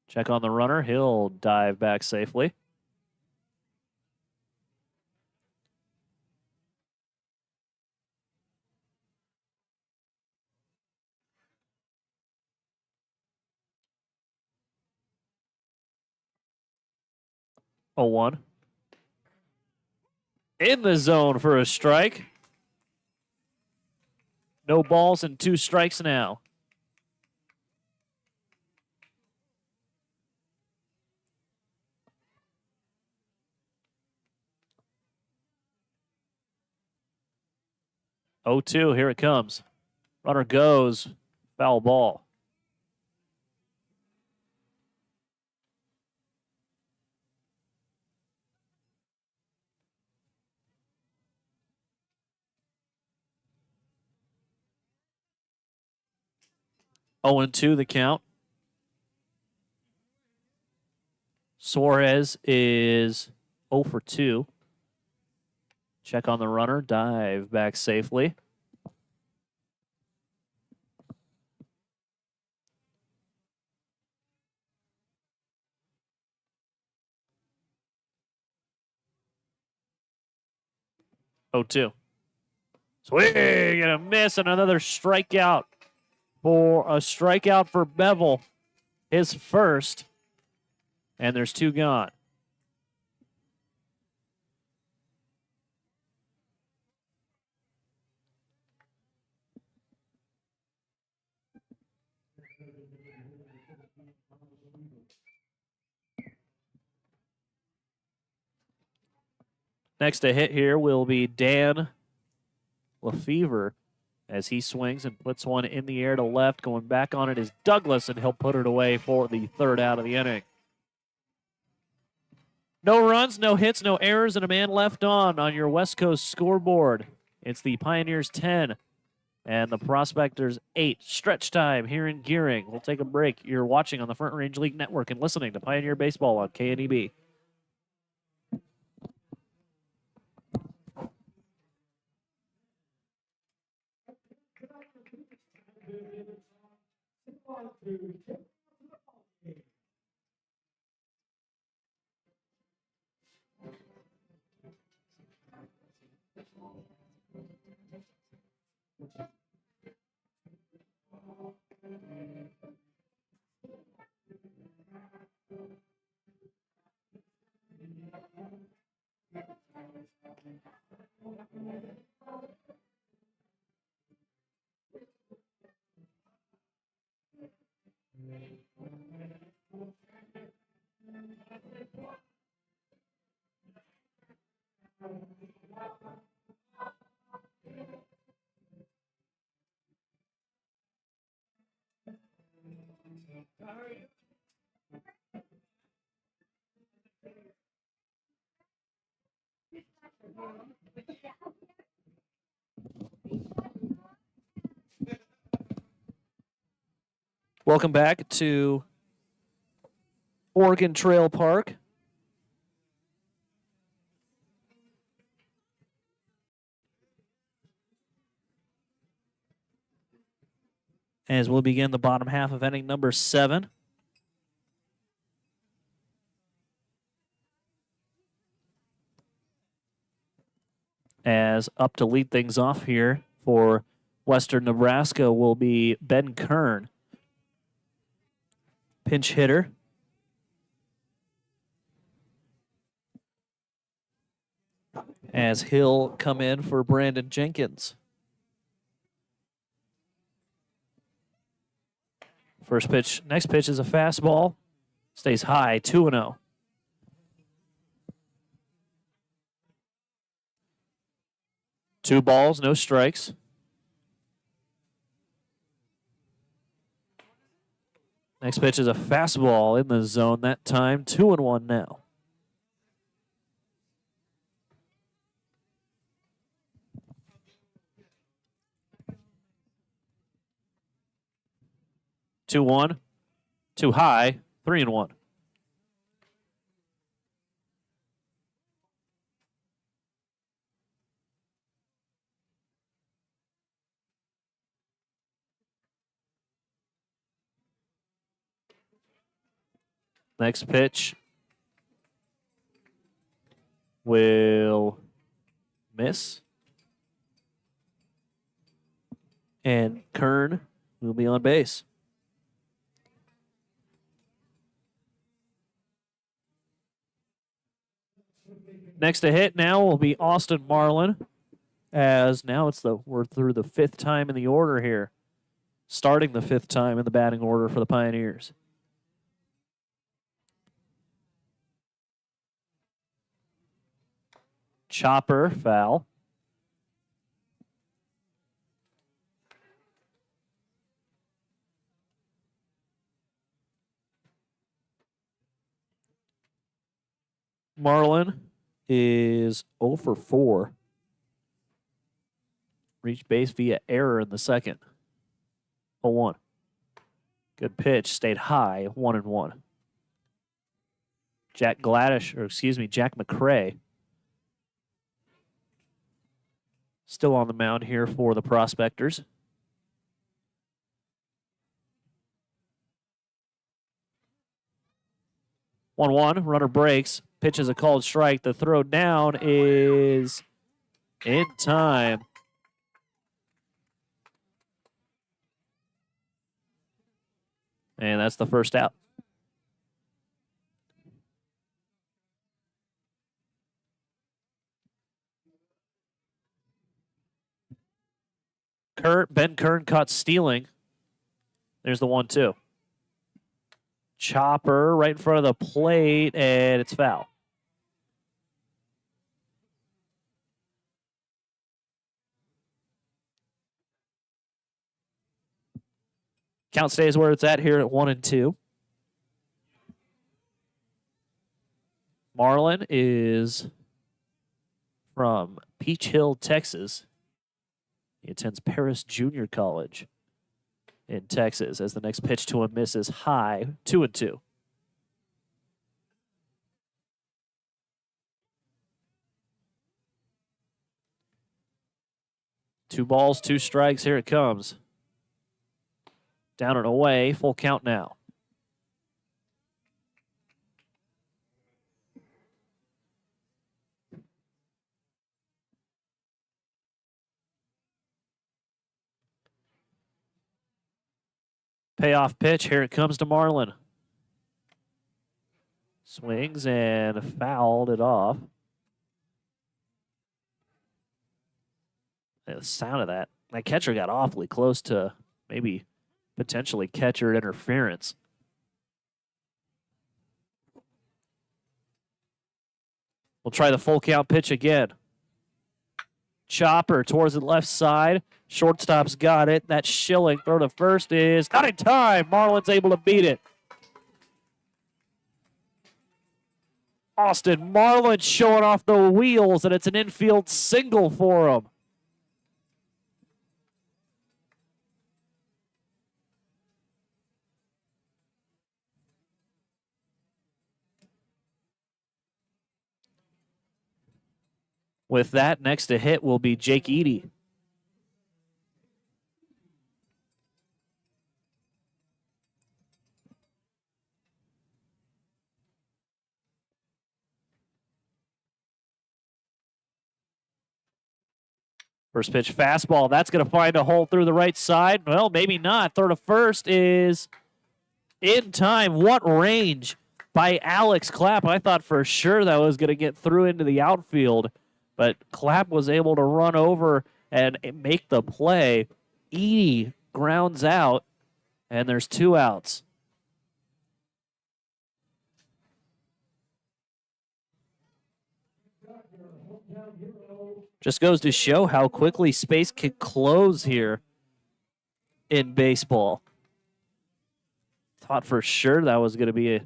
Check on the runner. He'll dive back safely. Oh, 1. In the zone for a strike. No balls and 2 strikes now. Oh, 2, here it comes. Runner goes, foul ball. Oh, and 2 the count. Suarez is 0 for 2. Check on the runner, dive back safely. Oh, 2. Swing and a miss, and another strikeout for Bevel. His first, and there's 2 gone. Next to hit here will be Dan Lefevre as he swings and puts one in the air to left. Going back on it is Douglas, and he'll put it away for the 3rd out of the inning. No runs, no hits, no errors, and a man left on your West Coast scoreboard. It's the Pioneers 10 and the Prospectors 8. Stretch time here in Gering. We'll take a break. You're watching on the Front Range League Network and listening to Pioneer Baseball on KNEB. Welcome back to Oregon Trail Park. As we'll begin the bottom half of inning number 7. As up to lead things off here for Western Nebraska will be Ben Kern, pinch hitter. As he'll come in for Brandon Jenkins. Next pitch is a fastball. Stays high, 2-0. Two balls, no strikes. Next pitch is a fastball in the zone that time, 2-1 now. Two one, too high, 3-1. Next pitch will miss. And Kern will be on base. Next to hit now will be Austin Marlin, as now we're through the 5th time in the order here, starting the 5th time in the batting order for the Pioneers. Chopper, foul. Marlin is 0 for 4. Reached base via error in the second. 0-1. Good pitch, stayed high, 1-1. Jack McCray. Still on the mound here for the Prospectors. One, runner breaks. Pitch is a called strike. The throw down is in time. And that's the first out. Ben Kern caught stealing. There's the 1-2. Chopper right in front of the plate, and it's foul. Count stays where it's at here at 1-2. Marlin is from Peach Hill, Texas. He attends Paris Junior College in Texas, as the next pitch to him misses high, 2-2. Two balls, two strikes. Here it comes. Down and away, full count now. Payoff pitch, here it comes to Marlin. Swings and fouled it off. The sound of that. That catcher got awfully close to maybe potentially catcher interference. We'll try the full count pitch again. Chopper towards the left side. Shortstop's got it. That's Schilling. Throw to first is not in time. Marlin's able to beat it. Austin Marlin showing off the wheels, and it's an infield single for him. With that, next to hit will be Jake Eady. First pitch fastball. That's going to find a hole through the right side. Well, maybe not. Throw to first is in time. What range by Alex Clapp. I thought for sure that was going to get through into the outfield, but Clapp was able to run over and make the play. Eady grounds out, and there's 2 outs. Just goes to show how quickly space can close here in baseball. Thought for sure that was going to be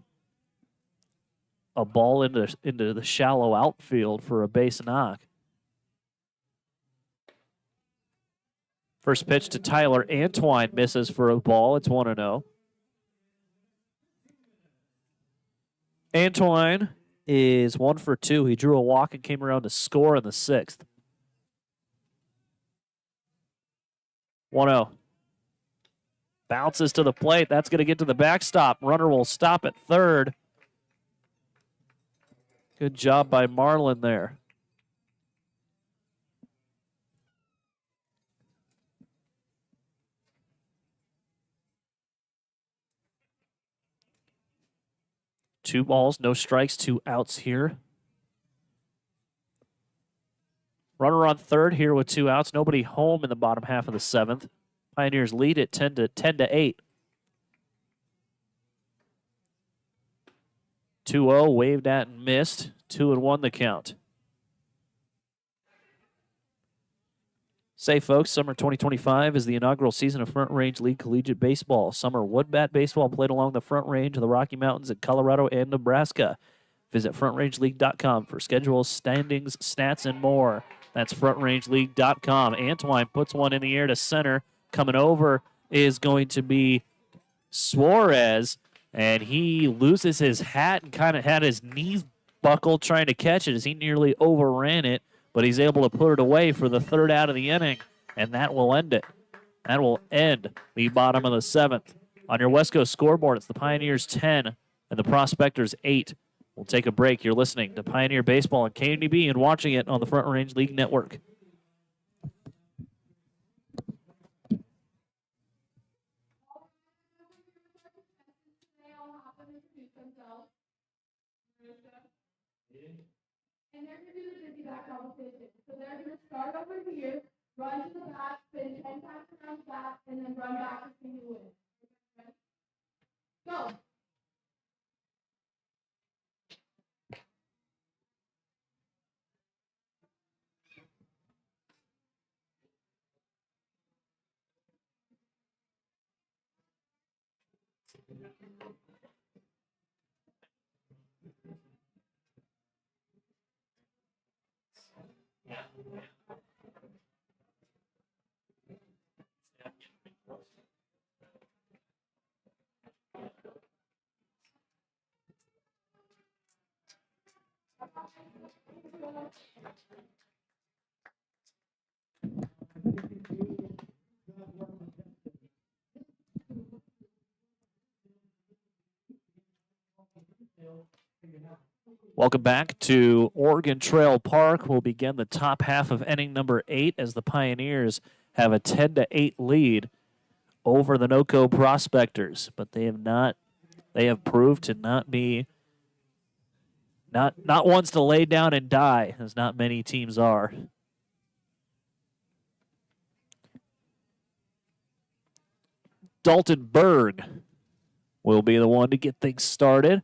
a ball into the shallow outfield for a base knock. First pitch to Tyler Antwine misses for a ball. It's 1-0. Antwine is 1 for 2. He drew a walk and came around to score in the 6th. 1-0. Bounces to the plate. That's going to get to the backstop. Runner will stop at third. Good job by Marlin there. Two balls, no strikes, 2 outs here. Runner on third here with 2 outs. Nobody home in the bottom half of the 7th. Pioneers lead it 10-8. 2-0, waved at and missed. 2-1 the count. Say, folks, summer 2025 is the inaugural season of Front Range League Collegiate Baseball. Summer wood bat baseball played along the Front Range of the Rocky Mountains in Colorado and Nebraska. Visit frontrange.league.com for schedules, standings, stats, and more. That's frontrange.league.com. Antwine puts one in the air to center. Coming over is going to be Suarez, and he loses his hat and kind of had his knees buckled trying to catch it as he nearly overran it, but he's able to put it away for the 3rd out of the inning, and that will end it. That will end the bottom of the 7th. On your West Coast scoreboard, it's the Pioneers 10 and the Prospectors 8. We'll take a break. You're listening to Pioneer Baseball on KNDB and watching it on the Front Range League Network. And they're going to do the dizzy back competition. So they're going to start over here, run to the back, spin 10 times around the back, and then run back until you win. Ready? Go. Welcome back to Oregon Trail Park. We'll begin the top half of inning number 8 as the Pioneers have a 10-8 lead over the NoCo Prospectors, but they have proved to not be not ones to lay down and die, as not many teams are. Dalton Berg will be the one to get things started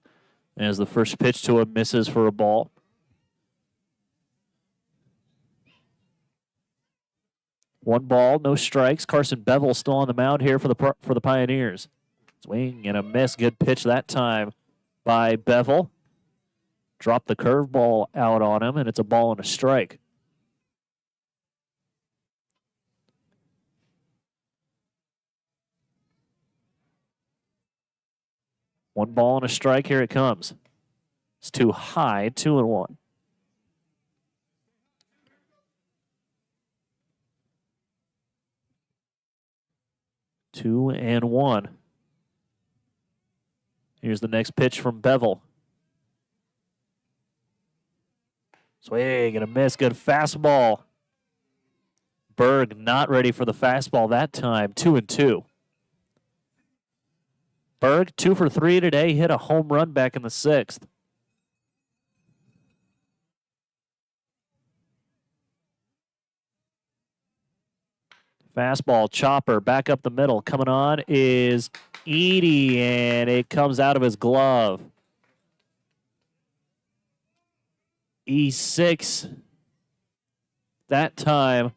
as the first pitch to him misses for a ball. One ball, no strikes. Carson Bevel still on the mound here for the Pioneers. Swing and a miss. Good pitch that time by Bevel. Dropped the curveball out on him, and it's a ball and a strike. One ball and a strike. Here it comes. It's too high. 2-1. Two and one. Here's the next pitch from Bevel. Swing and a miss. Good fastball. Berg not ready for the fastball that time. 2-2. Berg 2 for 3 today. Hit a home run back in the 6th. Fastball, chopper, back up the middle. Coming on is Edie, and it comes out of his glove. E6 that time.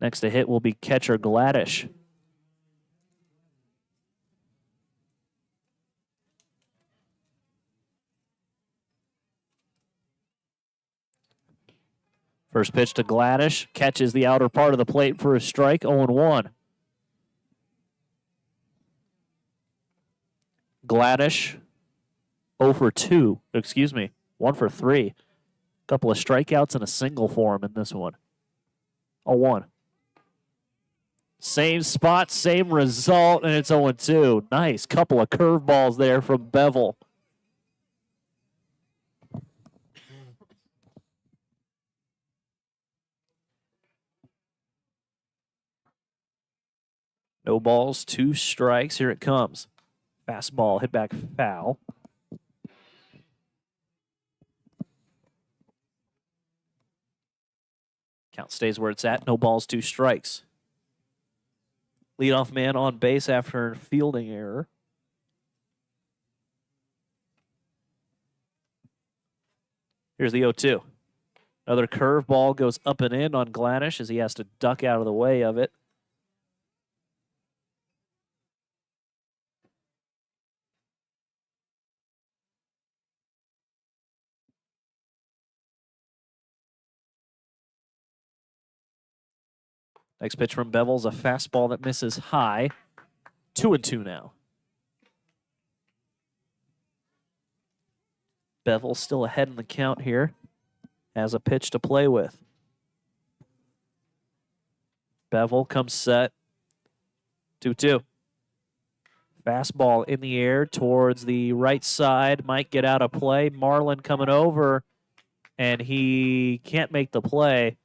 Next to hit will be catcher Gladish. First pitch to Gladish. Catches the outer part of the plate for a strike. 0-1. Gladish 0 for 2. Excuse me. 1 for 3. Couple of strikeouts and a single for him in this one. 0-1. Same spot, same result, and it's 0-2. Nice. Couple of curveballs there from Bevel. No balls, 2 strikes. Here it comes. Fastball, hit back foul. Count stays where it's at. No balls, 2 strikes. Leadoff man on base after fielding error. Here's the 0-2. Another curveball goes up and in on Gladish as he has to duck out of the way of it. Next pitch from Bevel's a fastball that misses high. 2-2 now. Bevel still ahead in the count here. Has a pitch to play with. Bevel comes set. 2-2. Fastball in the air towards the right side. Might get out of play. Marlin coming over, and he can't make the play.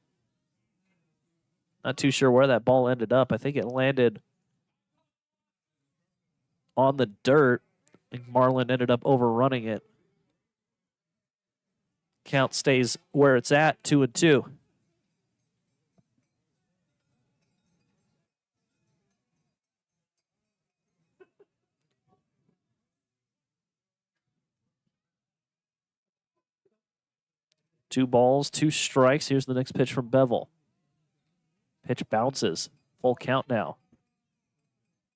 Not too sure where that ball ended up. I think it landed on the dirt. I think Marlin ended up overrunning it. Count stays where it's at, 2-2. Two balls, 2 strikes. Here's the next pitch from Bevel. Pitch bounces. Full count now.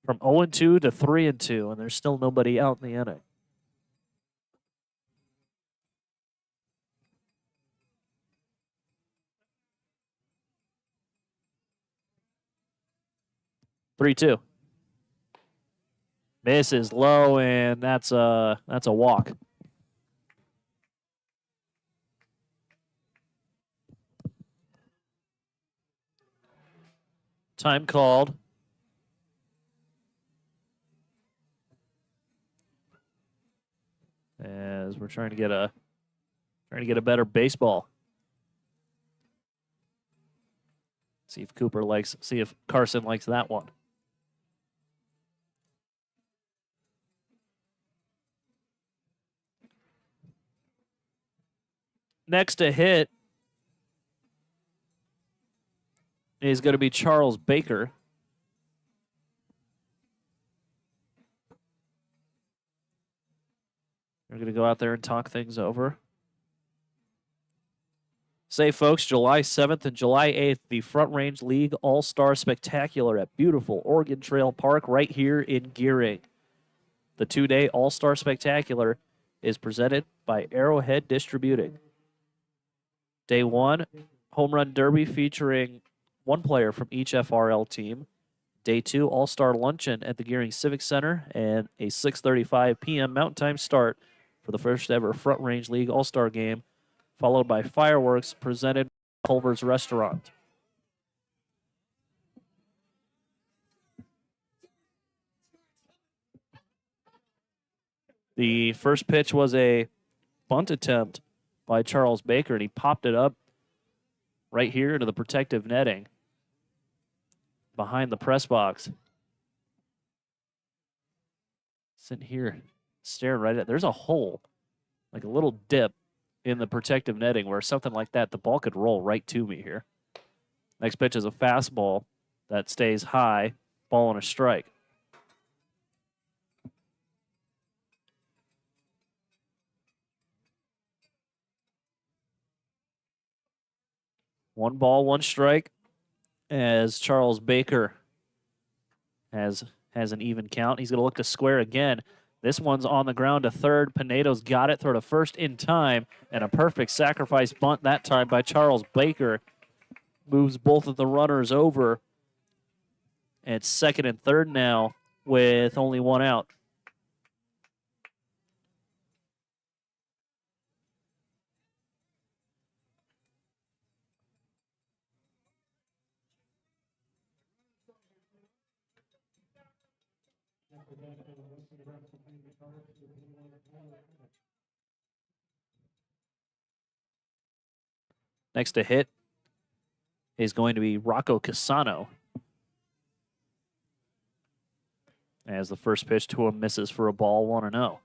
From 0-2 to 3-2, and there's still nobody out in the inning. Three-two. Misses low, and that's a walk. Time called. As we're trying to get a better baseball. See if Carson likes that one. Next to hit is going to be Charles Baker. We're going to go out there and talk things over. Say, folks, July 7th and July 8th, the Front Range League All-Star Spectacular at beautiful Oregon Trail Park right here in Gering. The two-day All-Star Spectacular is presented by Arrowhead Distributing. Day 1, Home Run Derby featuring one player from each FRL team. Day 2, All-Star Luncheon at the Gering Civic Center and a 6:35 p.m. Mountain Time start for the first ever Front Range League All-Star Game, followed by fireworks presented by Culver's Restaurant. The first pitch was a bunt attempt by Charles Baker, and he popped it up right here into the protective netting behind the press box. Sitting here staring right at, there's a hole, like a little dip in the protective netting where something like that, the ball could roll right to me here. Next pitch is a fastball that stays high, ball and a strike. One ball, one strike as Charles Baker has an even count. He's going to look to square again. This one's on the ground to third. Pinedo's got it, throw to first in time, and a perfect sacrifice bunt that time by Charles Baker. Moves both of the runners over. And it's second and third now with only one out. Next to hit is going to be Rocco Casano. As the first pitch to him misses for a ball, 1-0.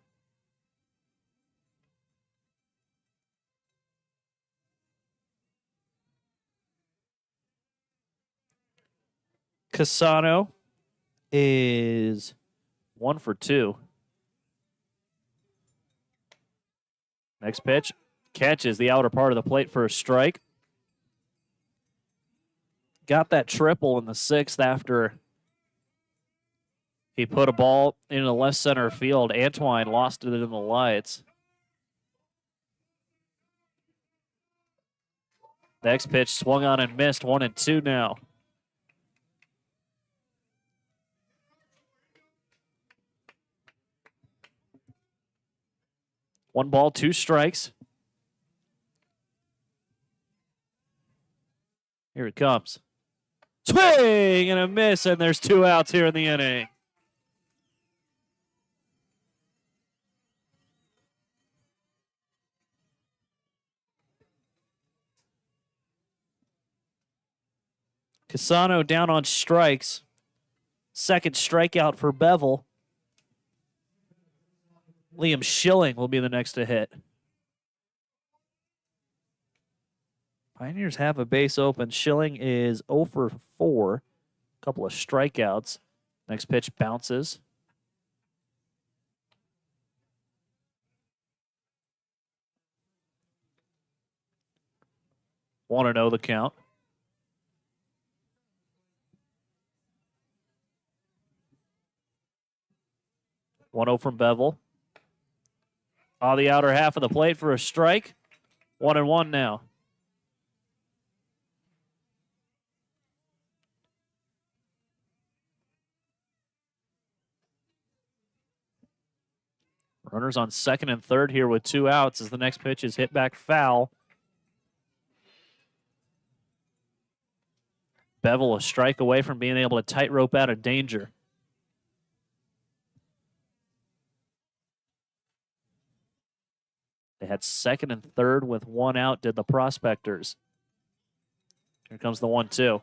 Casano is 1 for 2. Next pitch catches the outer part of the plate for a strike. Got that triple in the 6th after he put a ball into the left center field. Antwine lost it in the lights. Next pitch swung on and missed, 1-2 now. One ball, two strikes. Here it comes. Swing and a miss, and there's 2 outs here in the inning. Casano down on strikes. Second strikeout for Bevel. Liam Schilling will be the next to hit. Pioneers have a base open. Schilling is 0 for 4. A couple of strikeouts. Next pitch bounces. Want to know the count. One 0 from Bevel. On the outer half of the plate for a strike. 1-1 now. Runners on second and third here with 2 outs as the next pitch is hit back foul. Bevel a strike away from being able to tightrope out of danger. They had second and third with one out, did the Prospectors. Here comes the 1-2.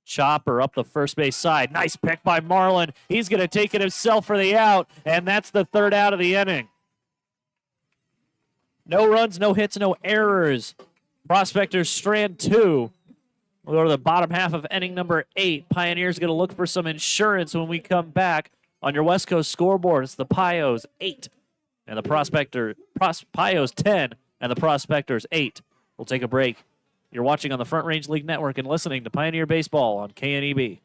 Chopper up the first base side. Nice pick by Marlin. He's going to take it himself for the out, and that's the third out of the inning. No runs, no hits, no errors. Prospectors strand 2. We'll go to the bottom half of inning number 8. Pioneers going to look for some insurance when we come back. On your West Coast scoreboard, it's the Pios 8 and the Pios 10 and the Prospectors 8. We'll take a break. You're watching on the Front Range League Network and listening to Pioneer Baseball on KNEB.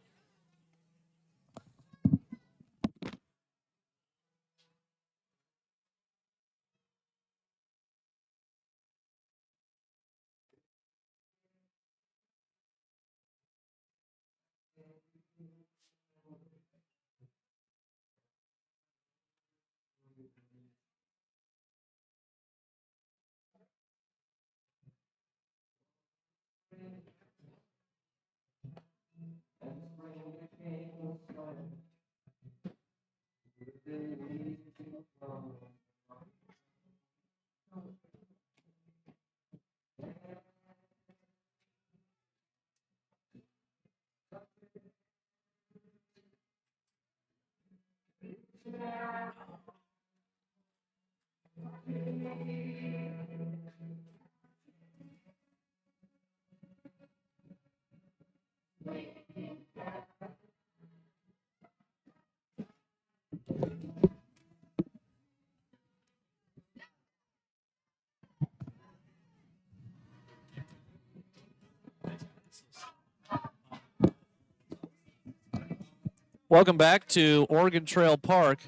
Welcome back to Oregon Trail Park.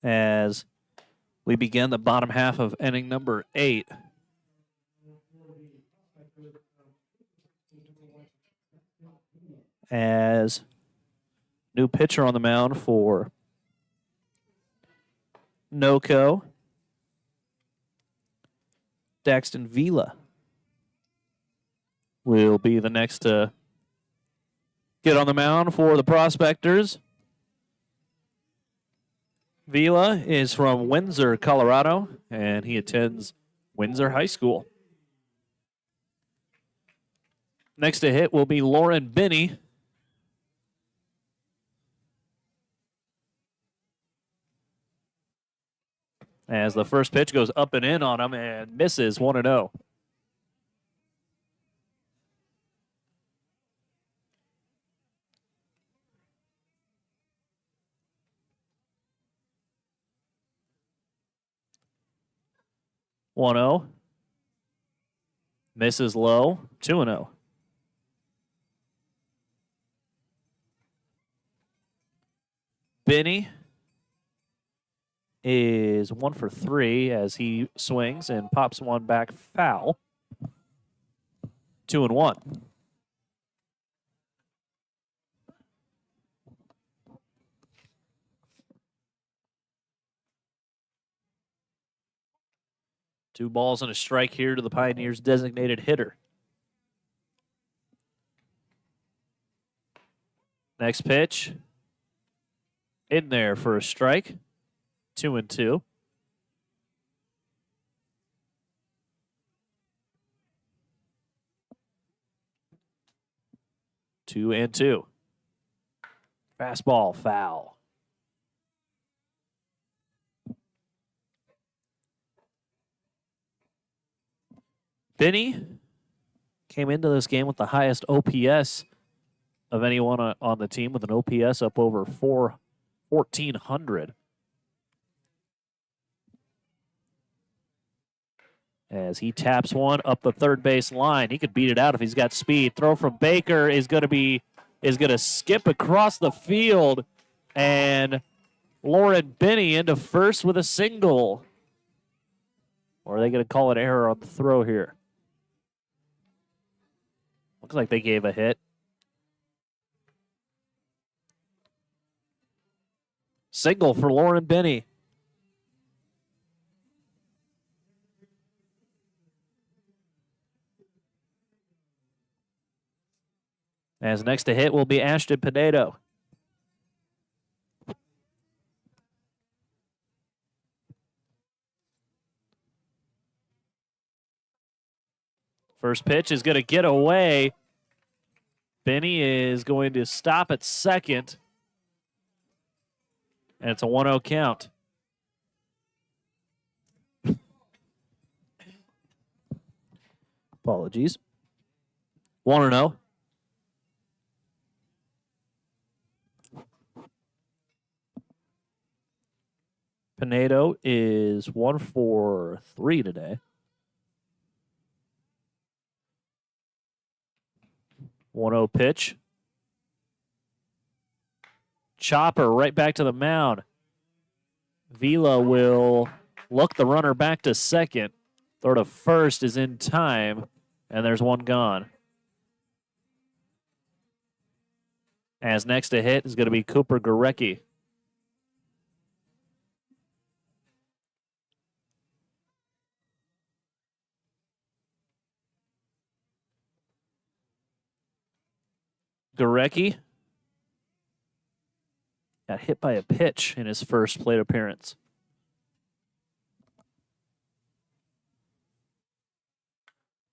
As we begin the bottom half of inning number 8. As new pitcher on the mound for NoCo, Daxton Vila will be the next to get on the mound for the Prospectors. Vila is from Windsor, Colorado, and he attends Windsor High School. Next to hit will be Lauren Binney. As the first pitch goes up and in on him and misses 1-0. Misses low, 2-0. Binney is 1 for 3 as he swings and pops one back foul. 2-1. Two balls and a strike here to the Pioneers' designated hitter. Next pitch. In there for a strike. 2-2. Two and two. Fastball foul. Binney came into this game with the highest OPS of anyone on the team, with an OPS up over 1,400. As he taps one up the third base line. He could beat it out if he's got speed. Throw from Baker is going to skip across the field, and Lauren Binney into first with a single. Or are they going to call it error on the throw here? Looks like they gave a hit. Single for Lauren Binney. As next to hit will be Ashton Pinedo. First pitch is going to get away. Benny is going to stop at second. And it's a 1-0 count. Apologies. 1-0. Pinedo is 1 for 3 today. 1-0 pitch. Chopper right back to the mound. Vila will look the runner back to second. Throw to first is in time, and there's one gone. As next to hit is going to be Cooper Gorecki. Gorecki got hit by a pitch in his first plate appearance.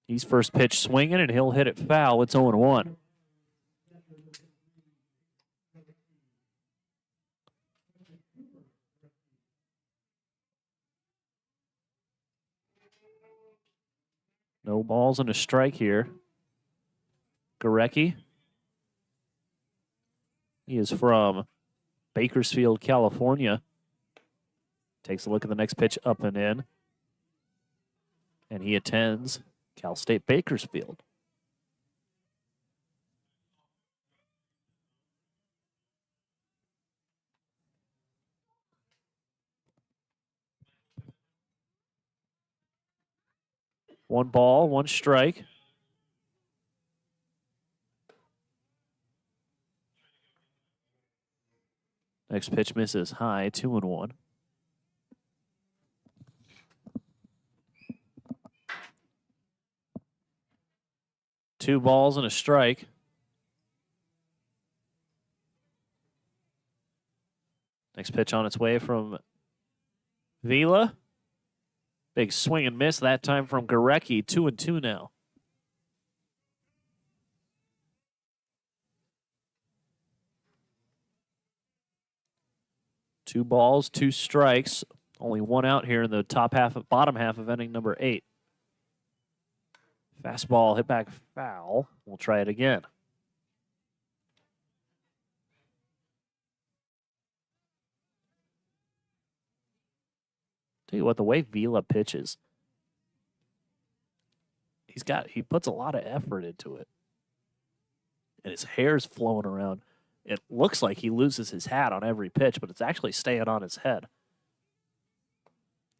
He's first pitch swinging, and he'll hit it foul. It's 0-1. No balls and a strike here. Gorecki. He is from Bakersfield, California. Takes a look at the next pitch up and in. And he attends Cal State Bakersfield. One ball, one strike. Next pitch misses high, 2-1. Two balls and a strike. Next pitch on its way from Vila. Big swing and miss that time from Gorecki. 2-2 now. Two balls, two strikes. Only one out here in the bottom half of inning number 8. Fastball hit back foul. We'll try it again. Tell you what, the way Vila pitches, he puts a lot of effort into it. And his hair's flowing around. It looks like he loses his hat on every pitch, but it's actually staying on his head.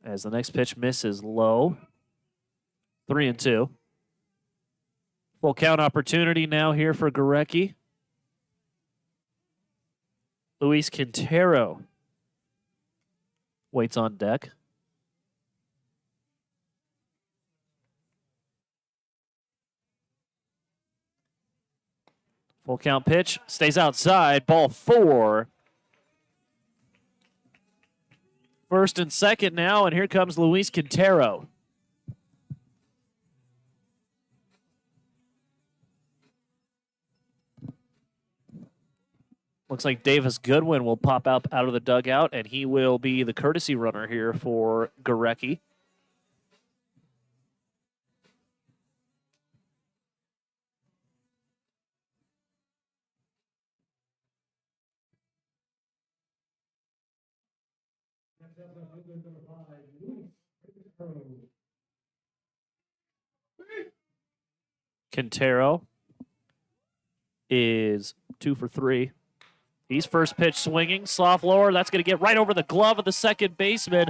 As the next pitch misses low. 3-2. Full count opportunity now here for Gorecki. Luis Quintero waits on deck. Full count pitch, stays outside, ball 4. First and second now, and here comes Luis Quintero. Looks like Davis Goodwin will pop up out of the dugout, and he will be the courtesy runner here for Gorecki. Quintero is 2 for 3. He's first pitch swinging, soft lower. That's going to get right over the glove of the second baseman.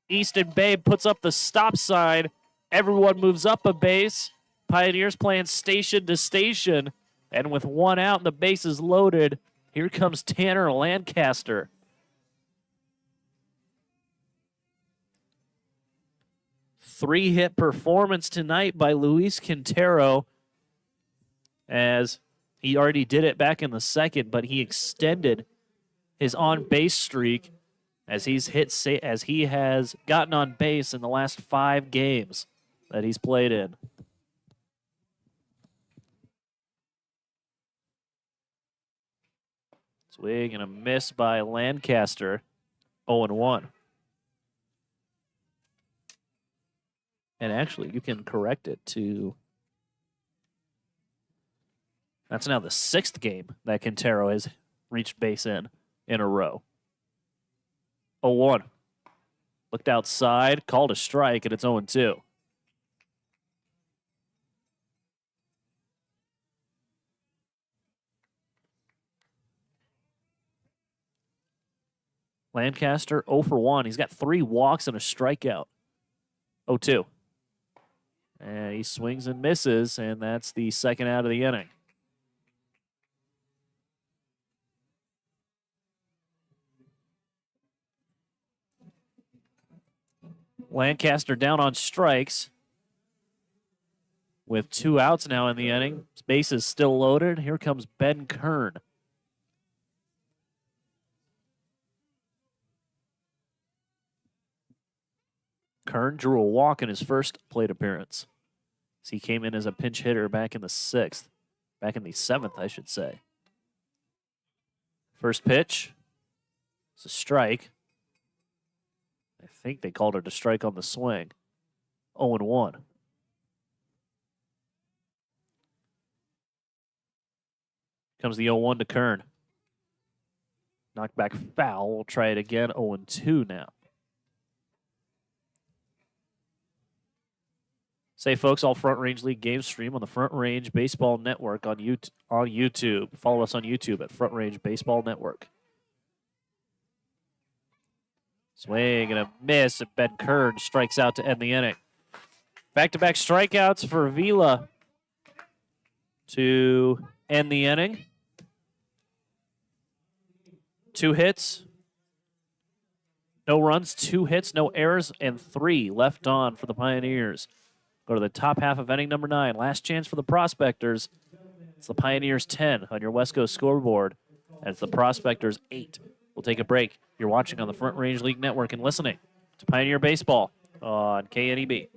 Easton Babe puts up the stop sign. Everyone moves up a base. Pioneers playing station to station. And with one out and the bases loaded, here comes Tanner Lancaster. Three-hit performance tonight by Luis Quintero, as He already did it back in the second, but he extended his on-base streak as he has gotten on base in the last 5 games that he's played in. Swing and a miss by Lancaster, 0-1. And actually, you can correct it to... That's now the 6th game that Quintero has reached base in a row. 0-1. Looked outside, called a strike, and it's 0-2. Lancaster 0 for 1. He's got 3 walks and a strikeout. 0-2. And he swings and misses, and that's the second out of the inning. Lancaster down on strikes with 2 outs now in the inning. His base is still loaded. Here comes Ben Kern. Kern drew a walk in his first plate appearance. So he came in as a pinch hitter back in the 7th, I should say. First pitch. It's a strike. I think they called it a strike on the swing. 0-1. Comes the 0-1 to Kern. Knocked back foul. We'll try it again. 0-2 now. Say, folks, all Front Range League games stream on the Front Range Baseball Network on YouTube. Follow us on YouTube at Front Range Baseball Network. Swing and a miss, and Ben Kern strikes out to end the inning. Back-to-back strikeouts for Vila to end the inning. 2 hits, no runs, 2 hits, no errors, and 3 left on for the Pioneers. Go to the top half of inning number 9. Last chance for the Prospectors. It's the Pioneers 10 on your West Coast scoreboard. And it's the Prospectors 8. We'll take a break. You're watching on the Front Range League Network and listening to Pioneer Baseball on KNEB.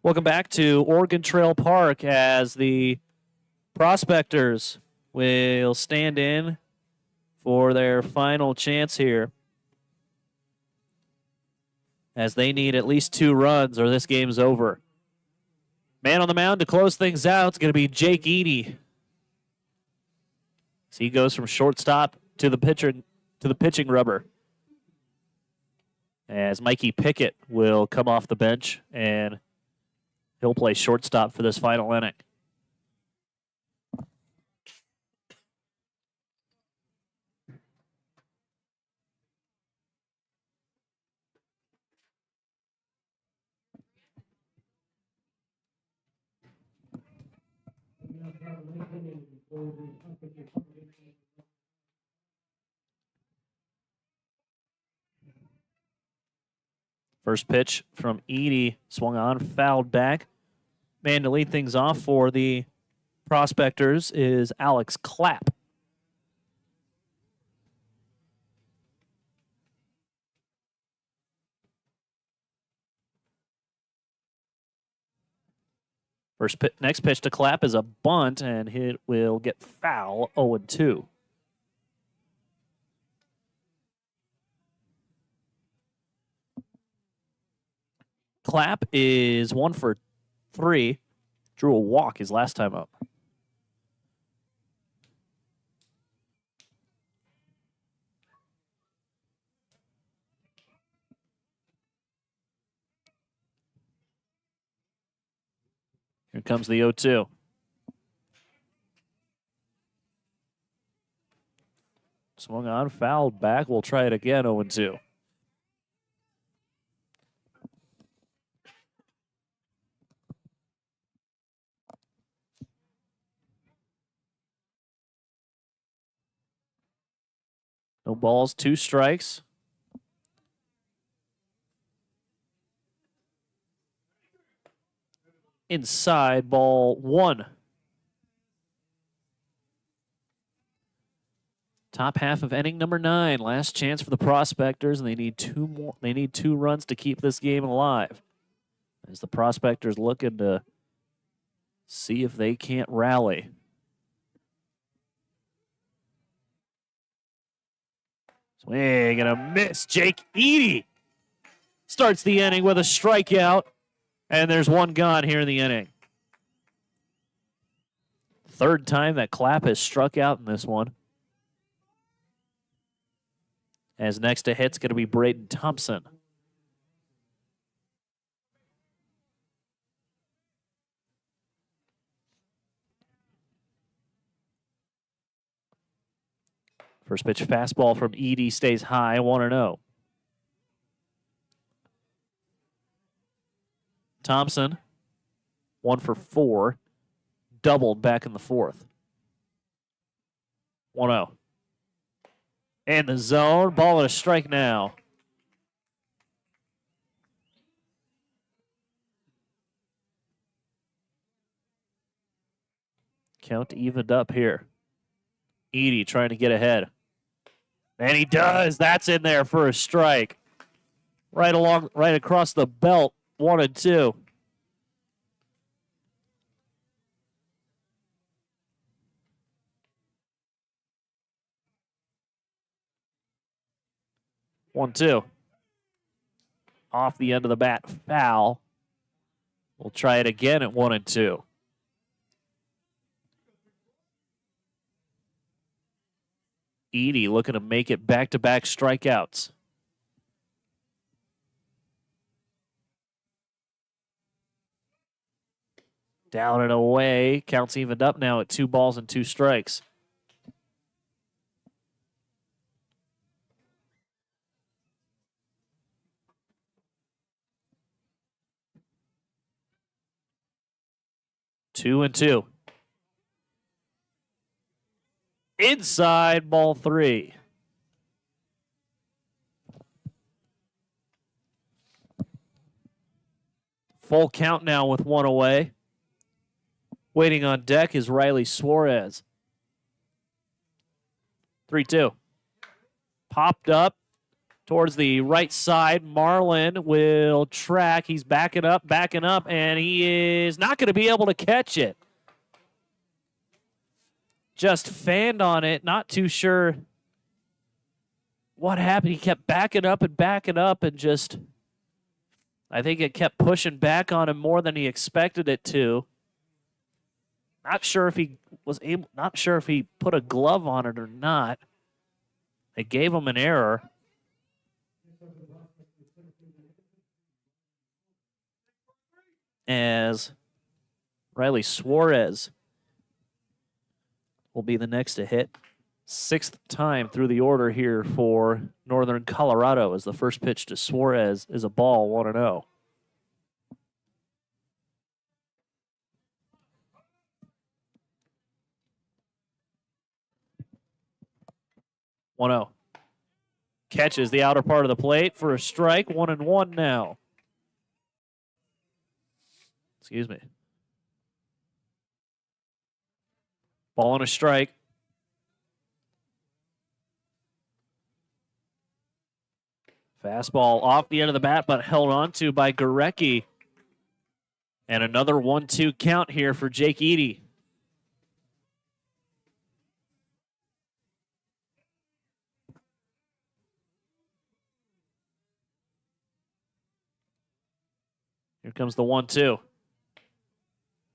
Welcome back to Oregon Trail Park as the Prospectors will stand in for their final chance here, as they need at least 2 runs or this game's over. Man on the mound to close things out is going to be Jake Eady. So he goes from shortstop to the pitching rubber, as Mikey Pickett will come off the bench and he'll play shortstop for this final inning. First pitch from Edie, swung on, fouled back. Man to lead things off for the Prospectors is Alex Clapp. Next pitch to Clapp is a bunt, and it will get foul, 0-2. Clapp is 1 for 3. Drew a walk his last time up. Here comes the 0-2. Swung on, fouled back. We'll try it again, 0-2. No balls, 2 strikes. Inside, ball 1. Top half of inning number 9. Last chance for the Prospectors, and they need 2 more. They need 2 runs to keep this game alive. As the Prospectors looking to see if they can't rally. Swing and a miss. Jake Edie starts the inning with a strikeout, and there's 1 gone here in the inning. Third time that Clapp has struck out in this one. As next to hit's going to be Braden Thompson. First pitch fastball from Edie stays high, 1-0. Thompson, 1 for 4, doubled back in the 4th. 1-0. In the zone, ball and a strike now. Count evened up here. Edie trying to get ahead. And he does. That's in there for a strike. Right across the belt, 1-2. One, two. Off the end of the bat, foul. We'll try it again at 1-2. Edie looking to make it back-to-back strikeouts. Down and away. Counts evened up now at 2 balls and 2 strikes. Two and 2. Inside, ball 3. Full count now with 1 away. Waiting on deck is Riley Suarez. 3-2. Popped up towards the right side. Marlin will track. He's backing up, and he is not going to be able to catch it. Just fanned on it, not too sure what happened. He kept backing up and just, I think it kept pushing back on him more than he expected it to. Not sure if he put a glove on it or not. They gave him an error. As Riley Suarez will be the next to hit. 6th time through the order here for Northern Colorado, as the first pitch to Suarez is a ball, 1-0. Catches the outer part of the plate for a strike. 1-1 now. Excuse me. Ball and a strike. Fastball off the end of the bat, but held on to by Gurecki. And another 1-2 count here for Jake Eady. Here comes the 1-2.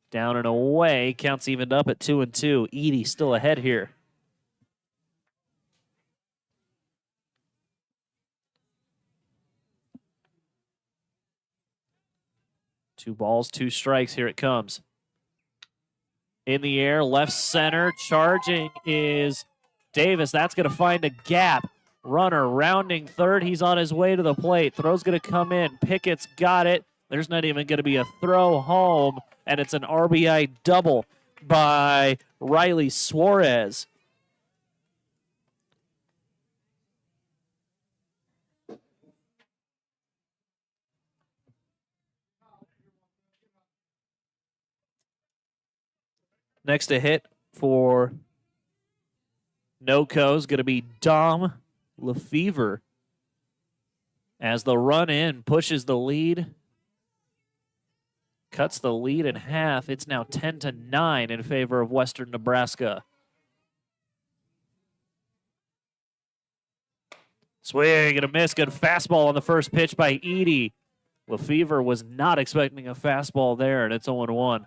Down and away. Counts evened up at 2-2. Eady still ahead here. Two balls, two strikes. Here it comes. In the air, left center. Charging is Davis. That's going to find a gap. Runner rounding third. He's on his way to the plate. Throw's going to come in. Pickett's got it. There's not even going to be a throw home, and it's an RBI double by Riley Suarez. Next to hit for NoCo is going to be Dom Lefevre as the run in pushes the lead. Cuts the lead in half. It's now 10-9 in favor of Western Nebraska. Swing and a miss. Good fastball on the first pitch by Eady. Lefevre was not expecting a fastball there, and it's 0-1.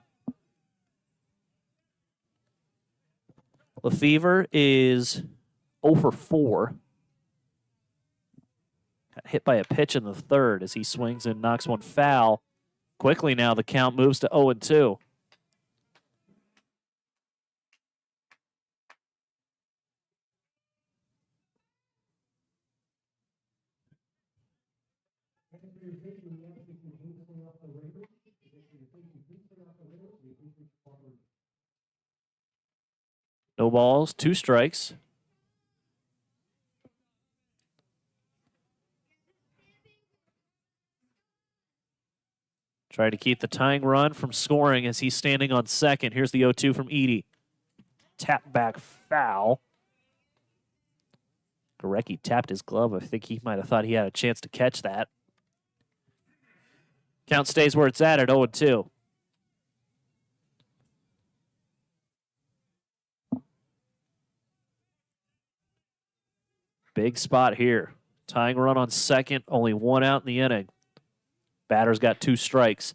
Lefevre is 0 for 4. Got hit by a pitch in the third as he swings and knocks one foul. Quickly now, the count moves to 0-2. No balls, two strikes. Try to keep the tying run from scoring as he's standing on second. Here's the 0-2 from Eady. Tap back foul. Gorecki tapped his glove. I think he might have thought he had a chance to catch that. Count stays where it's at 0-2. Big spot here. Tying run on second, only one out in the inning. Batter's got two strikes.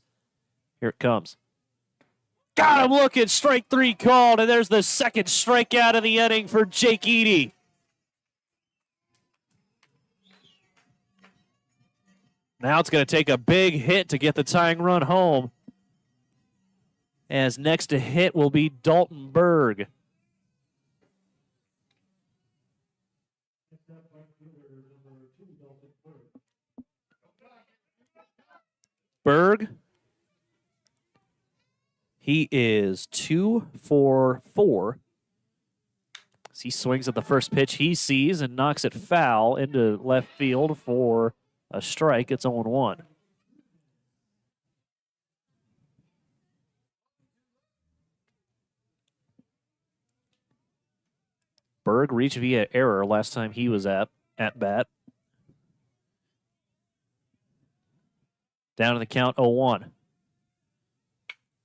Here it comes. Got him looking. Strike three called, and there's the second strikeout of the inning for Jake Eady. Now it's going to take a big hit to get the tying run home. As next to hit will be Dalton Berg. Berg, he is 2 for 4. As he swings at the first pitch he sees and knocks it foul into left field for a strike. It's 0-1. Berg reached via error last time he was at bat. Down in the count, 0-1.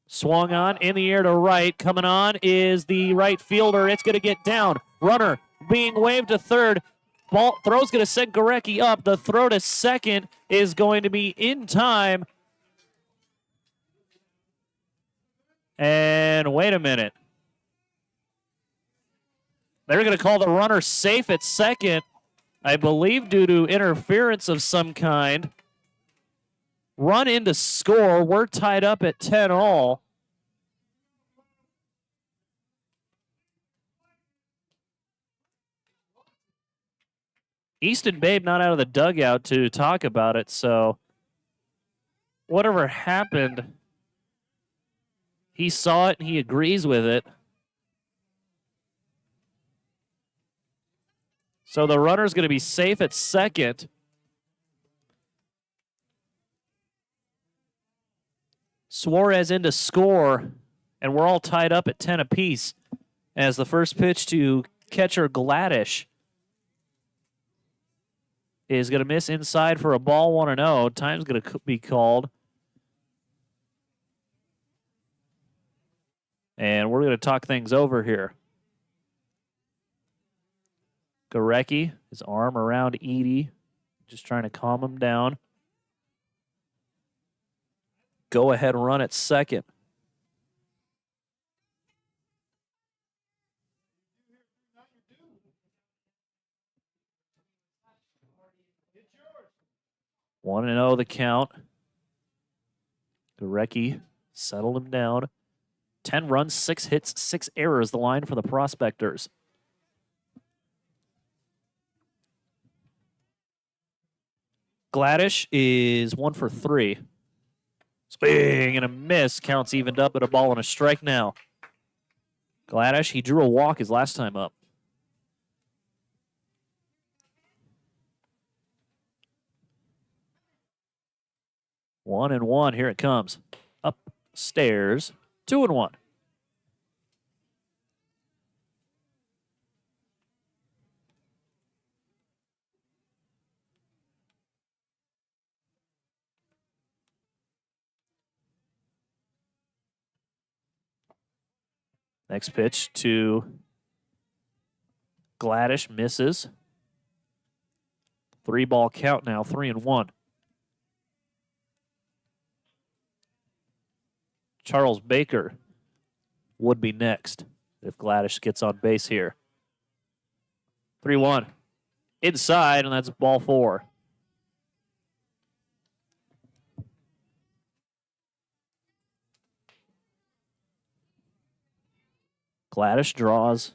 Swung on, in the air to right. Coming on is the right fielder. It's going to get down. Runner being waved to third. Ball throw's going to send Gorecki up. The throw to second is going to be in time. And wait a minute. They're going to call the runner safe at second, I believe due to interference of some kind. Run in to score. We're tied up at 10-all. Easton Babe not out of the dugout to talk about it, so whatever happened, he saw it and he agrees with it. So the runner's going to be safe at second. Suarez in to score, and we're all tied up at 10 apiece as the first pitch to catcher Gladish is going to miss inside for a ball 1-0. Time's going to be called. And we're going to talk things over here. Gorecki, his arm around Edie, just trying to calm him down. Go ahead run at second. One and 0 the count. Gorecki settled him down. 10 runs, 6 hits, 6 errors, the line for the Prospectors. Gladish is 1 for 3. Swing and a miss. Counts evened up, but a ball and a strike now. Gladish, he drew a walk his last time up. One and one. Here it comes. Upstairs. 2 and 1. Next pitch to Gladish, misses. 3-ball count now, 3 and 1. Charles Baker would be next if Gladish gets on base here. 3-1. Inside, and that's ball 4. Gladish draws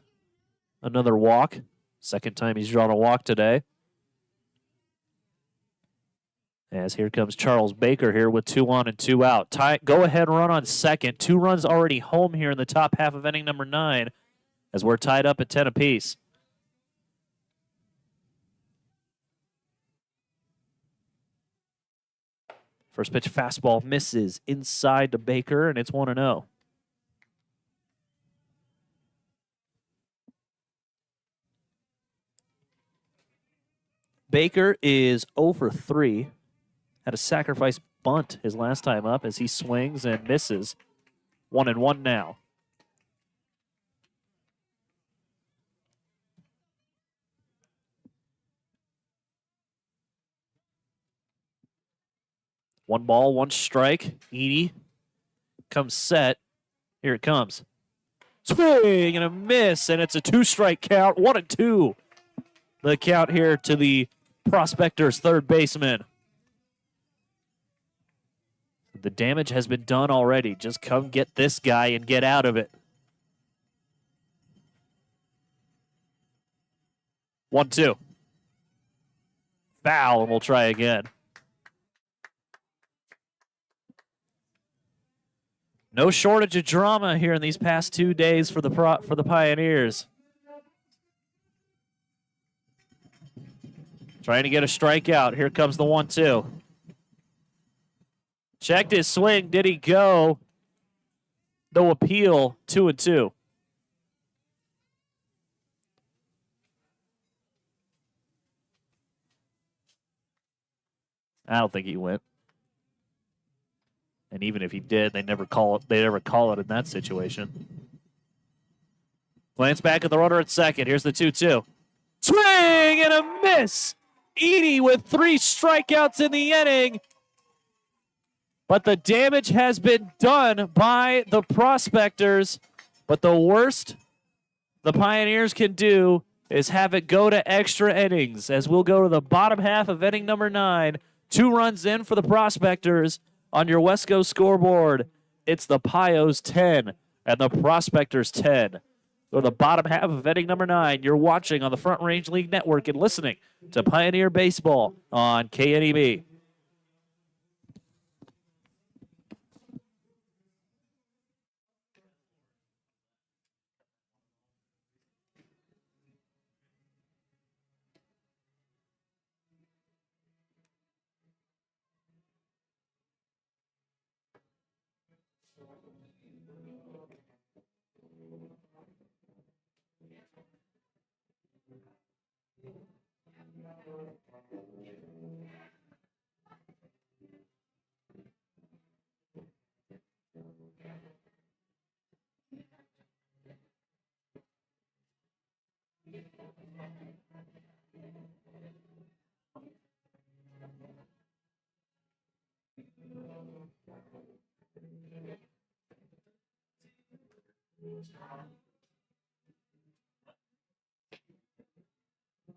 another walk. Second time he's drawn a walk today. As here comes Charles Baker here with 2 on and 2 out. Go ahead run on second. 2 runs already home here in the top half of inning number 9 as we're tied up at 10 apiece. First pitch fastball misses inside to Baker, and it's 1-0. Baker is 0 for 3. Had a sacrifice bunt his last time up as he swings and misses. 1 and 1 now. One ball, 1 strike. Edie comes set. Here it comes. Swing and a miss, and it's a 2-strike count. 1 and 2. The count here to the Prospectors' third baseman. The damage has been done already. Just come get this guy and get out of it. 1-2. Foul, and we'll try again. No shortage of drama here in these past 2 days for the Pioneers. Trying to get a strikeout. Here comes the 1-2. Checked his swing. Did he go? No appeal. 2 and 2. I don't think he went. And even if he did, they never call it. They never call it in that situation. Glance back at the runner at second. Here's the 2-2. Swing and a miss. Edie with 3 strikeouts in the inning. But the damage has been done by the Prospectors. But the worst the Pioneers can do is have it go to extra innings, as we'll go to the bottom half of inning number 9. 2 runs in for the Prospectors. On your Wesco scoreboard, it's the Pios 10 and the Prospectors 10. Go to the bottom half of inning number 9. You're watching on the Front Range League Network and listening to Pioneer Baseball on KNEB.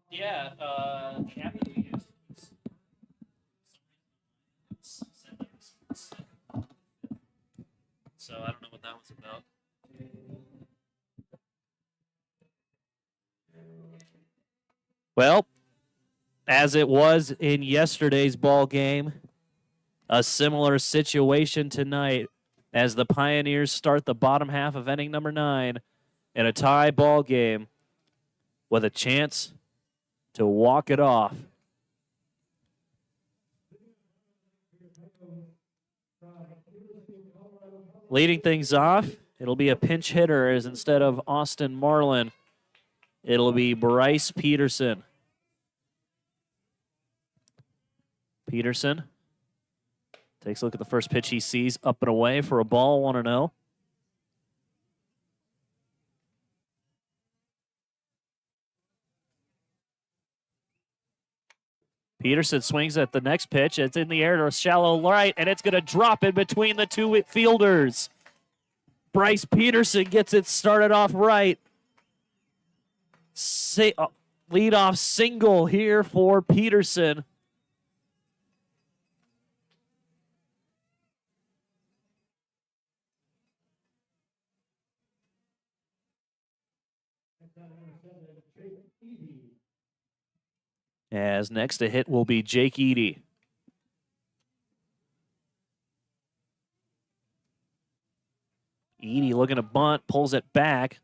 Yeah, Abby used. So I don't know what that was about. Well, as it was in yesterday's ball game, a similar situation tonight as the Pioneers start the bottom half of inning number 9 in a tie ball game with a chance to walk it off. Leading things off, it'll be a pinch hitter as instead of Austin Marlin, it'll be Bryce Peterson. Peterson takes a look at the first pitch he sees, up and away for a ball, 1-0. Peterson swings at the next pitch. It's in the air to a shallow right, and it's going to drop in between the two fielders. Bryce Peterson gets it started off right. Leadoff single here for Peterson. As next to hit will be Jake Eady. Eady looking to bunt, pulls it back.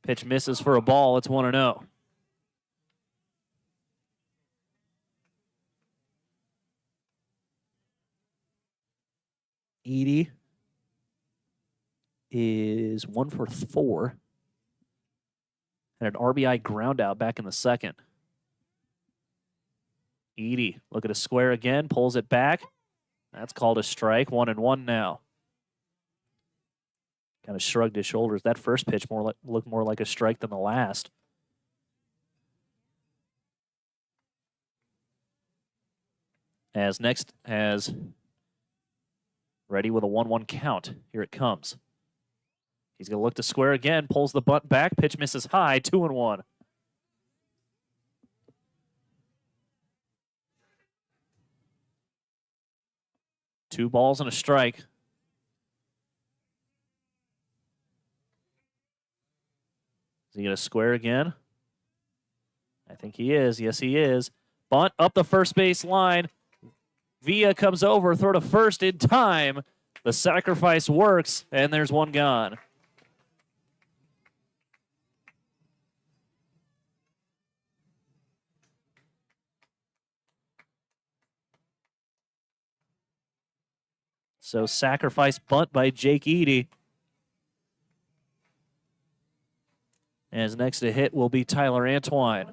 Pitch misses for a ball. It's 1-0. Eady is 1 for 4. And an RBI ground out back in the second. Eady looking to square again, pulls it back. That's called a strike. 1-1 now. Kind of shrugged his shoulders. That first pitch looked more like a strike than the last. As next has ready with a 1-1 count. Here it comes. He's going to look to square again, pulls the bunt back. Pitch misses high, 2-1. Two balls and a strike. Is he going to square again? I think he is. Yes, he is. Bunt up the first base line. Villa comes over, throw to first in time. The sacrifice works, and there's one gone. So sacrifice bunt by Jake Eady. As next to hit will be Tyler Antwine.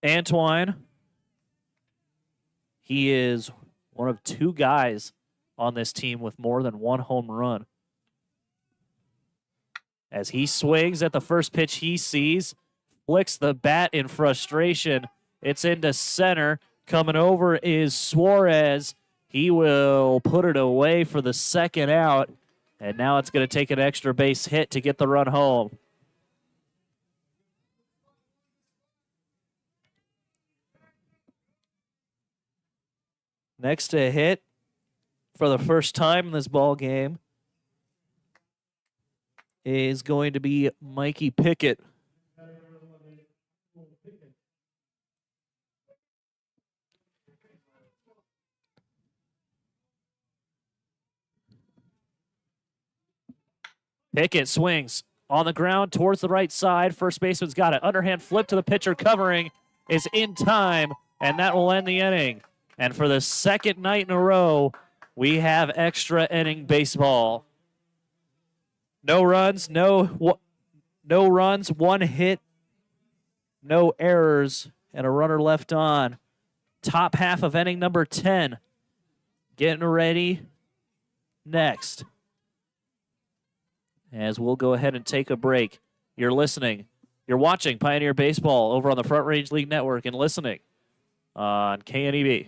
Antwine, he is one of 2 guys on this team with more than 1 home run. As he swings at the first pitch he sees, flicks the bat in frustration. It's into center. Coming over is Suarez. He will put it away for the second out. And now it's going to take an extra base hit to get the run home. Next to hit for the first time in this ball game is going to be Mikey Pickett. Pickett swings on the ground towards the right side. First baseman's got it. Underhand flip to the pitcher covering is in time, and that will end the inning. And for the second night in a row, we have extra inning baseball. No runs, no runs, 1 hit, no errors, and a runner left on. Top half of inning number 10. Getting ready next. as we'll go ahead and take a break. You're watching Pioneer Baseball over on the Front Range League Network and listening on KNEB.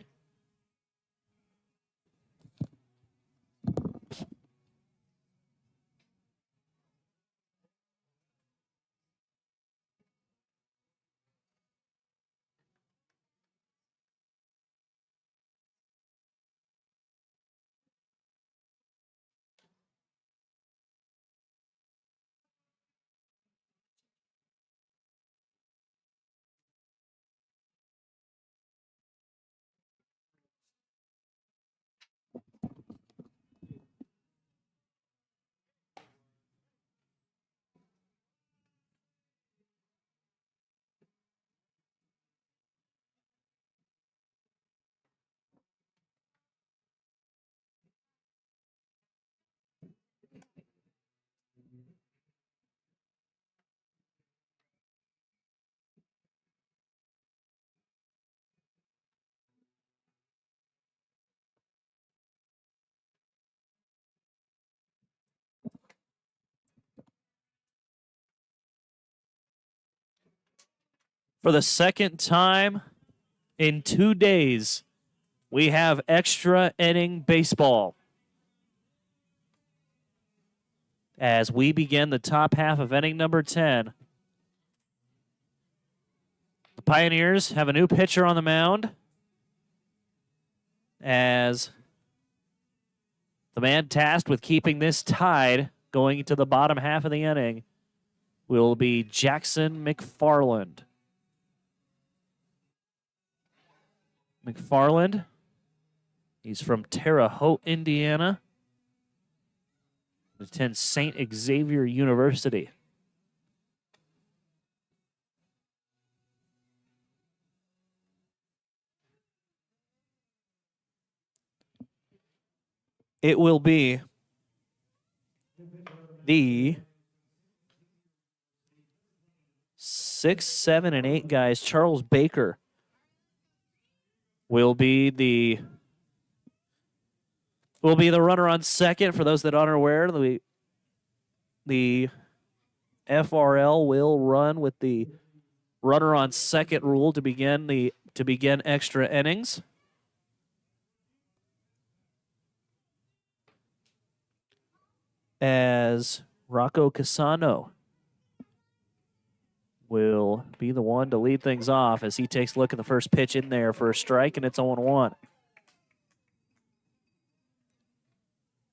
For the second time in 2 days, we have extra inning baseball. As we begin the top half of inning number 10, the Pioneers have a new pitcher on the mound, as the man tasked with keeping this tied going into the bottom half of the inning will be Jackson McFarland. McFarland, he's from Terre Haute, Indiana. Attends St. Xavier University. It will be the 6, 7, and 8 guys. Charles Baker will be the runner on second. For those that aren't aware, the FRL will run with the runner on second rule to begin extra innings. As Rocco Casano will be the one to lead things off as he takes a look at the first pitch in there for a strike, and it's 0-1.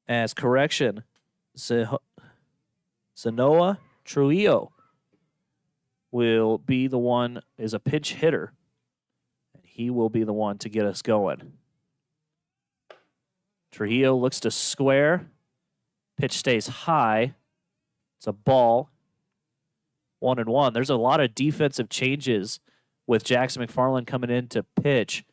As correction, Sanoa Trujillo will be the one as a pinch hitter. He will be the one to get us going. Trujillo looks to square. Pitch stays high. It's a ball. 1-1. There's a lot of defensive changes with Jackson McFarland coming in to pitch.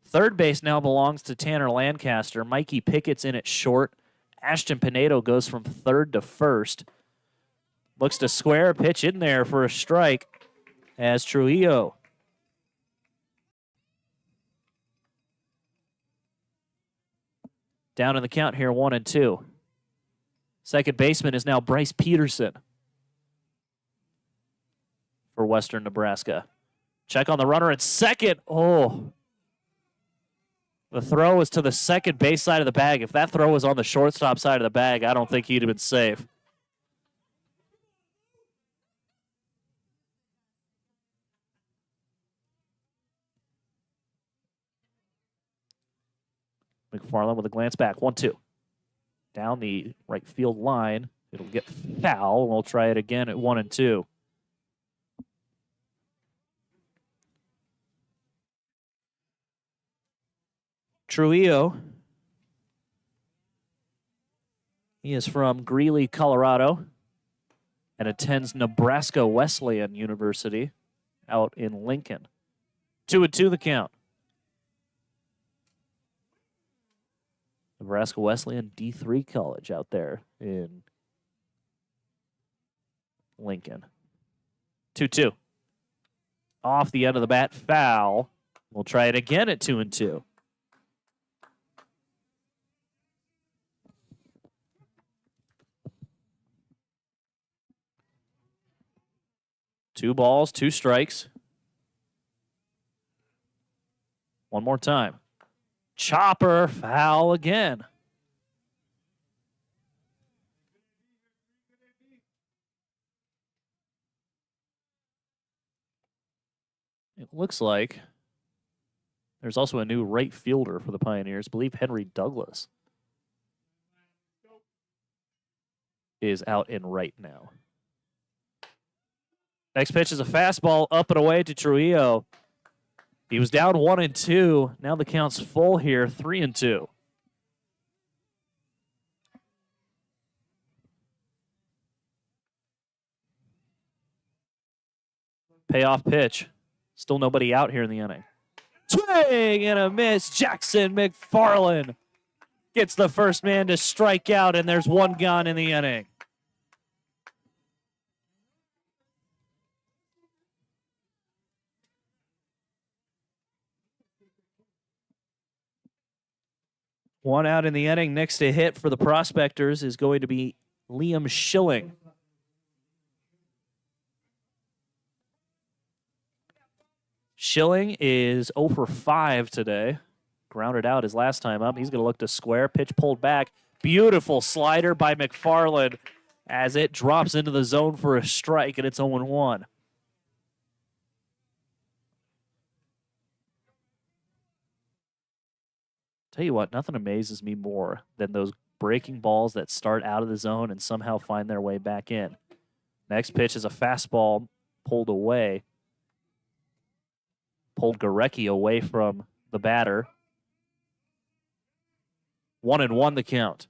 Third base now belongs to Tanner Lancaster. Mikey Pickett's in at short. Ashton Pinedo goes from third to first. Looks to square a pitch in there for a strike as Trujillo. Down in the count here, 1-2. Second baseman is now Bryce Peterson for Western Nebraska. Check on the runner at second. Oh. The throw is to the second base side of the bag. If that throw was on the shortstop side of the bag, I don't think he'd have been safe. McFarland with a glance back. 1-2. Down the right field line. It'll get foul. We'll try it again at 1-2. Trujillo. He is from Greeley, Colorado, and attends Nebraska Wesleyan University out in Lincoln. 2-2 the count. Nebraska Wesleyan D3 college out there in Lincoln. 2-2. Off the end of the bat, foul. We'll try it again at 2-2. 2 balls, 2 strikes. One more time. Chopper, foul again. It looks like there's also a new right fielder for the Pioneers. I believe Henry Douglas is out in right now. Next pitch is a fastball up and away to Trujillo. He was down 1-2. Now the count's full here, 3-2. Payoff pitch. Still nobody out here in the inning. Swing and a miss. Jackson McFarland gets the first man to strike out, and there's 1 gone in the inning. One out in the inning. Next to hit for the Prospectors is going to be Liam Schilling. Schilling is 0 for 5 today. Grounded out his last time up. He's going to look to square. Pitch pulled back. Beautiful slider by McFarland as it drops into the zone for a strike, and it's 0-1. Tell you what, nothing amazes me more than those breaking balls that start out of the zone and somehow find their way back in. Next pitch is a fastball pulled away. Pulled Gering away from the batter. 1-1 the count.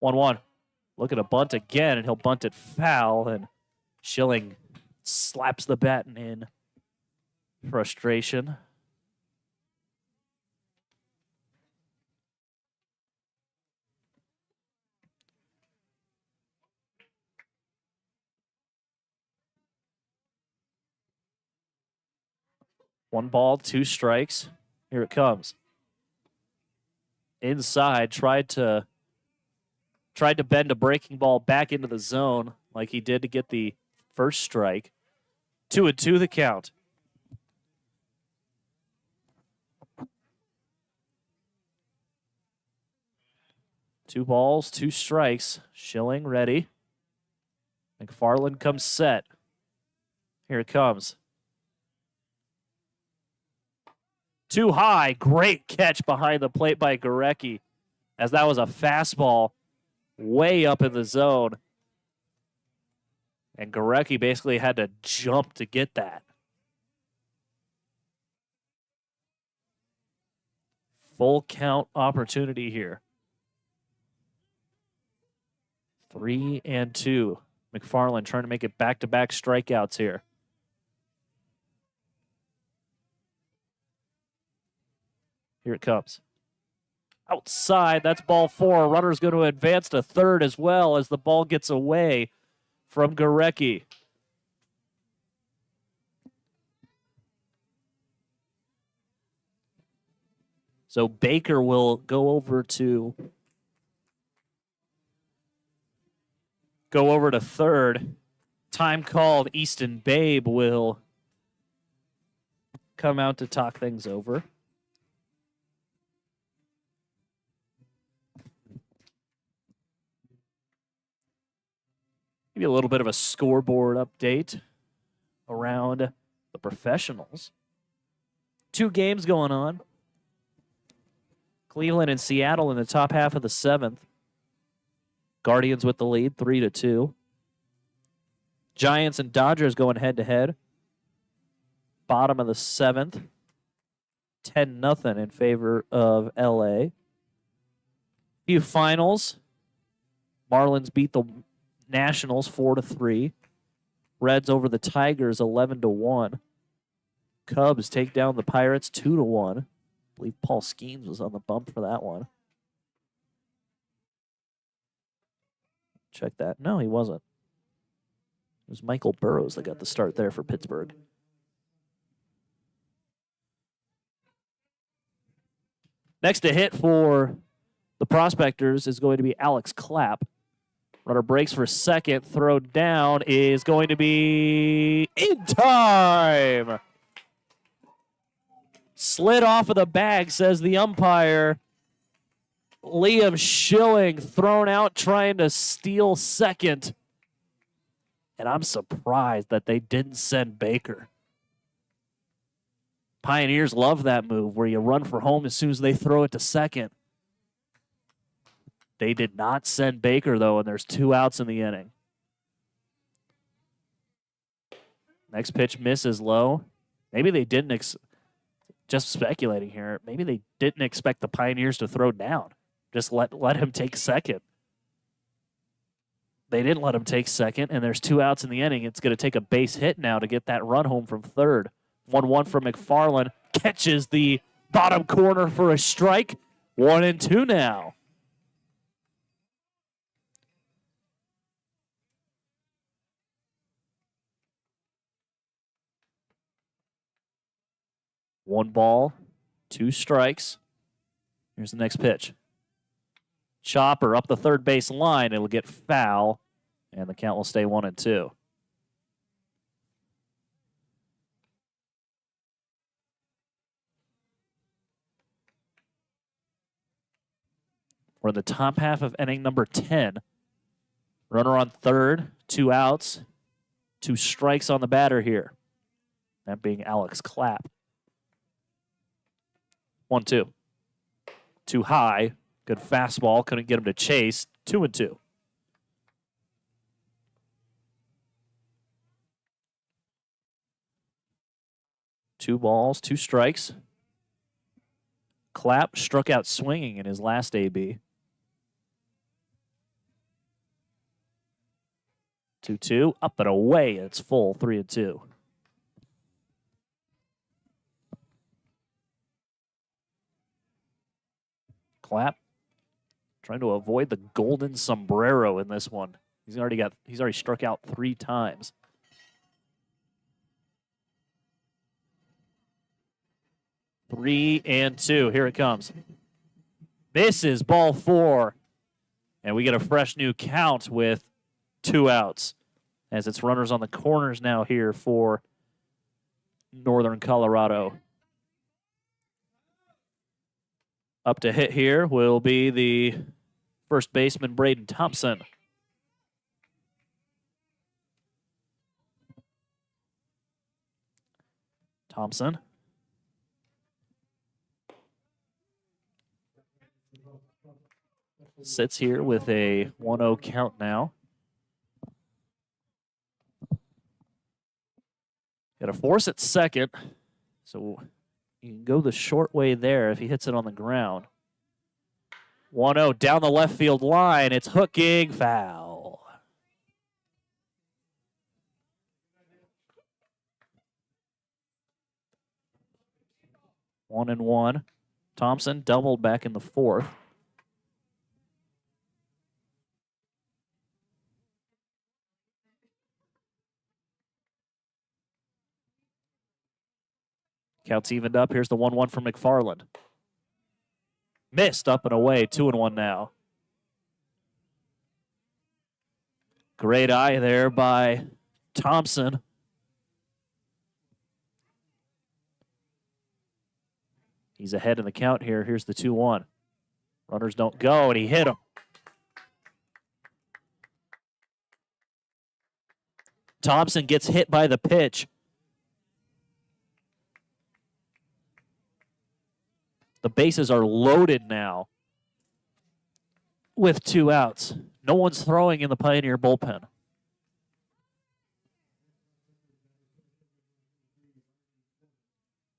1-1. Look at a bunt again, and he'll bunt it foul, and Schilling slaps the bat in frustration. One ball, 2 strikes. Here it comes. Inside, tried to bend a breaking ball back into the zone like he did to get the first strike. 2-2 the count. Two balls, 2 strikes. Schilling ready. McFarland comes set. Here it comes. Too high. Great catch behind the plate by Gering, as that was a fastball way up in the zone. And Gering basically had to jump to get that. Full count opportunity here. 3-2. McFarland trying to make it back-to-back strikeouts here. Here it comes. Outside, that's ball 4. Runner's going to advance to third as well as the ball gets away from Gering. So Baker will go over to third. Time called. Easton Babe will come out to talk things over. Give you a little bit of a scoreboard update around the professionals. 2 games going on. Cleveland and Seattle in the top half of the 7th. Guardians with the lead, 3-2. Giants and Dodgers going head-to-head. Bottom of the 7th. 10-0 in favor of LA. Few finals. Marlins beat the Nationals 4-3. Reds over the Tigers 11-1. Cubs take down the Pirates 2-1. I believe Paul Skeens was on the bump for that one. Check that. No, he wasn't. It was Michael Burrows that got the start there for Pittsburgh. Next to hit for the the Prospectors is going to be Alex Clapp. Runner breaks for second. Throw down is going to be in time. Slid off of the bag, says the umpire. Liam Schilling thrown out trying to steal second. And I'm surprised that they didn't send Baker. Pioneers love that move where you run for home as soon as they throw it to second. They did not send Baker, though, and there's 2 outs in the inning. Next pitch misses low. Maybe they didn't, just speculating here, maybe they didn't expect the Pioneers to throw down. Just let him take second. They didn't let him take second, and there's 2 outs in the inning. It's going to take a base hit now to get that run home from third. 1-1 from McFarland. Catches the bottom corner for a strike. 1-2 now. One ball, 2 strikes. Here's the next pitch. Chopper up the third base line. It'll get foul, and the count will stay 1-2. We're in the top half of inning number 10. Runner on third, 2 outs, 2 strikes on the batter here. That being Alex Clapp. 1-2. Too high. Good fastball. Couldn't get him to chase. 2-2. Two balls, 2 strikes. Clapp struck out swinging in his last AB. 2-2. Up and away. It's full. 3-2. Clapp trying to avoid the golden sombrero in this one. He's already struck out 3 times. Three and 2. Here it comes. Misses ball 4. And we get a fresh new count with 2 outs. As it's runners on the corners now here for Northern Colorado. Up to hit here will be the first baseman, Braden Thompson. Thompson. Sits here with a 1-0 count now. Got to force it second. So you can go the short way there if he hits it on the ground. 1-0 down the left field line. It's hooking, foul. One and 1. Thompson doubled back in the 4th. Count's evened up. Here's the 1-1 from McFarland. Missed up and away. 2-1 now. Great eye there by Thompson. He's ahead in the count here. Here's the 2-1. Runners don't go, and he hit him. Thompson gets hit by the pitch. The bases are loaded now with 2 outs. No one's throwing in the Pioneer bullpen.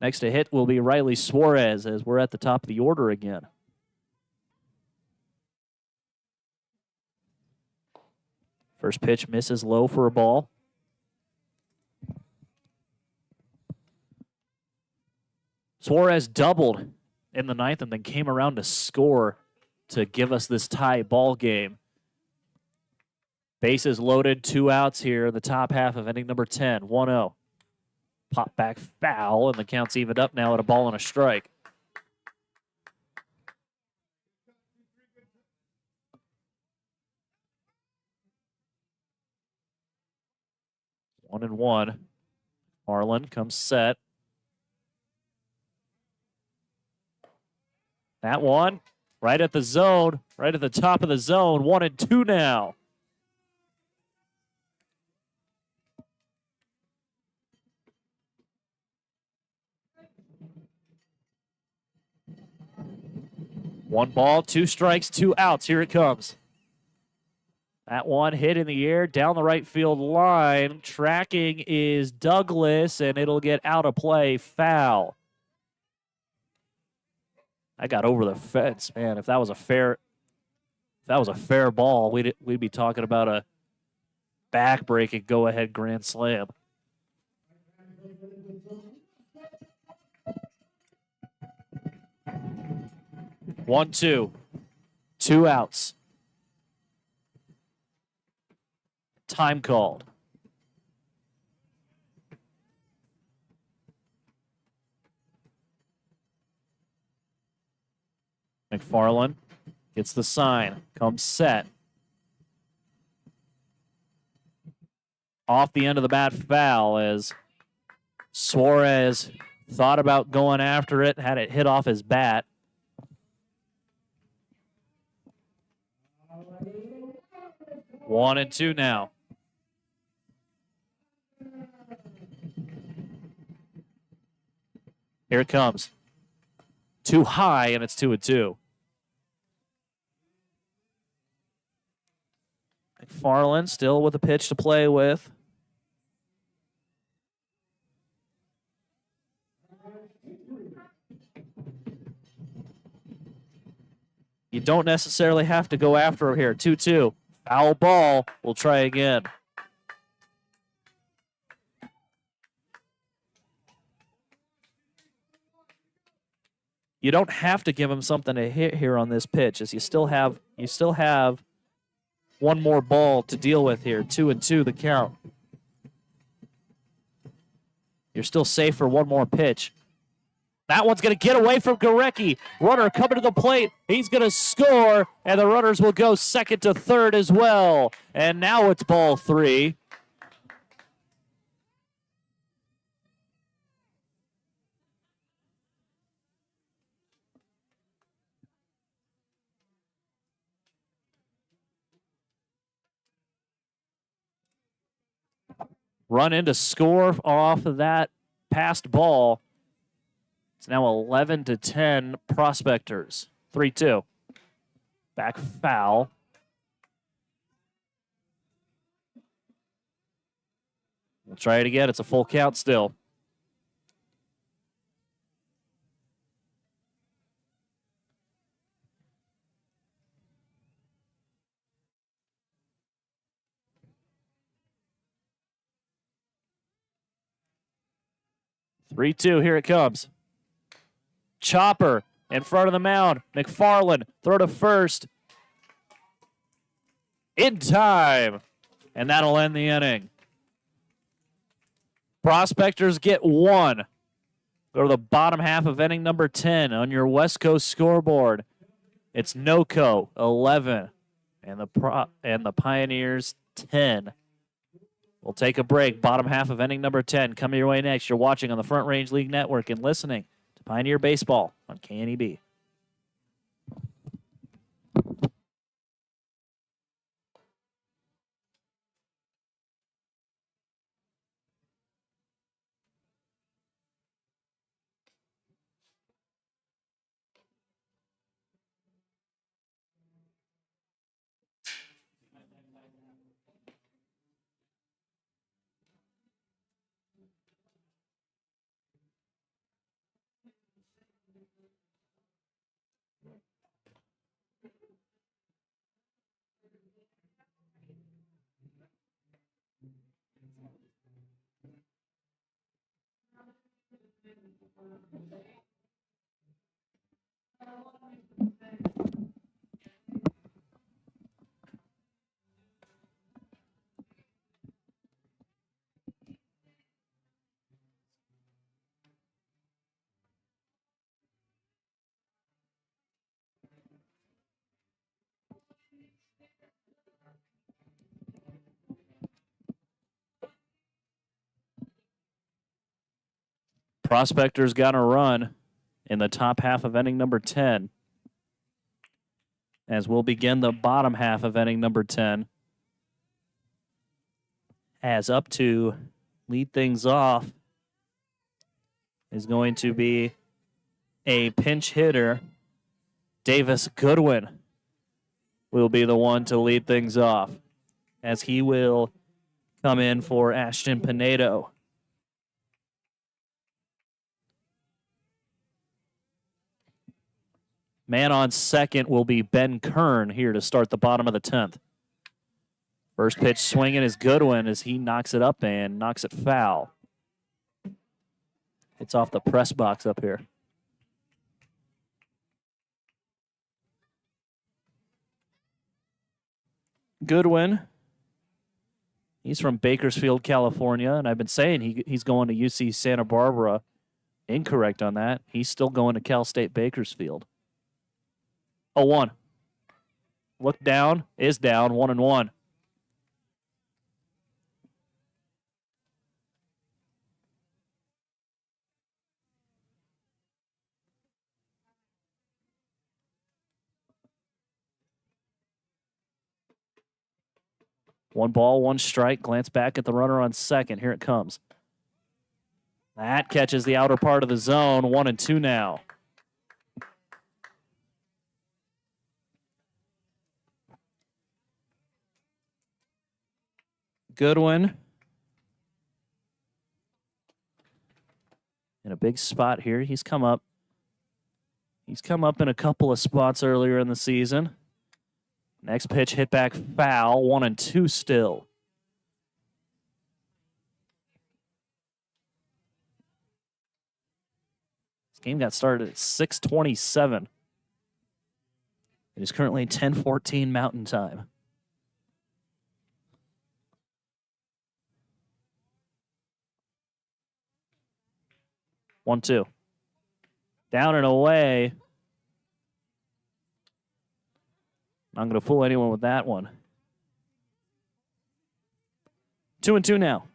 Next to hit will be Riley Suarez as we're at the top of the order again. First pitch misses low for a ball. Suarez doubled in the 9th and then came around to score to give us this tie ball game. Bases loaded, 2 outs here, the top half of inning number 10, 1-0. Pop back foul, and the count's evened up now at a ball and a strike. 1-1. Marlin comes set. That one, right at the zone, right at the top of the zone. 1-2 now. One ball, 2 strikes, 2 outs. Here it comes. That one hit in the air down the right field line. Tracking is Douglas, and it'll get out of play. Foul. I got over the fence, man. If that was a fair ball, we'd be talking about a back-breaking go-ahead grand slam. 1-2. 2 outs. Time called. McFarland gets the sign. Comes set. Off the end of the bat, foul as Suarez thought about going after it, had it hit off his bat. One and two now. Here it comes. Too high, and it's 2-2. McFarland still with a pitch to play with. You don't necessarily have to go after him here. 2-2. Foul ball. We'll try again. You don't have to give him something to hit here on this pitch, as you still have one more ball to deal with here. 2-2 the count. You're still safe for one more pitch. That one's going to get away from Gering. Runner coming to the plate. He's going to score, and the runners will go second to third as well. And now it's ball 3. Run in to score off of that passed ball. It's now 11-10 Prospectors. 3-2. Back foul. We'll try it again. It's a full count still. Three, 2. Here it comes. Chopper in front of the mound. McFarland, throw to first. In time. And that'll end the inning. Prospectors get 1. Go to the bottom half of inning number 10 on your West Coast scoreboard. It's NoCo 11 and the Pioneers 10. We'll take a break. Bottom half of inning number 10 coming your way next. You're watching on the Front Range League Network and listening to Pioneer Baseball on KNEB. Prospectors got a run in the top half of inning number 10. As we'll begin the bottom half of inning number 10. As up to lead things off is going to be a pinch hitter. Davis Goodwin will be the one to lead things off, as he will come in for Ashton Pinedo. Man on second will be Ben Kern here to start the bottom of the 10th. First pitch swinging is Goodwin as he knocks it up and knocks it foul. It's off the press box up here. Goodwin, he's from Bakersfield, California, and I've been saying he's going to UC Santa Barbara. Incorrect on that. He's still going to Cal State Bakersfield. 0-1. Look down, is down, 1-1. One ball, one strike. Glance back at the runner on second. Here it comes. That catches the outer part of the zone. 1-2 now. Goodwin in a big spot here. He's come up in a couple of spots earlier in the season. Next pitch hit back foul. 1-2 still. This game got started at 6:27. It is currently 10:14 Mountain Time. One, two. Down and away. Not going to fool anyone with that one. 2-2 now.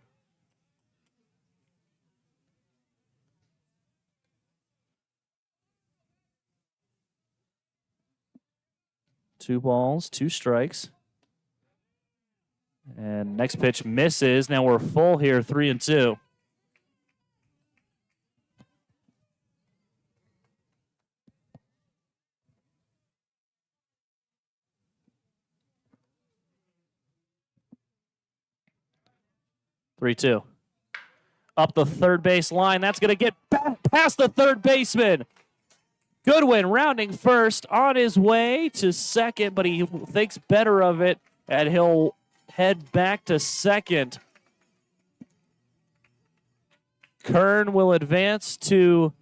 Two balls, two strikes. And next pitch misses. Now we're full here, 3-2. Three-two. Up the third base line. That's going to get past the third baseman. Goodwin rounding first, on his way to second, but he thinks better of it, and he'll head back to second. Kern will advance to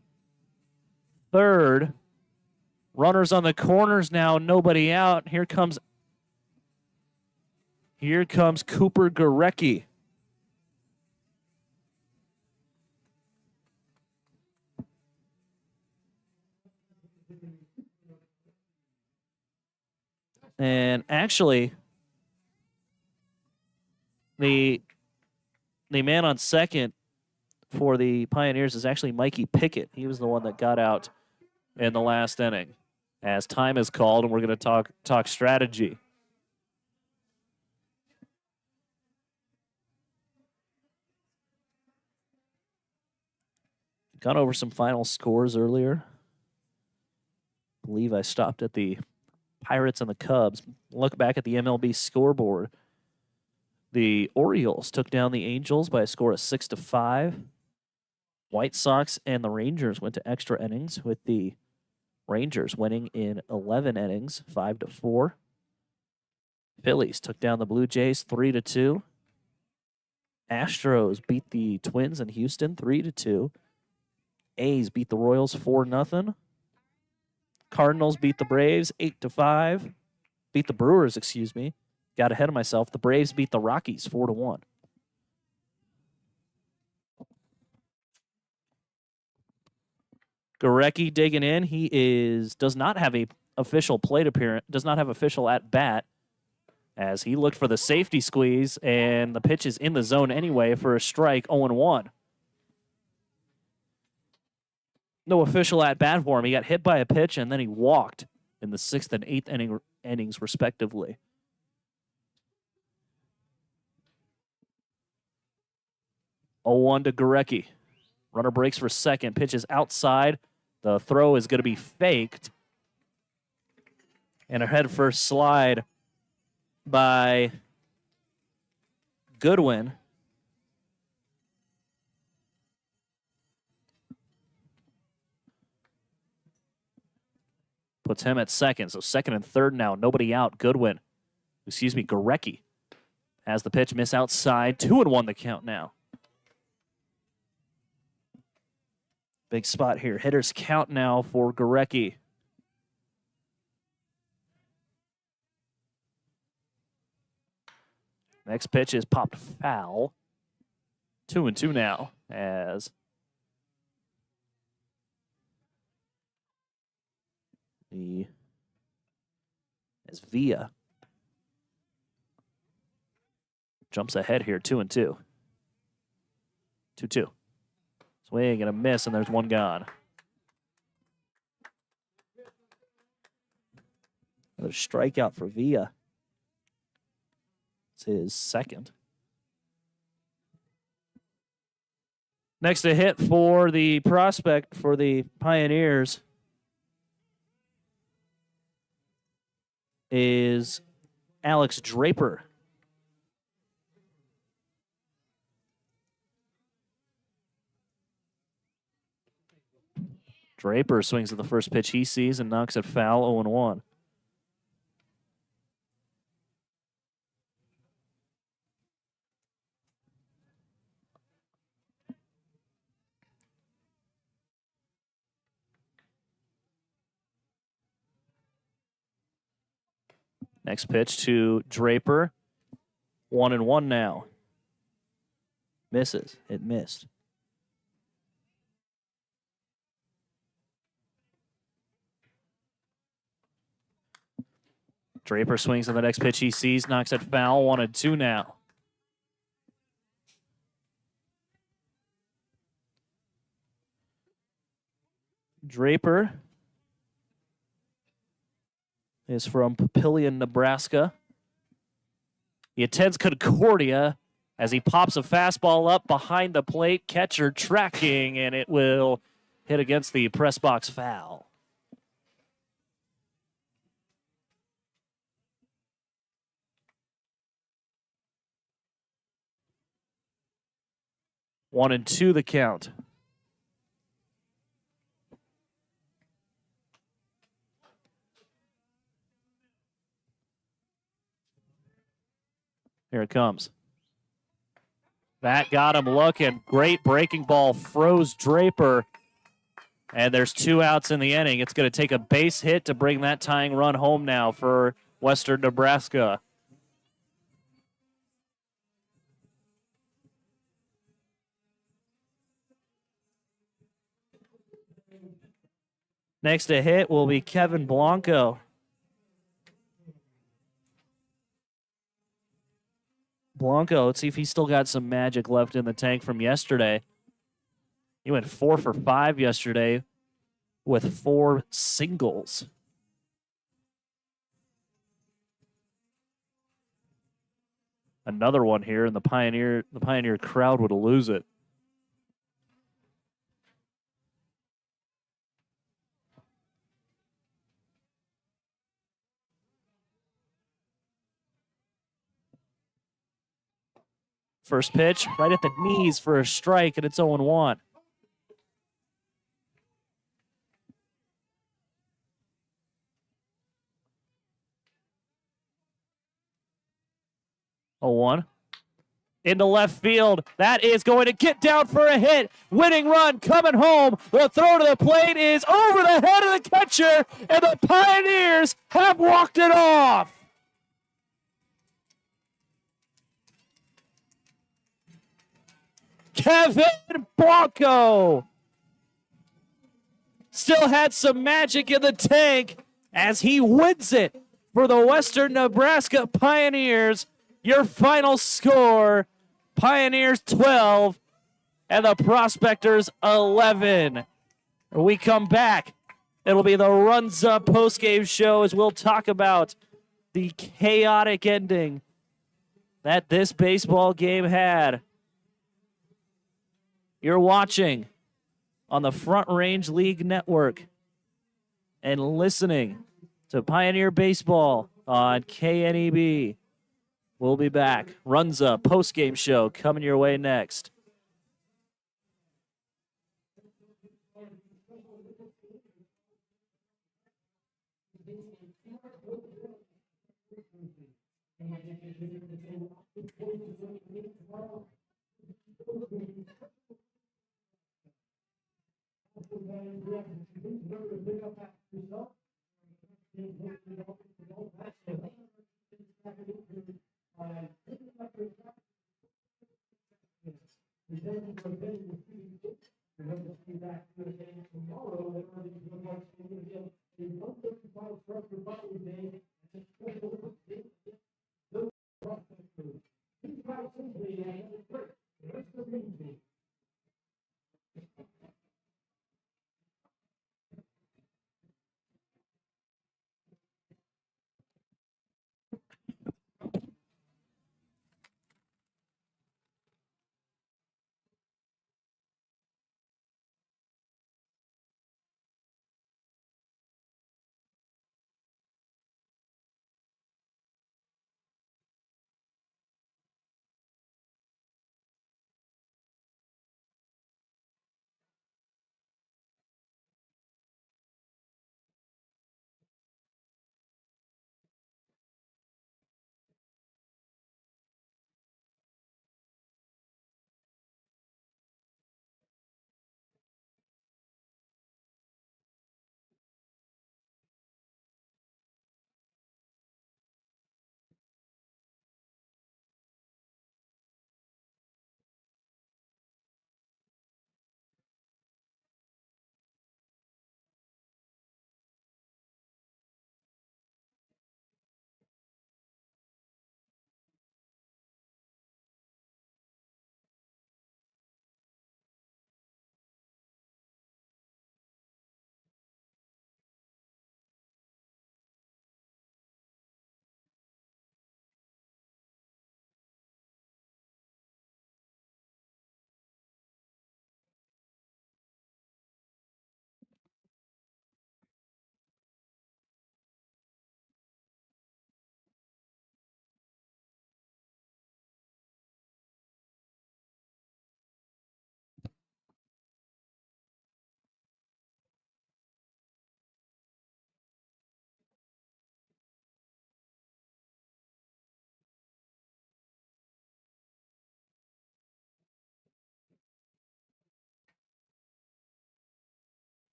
third. Runners on the corners now, nobody out. Here comes Cooper Gorecki. And actually, the man on second for the Pioneers is actually Mikey Pickett. He was the one that got out in the last inning. As time is called, and we're going to talk strategy. Gone over some final scores earlier. I believe I stopped at the Pirates and the Cubs. Look back at the MLB scoreboard. The Orioles took down the Angels by a score of 6-5. White Sox and the Rangers went to extra innings, with the Rangers winning in 11 innings, 5-4. Phillies took down the Blue Jays 3-2. Astros beat the Twins in Houston 3-2. A's beat the Royals 4-0. Cardinals beat the Braves 8-5. Beat the Brewers, excuse me. Got ahead of myself. The Braves beat the Rockies 4-1. Gorecki digging in. He does not have a official plate appearance, does not have official at bat, as he looked for the safety squeeze, and the pitch is in the zone anyway for a strike. 0-1. no official at bat for him. He got hit by a pitch and then he walked in the 6th and 8th innings, respectively. Oh, 1 to Gering. Runner breaks for second. Pitch is outside. The throw is going to be faked. And a head first slide by Goodwin. Puts him at second. So second and third now. Nobody out. Gering has the pitch, miss outside. 2-1 the count now. Big spot here. Hitters count now for Gering. Next pitch is popped foul. 2-2 now as Villa jumps ahead here. 2-2. 2-2. Swing and a miss, and there's one gone. Another strikeout for Villa. It's his second. Next to hit for the prospect for the Pioneers is Alex Draper. Draper swings at the first pitch he sees and knocks it foul. 0-1. Next pitch to Draper. 1-1 now. Misses. It missed. Draper swings on the next pitch he sees, knocks it foul. 1-2 now. Draper is from Papillion, Nebraska. He attends Concordia as he pops a fastball up behind the plate. Catcher tracking, and it will hit against the press box foul. One and two the count. Here it comes. That got him looking. Great breaking ball. Froze Draper. And there's 2 outs in the inning. It's going to take a base hit to bring that tying run home now for Western Nebraska. Next to hit will be Kevin Blanco. Blanco, let's see if he's still got some magic left in the tank from yesterday. He went 4 for 5 yesterday with 4 singles. Another one here, and the Pioneer crowd would lose it. First pitch, right at the knees for a strike, and it's 0-1. Into left field. That is going to get down for a hit. Winning run coming home. The throw to the plate is over the head of the catcher, and the Pioneers have walked it off. Kevin Blanco still had some magic in the tank as he wins it for the Western Nebraska Pioneers. Your final score, Pioneers 12 and the Prospectors 11. When we come back, it'll be the Runs Up postgame show as we'll talk about the chaotic ending that this baseball game had. You're watching on the Front Range League Network and listening to Pioneer Baseball on KNEB. We'll be back. Runs Up postgame show coming your way next.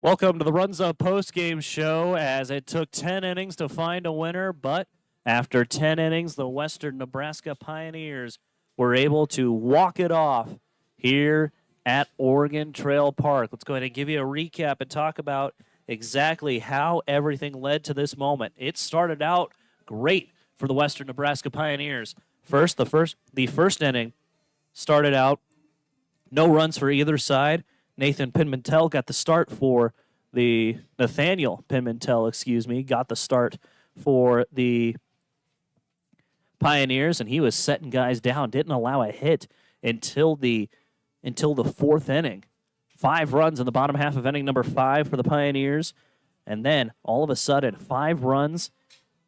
Welcome to the Runs Up postgame show, as it took 10 innings to find a winner, but after 10 innings, the Western Nebraska Pioneers were able to walk it off here at Oregon Trail Park. Let's go ahead and give you a recap and talk about exactly how everything led to this moment. It started out great for the Western Nebraska Pioneers. The first inning started out no runs for either side. Nathan Pimentel got the start for Nathaniel Pimentel, got the start for the Pioneers, and he was setting guys down, didn't allow a hit until the fourth inning. 5 runs in the bottom half of inning number 5 for the Pioneers, and then all of a sudden 5 runs,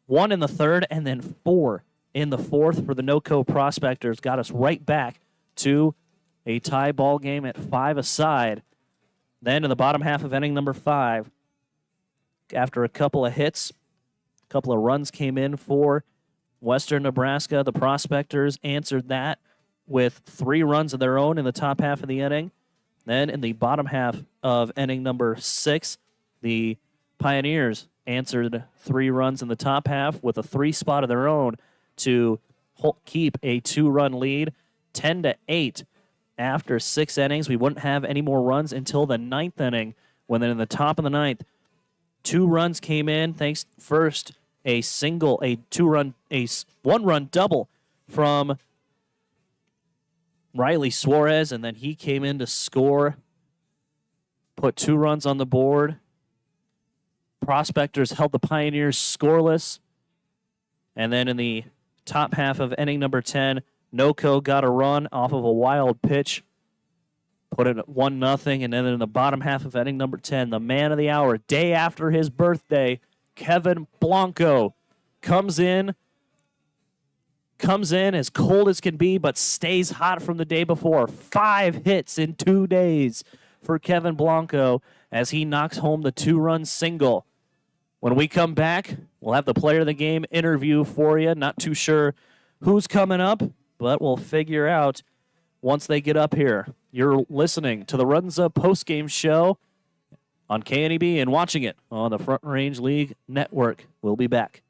1 in the third, and then 4 in the fourth for the NoCo Prospectors, got us right back to a tie ball game at 5 aside. Then in the bottom half of inning number 5, after a couple of hits, couple of runs came in for Western Nebraska. The Prospectors answered that with 3 runs of their own in the top half of the inning. Then in the bottom half of inning number 6, the Pioneers answered 3 runs in the top half with a 3 spot of their own to keep a 2-run lead, 10-8. After 6 innings, we wouldn't have any more runs until the 9th inning, when then in the top of the 9th, 2 runs came in. Thanks first a 1-run double from Riley Suarez, and then he came in to score, put 2 runs on the board. Prospectors held the Pioneers scoreless. And then in the top half of inning number 10, NoCo got a run off of a wild pitch, put it at 1-0. And then in the bottom half of inning number 10, the man of the hour, day after his birthday, Kevin Blanco, comes in as cold as can be, but stays hot from the day before. 5 hits in 2 days for Kevin Blanco as he knocks home the 2-run single. When we come back, we'll have the player of the game interview for you. Not too sure who's coming up, but we'll figure out once they get up here. You're listening to the Runs Up Postgame Show on KNEB and watching it on the Front Range League Network. We'll be back.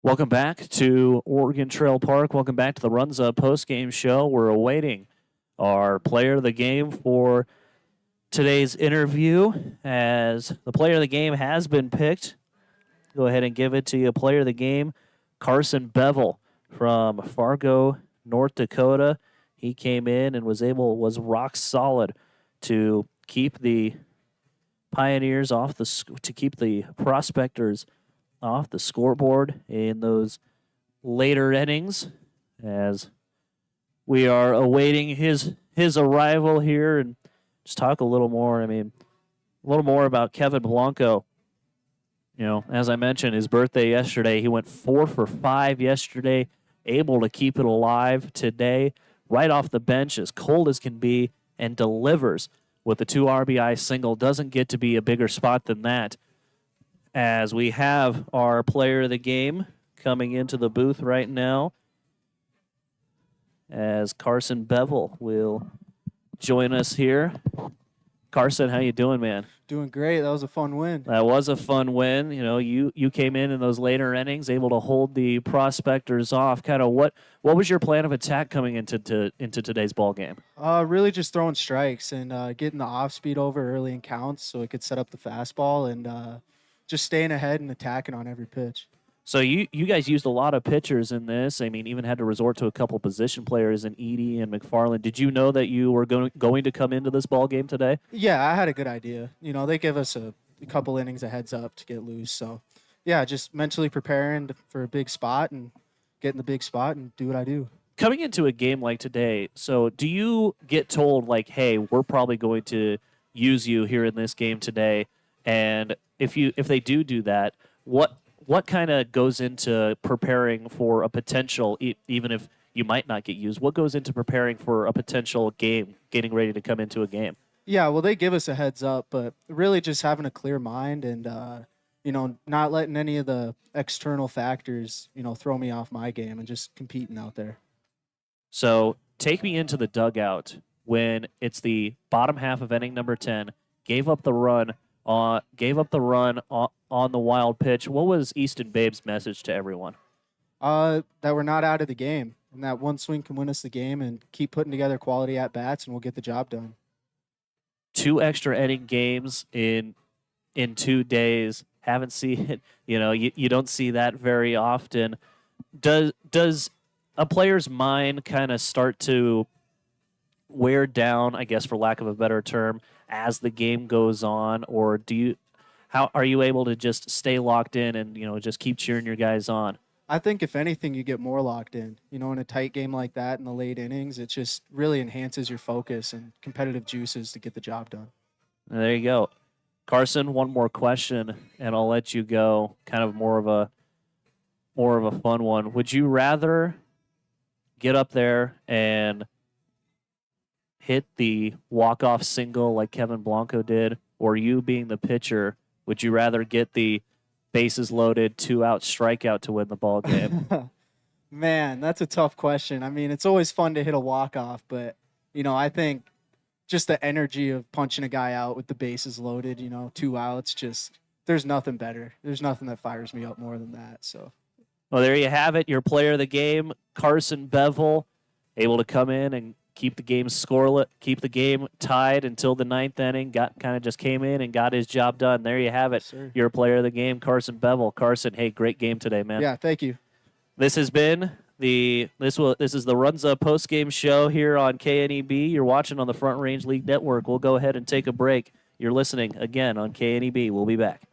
Welcome back to Oregon Trail Park. Welcome back to the Runs Up Postgame Show. We're awaiting our player of the game for today's interview, as the player of the game has been picked. Go ahead and give it to you. Player of the game, Carson Bevel from Fargo, North Dakota. He came in and was rock solid to keep the Pioneers to keep the Prospectors off the scoreboard in those later innings, as we are awaiting his arrival here, and just talk a little more. A little more about Kevin Blanco. As I mentioned, his birthday yesterday. He went 4 for 5 yesterday, able to keep it alive today, right off the bench, as cold as can be, and delivers with a 2 RBI single. Doesn't get to be a bigger spot than that. As we have our player of the game coming into the booth right now, as Carson Bevel will join us here. Carson, how you doing, man? Doing great. That was a fun win. That was a fun win. You came in those later innings, able to hold the Prospectors off. Kind of what was your plan of attack coming into today's ball game? Really just throwing strikes and getting the off speed over early in counts so it could set up the fastball, and just staying ahead and attacking on every pitch. So you guys used a lot of pitchers in this. Even had to resort to a couple position players in Edie and McFarland. Did you know that you were going to come into this ball game today? Yeah, I had a good idea. They give us a couple innings of heads up to get loose. So, yeah, just mentally preparing for a big spot and get in the big spot and do what I do. coming into a game like today, so do you get told like, hey, we're probably going to use you here in this game today? And if they do that, what kind of goes into preparing for a potential, even if you might not get used, what goes into preparing for a potential game, getting ready to come into a game? Yeah, well, they give us a heads up, but really just having a clear mind and, not letting any of the external factors, throw me off my game and just competing out there. So take me into the dugout when it's the bottom half of inning number 10, gave up the run on the wild pitch. What was Easton Babe's message to everyone? That we're not out of the game and that one swing can win us the game, and keep putting together quality at-bats and we'll get the job done. 2 extra inning games in 2 days. Haven't seen it. You don't see that very often. Does a player's mind kind of start to wear down, I guess, for lack of a better term, as the game goes on, or how are you able to just stay locked in and just keep cheering your guys on? I think if anything, you get more locked in. In a tight game like that in the late innings, it just really enhances your focus and competitive juices to get the job done. There you go. Carson, one more question, and I'll let you go. Kind of more of a fun one. Would you rather get up there and hit the walk-off single like Kevin Blanco did, or you being the pitcher, would you rather get the bases loaded 2-out strikeout to win the ball game? Man, that's a tough question. I mean, it's always fun to hit a walk-off, but, I think just the energy of punching a guy out with the bases loaded, 2 outs, just there's nothing better. There's nothing that fires me up more than that. So, well, there you have it. Your player of the game, Carson Bevel, able to come in and keep the game scoreless, keep the game tied until the 9th inning. Just came in and got his job done. There you have it. Yes, Your player of the game, Carson Bevel. Carson, hey, great game today, man. Yeah, thank you. This has been this is the Runza postgame show here on KNEB. You're watching on the Front Range League Network. We'll go ahead and take a break. You're listening again on KNEB. We'll be back.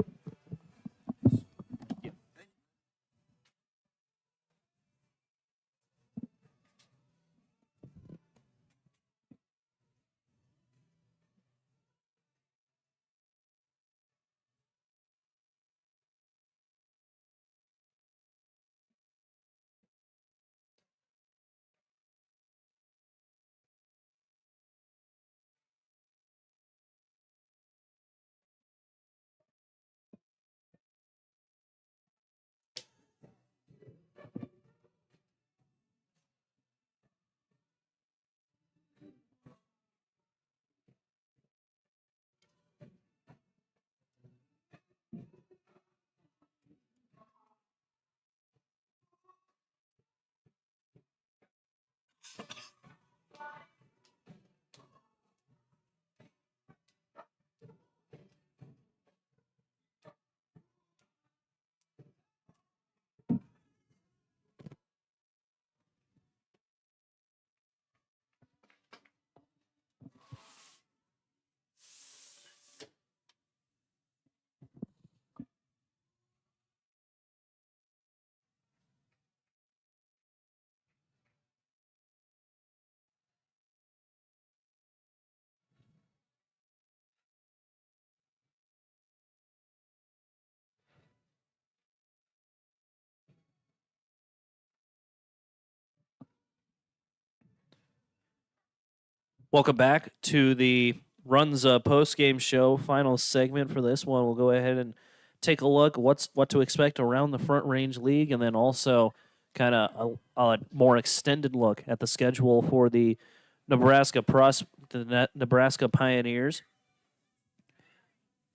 Welcome back to the Runza postgame show. Final segment for this one. We'll go ahead and take a look what to expect around the Front Range League, and then also kind of a more extended look at the schedule for the Nebraska Pioneers.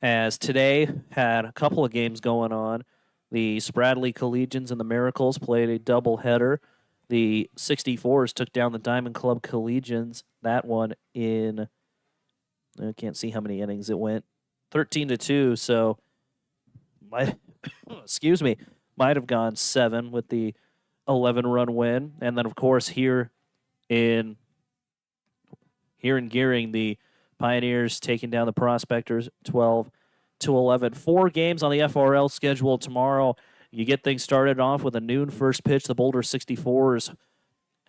As today had a couple of games going on. The Spradley Collegians and the Miracles played a doubleheader. The 64s took down the Diamond Club Collegians. That one in, I can't see how many innings it went, 13-2. So, might have gone 7 with the 11-run win. And then, of course, here in Gering, the Pioneers taking down the Prospectors 12-11. 4 games on the FRL schedule tomorrow. You get things started off with a noon first pitch. The Boulder 64s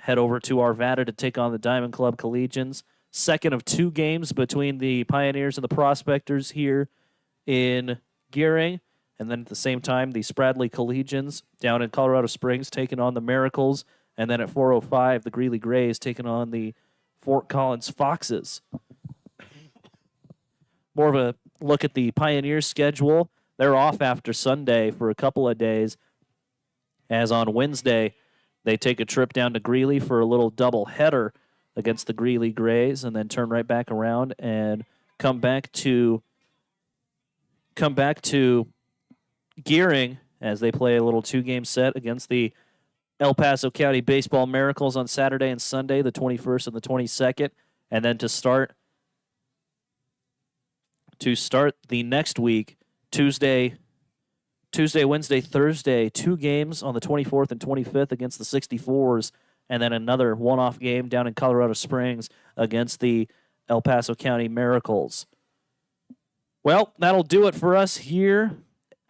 head over to Arvada to take on the Diamond Club Collegians. Second of 2 games between the Pioneers and the Prospectors here in Gering. And then at the same time, the Spradley Collegians down in Colorado Springs taking on the Miracles. And then at 4:05, the Greeley Grays taking on the Fort Collins Foxes. More of a look at the Pioneers schedule. They're off after Sunday for a couple of days, as on Wednesday, they take a trip down to Greeley for a little doubleheader against the Greeley Grays, and then turn right back around and come back to Gering as they play a little 2-game set against the El Paso County Baseball Miracles on Saturday and Sunday, the 21st and the 22nd, and then to start the next week, Tuesday, Wednesday, Thursday, 2 games on the 24th and 25th against the 64s, and then another one-off game down in Colorado Springs against the El Paso County Miracles. Well, that'll do it for us here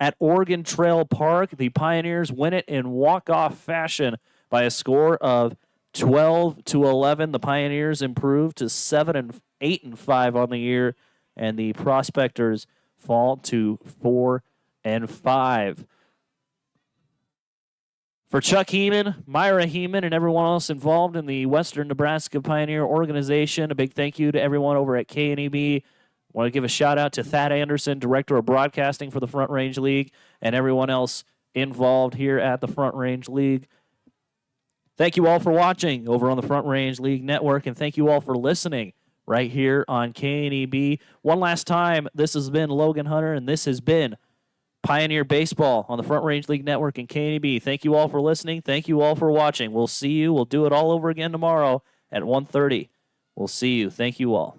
at Oregon Trail Park. The Pioneers win it in walk-off fashion by a score of 12-11. The Pioneers improved to 7-8-5 on the year, and the Prospectors fall to 4-5. For Chuck Heeman, Myra Heeman, and everyone else involved in the Western Nebraska Pioneer organization, a big thank you to everyone over at KNEB. I want to give a shout-out to Thad Anderson, Director of Broadcasting for the Front Range League, and everyone else involved here at the Front Range League. Thank you all for watching over on the Front Range League Network, and thank you all for listening right here on KNEB. One last time, this has been Logan Hunter, and this has been Pioneer Baseball on the Front Range League Network and KNEB. Thank you all for listening. Thank you all for watching. We'll see you. We'll do it all over again tomorrow at 1:30. We'll see you. Thank you all.